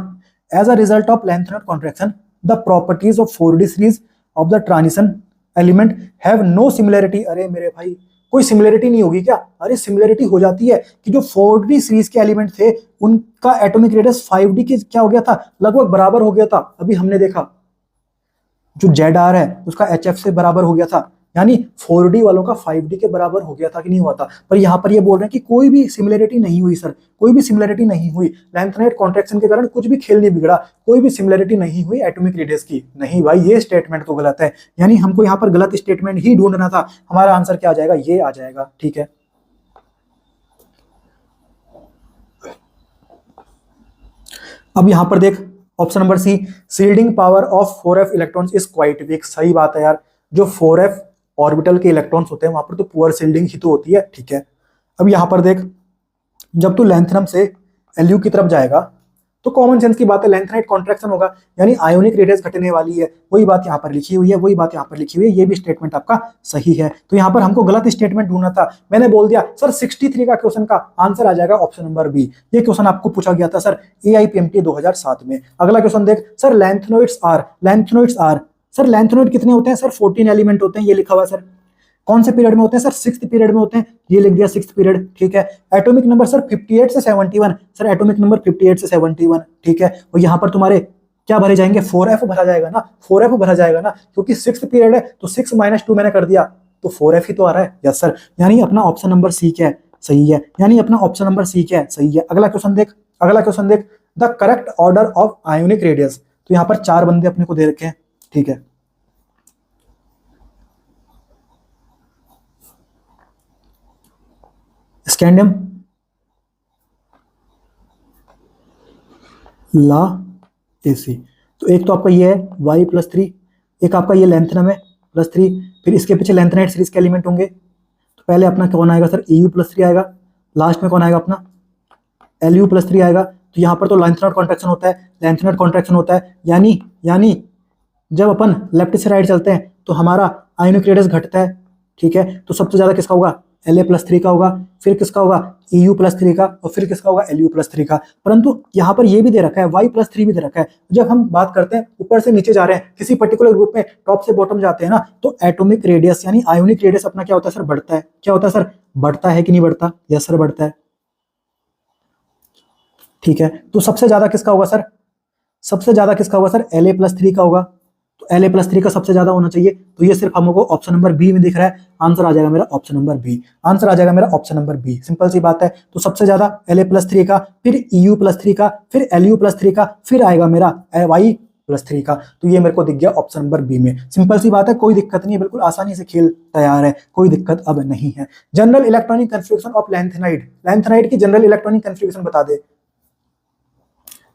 as a result of lanthanoid contraction the properties of 4D series of the transition element have no similarity. अरे मेरे भाई कोई सिमिलरिटी नहीं होगी क्या? अरे सिमिलरिटी हो जाती है कि जो 4D सीरीज के एलिमेंट थे उनका एटॉमिक रेडियस 5D की क्या हो गया था, लगभग बराबर हो गया था। अभी हमने देखा जो ZR है उसका HF से बराबर हो गया था, यानी 4D वालों का 5D के बराबर हो गया था कि नहीं हुआ था। पर यहाँ पर ये बोल रहे हैं कि कोई भी सिमिलरिटी नहीं हुई सर, कोई भी सिमिलरिटी नहीं हुई। लैंथेनॉइड कॉन्ट्रैक्शन के कारण कुछ भी खेल नहीं बिगड़ा, कोई भी सिमिलरिटी नहीं हुई एटॉमिक रेडियस की। नहीं भाई, ये स्टेटमेंट तो गलत है, यानी हमको यहाँ पर गलत स्टेटमेंट ही ढूंढना था। हमारा आंसर क्या आ जाएगा, ये आ जाएगा। ठीक है, अब यहां पर देख option number C, shielding power of 4f electrons is quite weak. सही बात है यार, जो 4f ऑर्बिटल के इलेक्ट्रॉन्स होते हैं वहां पर तो पुअर शील्डिंग ही तो होती है। ठीक है, अब यहां पर देख, जब तू लैंथेनम से Lu की तरफ जाएगा तो कॉमन सेंस की बात है, लैंथेनाइड कॉन्ट्रैक्शन होगा, यानी आयोनिक रेडियस घटने वाली है। वही बात यहाँ पर लिखी हुई है, वही बात यहाँ पर लिखी हुई है। ये भी स्टेटमेंट आपका सही है। तो यहाँ पर हमको गलत स्टेटमेंट ढूंढना था। मैंने बोल दिया सर 63 का क्वेश्चन का आंसर आ जाएगा ऑप्शन नंबर बी। ये क्वेश्चन आपको पूछा गया था सर AIPMT 2007 में। अगला क्वेश्चन देख, sir lanthanoids are sir lanthanoid कितने होते हैं सर, 14 एलिमेंट होते हैं। ये लिखा हुआ है सर। कौन से पीरियड में होते हैं सर, 6th पीरियड में होते हैं। ये लिख दिया 6th पीरियड। ठीक है, एटॉमिक नंबर सर 58 से 71। सर एटॉमिक नंबर 58 से 71। ठीक है, और यहाँ पर तुम्हारे क्या भरे जाएंगे, 4f भरा जाएगा ना, 4f भरा जाएगा ना, क्योंकि 6th पीरियड है तो 6 - 2 मैंने कर दिया तो 4f ही तो आ रहा है। यस सर, यानी अपना ऑप्शन नंबर सी क्या है, सही है। यानी अपना ऑप्शन नंबर सी क्या है, सही है। अगला क्वेश्चन देख, अगला क्वेश्चन देख, the correct order of ionic radius. तो यहाँ पर 4 बंदे अपने को दे रखे हैं। ठीक है, स्कैंडियम, ला, AC। तो एक तो आपका ये है Y+3, एक आपका ये लैंथेनम है +3, फिर इसके पीछे लैंथेनाइड सीरीज के एलिमेंट होंगे। तो पहले अपना कौन आएगा सर, Eu+3 आएगा, लास्ट में कौन आएगा अपना Lu+3 आएगा। तो यहाँ पर तो लैंथेनाइड कॉन्ट्रैक्शन होता है, लैंथेनाइड कॉन्ट्रैक्शन होता है, यानी जब अपन लेफ्ट से राइट चलते हैं तो हमारा आयोनिक रेडियस घटता है। ठीक है, तो सबसे ज्यादा किसका होगा, La+3 का होगा, फिर किसका होगा Eu+3 का, और फिर किसका होगा Lu+3 का। परंतु यहाँ पर ये भी दे रखा है, Y+3 भी दे रखा है। जब हम बात करते हैं ऊपर से नीचे जा रहे हैं, किसी पर्टिकुलर ग्रुप में टॉप से बॉटम जाते हैं ना, तो एटॉमिक रेडियस यानी आयोनिक रेडियस अपना क्या होता है सर, बढ़ता है। क्या होता है सर, बढ़ता है कि नहीं बढ़ता? यस सर, बढ़ता है। ठीक है, तो सबसे ज्यादा किसका होगा सर, सबसे ज्यादा किसका होगा सर, La+3 का होगा। तो La+3 का सबसे ज्यादा होना चाहिए। तो ये सिर्फ हमको ऑप्शन नंबर बी में दिख रहा है। आंसर आ जाएगा मेरा ऑप्शन नंबर बी, आंसर आ जाएगा मेरा ऑप्शन नंबर बी। सिंपल सी बात है। तो सबसे ज्यादा La+3 का, फिर Eu+3 का, फिर Lu+3 का, फिर आएगा मेरा Y+3 का। तो ये मेरे को दिख गया ऑप्शन नंबर बी में। सिंपल सी बात है, कोई दिक्कत नहीं है, बिल्कुल आसानी से खेल तैयार है, कोई दिक्कत अब नहीं है। General electronic configuration of lanthanide, lanthanide की जनरल इलेक्ट्रॉनिक कन्फिग्रेशन बता दे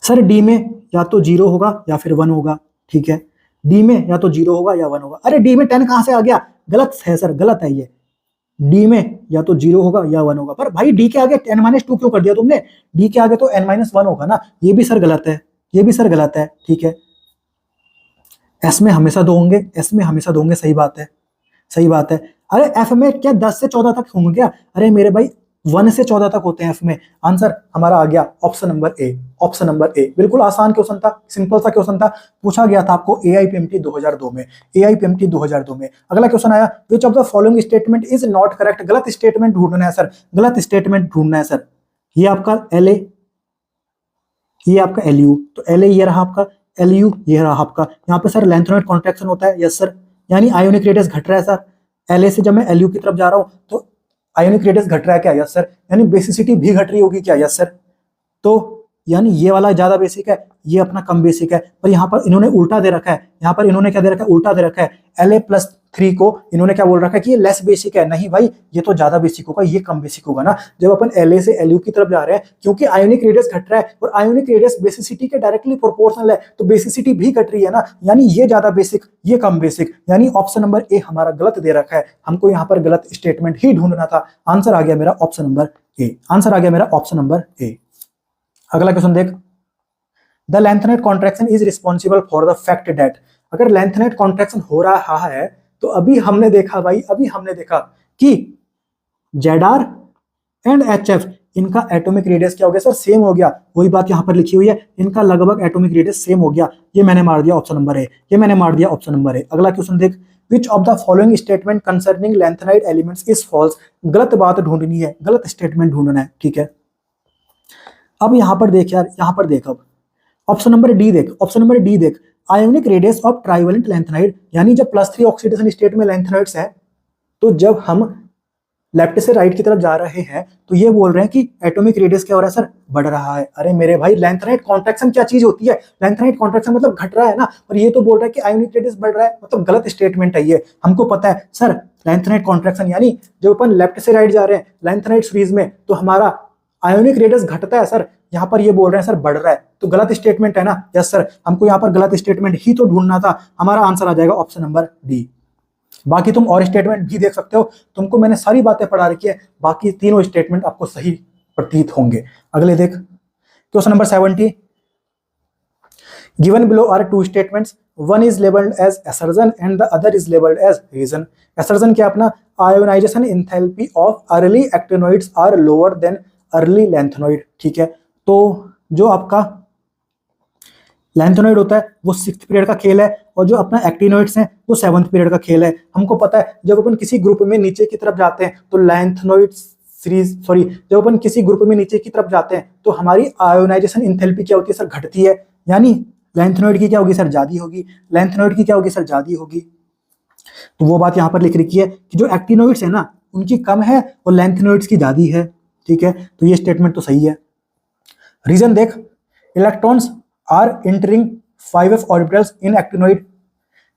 सर। डी में या तो 0 होगा या फिर 1 होगा। ठीक है, डी में या तो 0 होगा या 1 होगा। अरे डी में 10 कहां से आ गया, गलत है सर, गलत है ये। डी में या तो 0 होगा या 1 होगा। पर भाई डी के आगे n-2 क्यों कर दिया तुमने, डी के आगे तो n-1 होगा ना। ये भी सर गलत है, ये भी सर गलत है। ठीक है, एस में हमेशा 2 होंगे, एस में हमेशा 2 होंगे। सही बात है, सही बात है। अरे एफ में क्या 10 से 14 तक होंगे क्या? अरे मेरे भाई 1 से 14 तक होते हैं एफ में। आंसर हमारा आ गया option number A. Option number A. बिल्कुल आसान क्वेश्चन था, सिंपल सा क्वेश्चन था, पूछा गया था आपको AIPMT 2002 में, AIPMT 2002 में। अगला क्वेश्चन आया, विच of the following statement is not correct. गलत स्टेटमेंट ढूंढना है सर, गलत स्टेटमेंट ढूंढना है सर। ये आपका LA, ये आपका LU, तो LA ये रहा आपका, LU ये रहा आपका। यहाँ पे सर लेंथेनॉइड कॉन्ट्रैक्शन होता है, यस सर, यानी आयोनिक रेडियस घट रहा है सर। LA से जब मैं LU की तरफ जा रहा हूँ तो आयोनिक रेडियस घट रहा है क्या, यस सर, यानी बेसिसिटी भी घट रही होगी क्या, यस सर। तो यानी ये वाला ज्यादा बेसिक है, ये अपना कम बेसिक है, पर यहाँ पर इन्होंने उल्टा दे रखा है, यहाँ पर इन्होंने क्या दे रखा है, उल्टा दे रखा है। LA+3 को इन्होंने क्या बोल रखा है कि ये लेस बेसिक है। नहीं भाई, ये तो ज्यादा बेसिक होगा, ये कम बेसिक होगा ना। जब अपन LA से LU की तरफ जा रहे हैं, क्योंकि आयोनिक रेडियस घट रहा है और आयोनिक रेडियस बेसिसिटी के डायरेक्टली प्रोपोर्शनल है, तो बेसिसिटी भी घट रही है ना, यानी ये ज्यादा बेसिक, ये कम बेसिक, यानी ऑप्शन नंबर ए हमारा गलत दे रखा है। हमको यहाँ पर गलत स्टेटमेंट ही ढूंढना था। आंसर आ गया मेरा ऑप्शन नंबर ए, आंसर आ गया मेरा ऑप्शन नंबर ए। अगला क्वेश्चन देख, the lanthanide contraction is responsible for the fact that. अगर लेंथेनाइड कॉन्ट्रैक्शन हो रहा है तो अभी हमने देखा भाई, अभी हमने देखा कि ZR एंड HF इनका एटॉमिक रेडियस क्या हो गया सर, सेम हो गया। वही बात यहां पर लिखी हुई है, इनका लगभग एटॉमिक रेडियस सेम हो गया। ये मैंने मार दिया ऑप्शन नंबर ए, ये मैंने मार दिया ऑप्शन नंबर ए। अगला क्वेश्चन देख, which of the following statement concerning lanthanide elements is false. गलत बात ढूंढनी है, गलत स्टेटमेंट ढूंढना है, ठीक है। अब यहां पर देख यार, यहां पर देख, अब ऑप्शन नंबर डी देख, ऑप्शन नंबर डी देख, ionic radius of trivalent lanthanide, यानी जब +3 ऑक्सीडेशन स्टेट में लेंथेनाइड्स है, तो जब हम लेफ्ट से राइट की तरफ जा रहे हैं तो ये बोल रहे हैं कि एटॉमिक रेडियस क्या हो रहा है सर, बढ़ रहा है। अरे मेरे भाई, लेंथेनाइड कॉन्ट्रैक्शन क्या चीज होती है, लेंथेनाइड कॉन्ट्रैक्शन मतलब घट रहा है ना, और ये तो बोल रहा है कि आयोनिक रेडियस बढ़ रहा है, मतलब गलत स्टेटमेंट है ये। हमको पता है सर, लेंथेनाइड कॉन्ट्रैक्शन यानी जब अपन लेफ्ट से राइट जा रहे हैं लेंथेनाइड सीरीज में, तो हमारा आयोनिक रेडियस घटता है सर। यहाँ पर ये बोल रहे हैं सर बढ़ रहा है, तो गलत स्टेटमेंट है ना, यस सर। हमको यहाँ पर गलत स्टेटमेंट ही तो ढूंढना था। हमारा आंसर आ जाएगा ऑप्शन नंबर डी। बाकी तुम और स्टेटमेंट भी देख सकते हो, तुमको मैंने सारी बातें पढ़ा रखी है, बाकी तीनों स्टेटमेंट आपको सही प्रतीत होंगे। अगले देख, question number 70, given below are two statements, one is labelled as assertion and the other is labelled as reason. Assertion क्या अपना, ionisation enthalpy of early actinoids are lower than early lanthanoid, ठीक है। तो जो आपका लेंथेनॉइड होता है वो 6th पीरियड का खेल है, और जो अपना एक्टिनोइड्स हैं वो 7th पीरियड का खेल है। हमको पता है जब अपन किसी ग्रुप में नीचे की तरफ जाते हैं तो लेंथेनॉइड सीरीज, सॉरी, जब अपन किसी ग्रुप में नीचे की तरफ जाते हैं तो हमारी आयोनाइजेशन एंथैल्पी क्या होती है सर, घटती है। यानी लेंथेनॉइड की क्या होगी सर, ज्यादा होगी। लेंथेनॉइड की क्या होगी सर, ज्यादा होगी। तो वो बात यहाँ पर लिख रखी है कि जो एक्टिनोइड्स है ना उनकी कम है और लेंथेनॉइड्स की ज्यादा है, ठीक है। तो ये स्टेटमेंट तो सही है। रीजन देख, electrons are entering 5f orbitals in actinoid.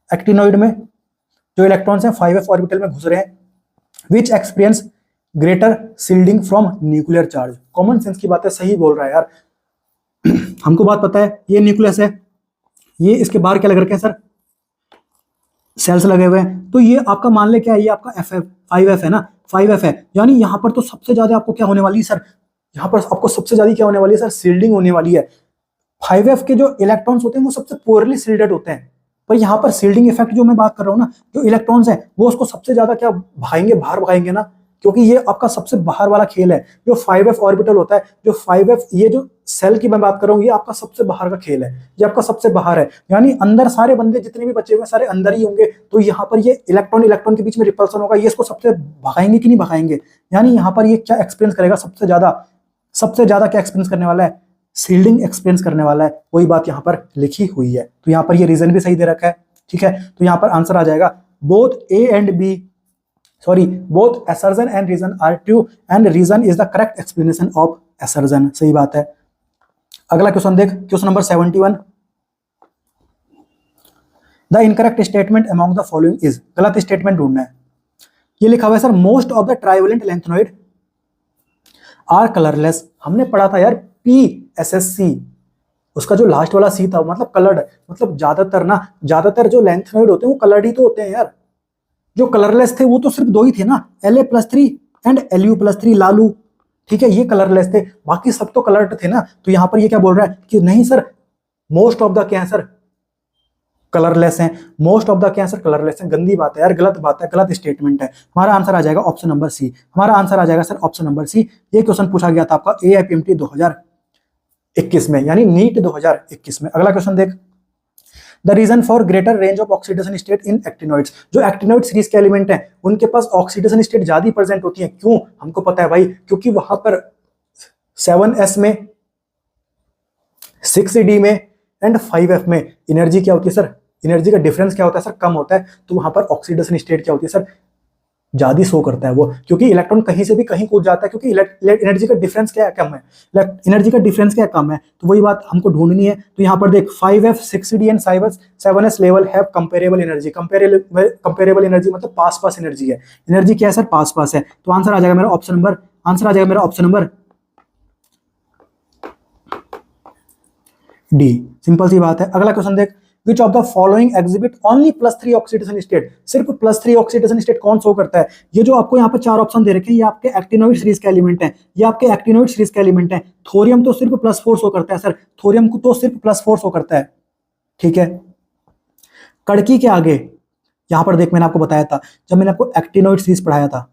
Actinoid में जो इलेक्ट्रॉन्स हैं 5f ऑर्बिटल में घुस रहे हैं, which experience greater shielding from nuclear charge. Common sense की बातें सही बोल रहा है यार। हमको बात पता है, ये न्यूक्लियस है, ये इसके बाहर क्या लग रखे हैं सर, सेल्स लगे हुए हैं, तो ये आपका मान ले क्या है, ये आपका FF 5f है ना, 5f है। यानी यहाँ पर तो सबसे ज्यादा आपको क्या होने वाली है सर, यहाँ पर आपको सबसे ज्यादा क्या होने वाली है सर, शील्डिंग होने वाली है। 5f के जो इलेक्ट्रॉन्स होते हैं वो सबसे पोरली शील्डेड होते हैं, पर यहाँ पर शील्डिंग इफेक्ट जो मैं बात कर रहा हूँ ना, जो इलेक्ट्रॉन्स हैं वो उसको सबसे ज्यादा क्या भागेंगे, बाहर भागेंगे ना, क्योंकि ये आपका सबसे बाहर वाला खेल है। जो 5f ऑर्बिटल होता है, जो 5f, ये जो सेल की मैं बात कर रहा हूँ, ये आपका सबसे बाहर का खेल है, ये आपका सबसे बाहर है। यानी अंदर सारे बंदे जितने भी बचे हुए सारे अंदर ही होंगे, तो यहाँ पर ये इलेक्ट्रॉन इलेक्ट्रॉन के बीच में रिपल्सन होगा, ये इसको सबसे भगाएंगे कि नहीं भगाएंगे। यानी यहाँ पर ये क्या एक्सपीरियंस करेगा, सबसे ज्यादा क्या एक्सपीरियंस करने वाला है, शील्डिंग एक्सपीरियंस करने वाला है। वही बात यहाँ पर लिखी हुई है, तो यहाँ पर ये रीजन भी सही दे रखा है, ठीक है। तो यहाँ पर आंसर आ जाएगा both assertion and reason are true and reason is the correct explanation of assertion। सही बात है। अगला क्वेश्चन देख, question number 71, the incorrect statement among the following is. गलत स्टेटमेंट ढूंढना है। ये लिखा हुआ है sir, most of the trivalent lanthanoid are colourless. हमने पढ़ा था यार PSSC, उसका जो लास्ट वाला सी था मतलब कलर्ड, मतलब ज्यादातर जो लेंथेनॉइड होते हैं वो कलर्ड ही तो होते हैं यार। जो कलरलेस थे वो तो सिर्फ 2 ही थे ना, La+3 एंड Lu+3, लालू, ठीक है, ये कलरलेस थे, बाकी सब तो कलर्ड थे ना। तो यहाँ पर ये क्या बोल रहा है कि नहीं सर, मोस्ट ऑफ द क्या है सर, कलरलेस हैं। मोस्ट ऑफ द क्या है सर, कलरलेस हैं। गंदी बात है यार, गलत बात है, गलत स्टेटमेंट है। हमारा आंसर आ जाएगा ऑप्शन नंबर सी। हमारा आंसर आ जाएगा सर ऑप्शन नंबर सी। ये क्वेश्चन पूछा गया था आपका AIPMT 2021 में, यानी नीट 2021 में। अगला क्वेश्चन देख, the reason for greater range of oxidation state in actinoids. जो एक्टिनोइड सीरीज के एलिमेंट हैं उनके पास ऑक्सीडेशन स्टेट ज्यादा प्रेजेंट होती है। क्यों? हमको पता है भाई, क्योंकि वहां पर 7s में, 6d में एंड 5f में एनर्जी क्या होती है सर? एनर्जी का डिफरेंस क्या होता है सर? कम होता है। तो वहां पर ऑक्सीडेशन स्टेट क्या होती है सर? ज्यादा शो करता है वो, क्योंकि इलेक्ट्रॉन कहीं से भी कहीं कूद जाता है, क्योंकि एनर्जी का डिफरेंस क्या कम है, एनर्जी का डिफरेंस क्या कम है। तो वही बात हमको ढूंढनी है। तो यहाँ पर देख 5f 6d and 7s level have comparable energy. Comparable energy मतलब पास पास एनर्जी है। एनर्जी क्या है सर? पास पास है। तो आंसर आ जाएगा मेरा ऑप्शन नंबर डी। सिंपल सी बात है। अगला क्वेश्चन देख, which of the following exhibit only +3 oxidation state. सिर्फ +3 ऑक्सीडेशन स्टेट कौन शो करता है? ये जो आपको यहाँ पे 4 ऑप्शन दे रखे हैं, ये आपके एक्टिनोइड सीरीज के एलिमेंट हैं। ये आपके एक्टिनोइड सीरीज के एलिमेंट हैं। थोरियम तो सिर्फ +4 शो करता है सर, थोरियम को तो सिर्फ +4 शो करता है, ठीक है। कड़की के आगे यहां पर देख, मैंने आपको बताया था जब मैंने आपको एक्टिनोइड सीरीज पढ़ाया था,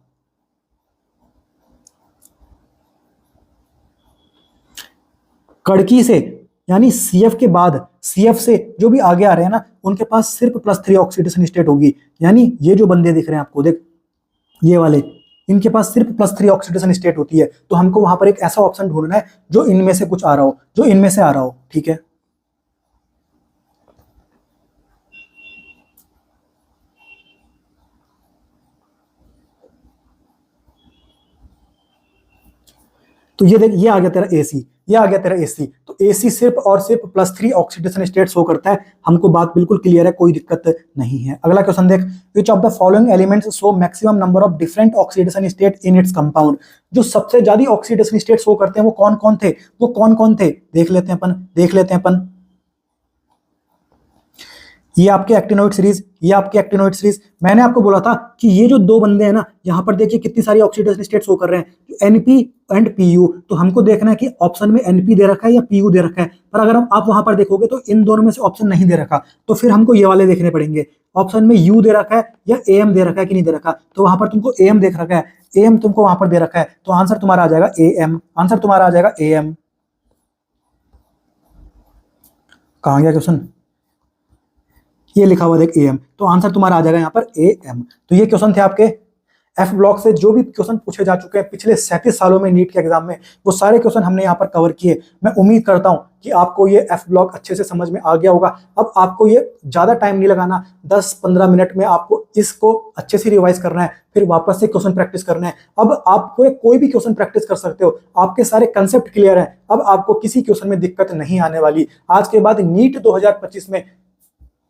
कड़की से यानी CF के बाद, CF से जो भी आगे आ रहे हैं ना, उनके पास सिर्फ +3 ऑक्सीडेशन स्टेट होगी। यानी ये जो बंदे दिख रहे हैं आपको, देख ये वाले, इनके पास सिर्फ +3 ऑक्सीडेशन स्टेट होती है। तो हमको वहां पर एक ऐसा ऑप्शन ढूंढना है जो इनमें से कुछ आ रहा हो, जो इनमें से आ रहा हो, ठीक है। तो ये देख, ये आ गया तेरा AC, ये आ गया तेरा AC। तो AC सिर्फ और सिर्फ +3 ऑक्सीडेशन स्टेट शो करता है। हमको बात बिल्कुल क्लियर है, कोई दिक्कत नहीं है। अगला क्वेश्चन देख, which of the following elements show maximum number of different oxidation state in its compound. जो सबसे ज्यादा ऑक्सीडेशन स्टेट शो करते हैं वो कौन कौन थे? देख लेते हैं अपन। ये आपके एक्टिनोइड सीरीज, मैंने आपको बोला था कि ये जो दो बंदे हैं ना, यहाँ पर देखिए कितनी सारी ऑक्सीडेशन स्टेट शो कर रहे हैं, NP एंड PU। तो हमको देखना है कि ऑप्शन में NP दे रखा है या PU दे रखा है। पर अगर आप वहां पर देखोगे तो इन दोनों में से ऑप्शन नहीं दे रखा, तो फिर हमको ये वाले देखने पड़ेंगे, ऑप्शन में U दे रखा है या AM दे रखा है कि नहीं दे रखा। तो वहां पर तुमको AM देख रखा है, AM तुमको वहां पर दे रखा है, तो आंसर तुम्हारा आ जाएगा AM। कहाँ गया क्वेश्चन? ये लिखा हुआ देख AM, तो आंसर तुम्हारा आ जाएगा यहाँ पर AM। तो ये क्वेश्चन थे आपके F ब्लॉक से। जो भी क्वेश्चन पूछे जा चुके हैं पिछले 37 सालों में नीट के एग्जाम में, वो सारे क्वेश्चन हमने यहाँ पर कवर किए। मैं उम्मीद करता हूँ कि आपको ये F ब्लॉक अच्छे से समझ में आ गया होगा। अब आपको ये ज्यादा टाइम नहीं लगाना, 10-15 मिनट में आपको इसको अच्छे से रिवाइज करना है, फिर वापस से क्वेश्चन प्रैक्टिस करना है। अब आप कोई भी क्वेश्चन प्रैक्टिस कर सकते हो, आपके सारे कंसेप्ट क्लियर हैं। अब आपको किसी क्वेश्चन में दिक्कत नहीं आने वाली। आज के बाद नीट 2025 में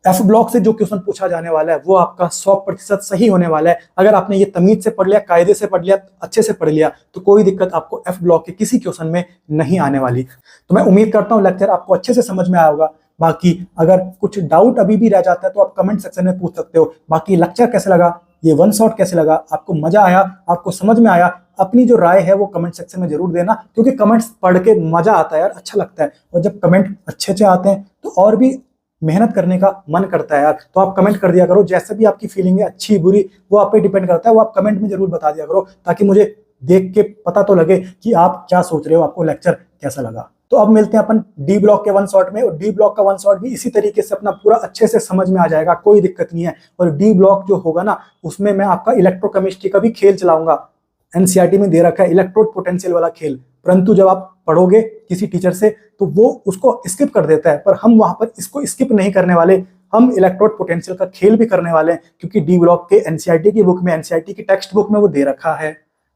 F ब्लॉक से जो क्वेश्चन पूछा जाने वाला है वो आपका 100% सही होने वाला है। अगर आपने ये तमीज से पढ़ लिया, कायदे से पढ़ लिया, अच्छे से पढ़ लिया, तो कोई दिक्कत आपको F ब्लॉक के किसी क्वेश्चन में नहीं आने वाली। तो मैं उम्मीद करता हूँ लेक्चर आपको अच्छे से समझ में आया होगा। बाकी अगर कुछ डाउट अभी भी रह जाता है तो आप कमेंट सेक्शन में पूछ सकते हो। बाकी लेक्चर कैसे लगा, ये वन शॉट कैसे लगा, आपको मजा आया, आपको समझ में आया, अपनी जो राय है वो कमेंट सेक्शन में जरूर देना, क्योंकि कमेंट्स पढ़ के मजा आता है यार, अच्छा लगता है। और जब कमेंट अच्छे आते हैं तो और भी मेहनत करने का मन करता है यार। तो आप कमेंट कर दिया करो, जैसे भी आपकी फीलिंग है, अच्छी बुरी, वो आप पे डिपेंड करता है। वो आप कमेंट में जरूर बता दिया करो, ताकि मुझे देख के पता तो लगे कि आप क्या सोच रहे हो, आपको लेक्चर कैसा लगा। तो अब मिलते हैं अपन डी ब्लॉक के वन शॉट में। और डी ब्लॉक का वन शॉट भी इसी तरीके से अपना पूरा अच्छे से समझ में आ जाएगा, कोई दिक्कत नहीं है। और डी ब्लॉक जो होगा ना, उसमें मैं आपका इलेक्ट्रोकेमिस्ट्री का भी खेल चलाऊंगा। एनसीईआरटी में दे रखा है इलेक्ट्रोड पोटेंशियल वाला खेल, परंतु जब आप पढ़ोगे किसी टीचर से तो वो उसको स्किप कर देता है, पर हम वहां पर इसको स्किप नहीं करने वाले। हम इलेक्ट्रोड पोटेंशियल का खेल भी करने वाले हैं, क्योंकि डी ब्लॉक के एनसीईआरटी की बुक में, एनसीईआरटी की टेक्स्ट बुक में वो दे रखा है।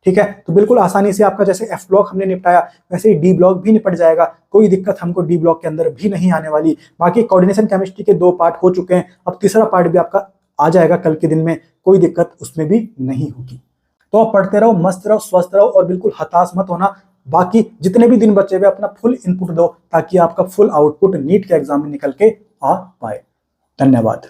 ठीक है, तो बिल्कुल आसानी से आपका जैसे एफ ब्लॉक हमने निपटाया, वैसे ही डी ब्लॉक भी निपट जाएगा। कोई दिक्कत हमको डी ब्लॉक के अंदर भी नहीं आने वाली। बाकी कोऑर्डिनेशन केमिस्ट्री के 2 पार्ट हो चुके हैं, अब तीसरा पार्ट भी आपका आ जाएगा कल के दिन में, कोई दिक्कत उसमें भी नहीं होगी। तो आप पढ़ते रहो, मस्त रहो, स्वस्थ रहो और बिल्कुल हताश मत होना। बाकी जितने भी दिन बचे हुए अपना फुल इनपुट दो, ताकि आपका फुल आउटपुट नीट के एग्जाम में निकल के आ पाए। धन्यवाद।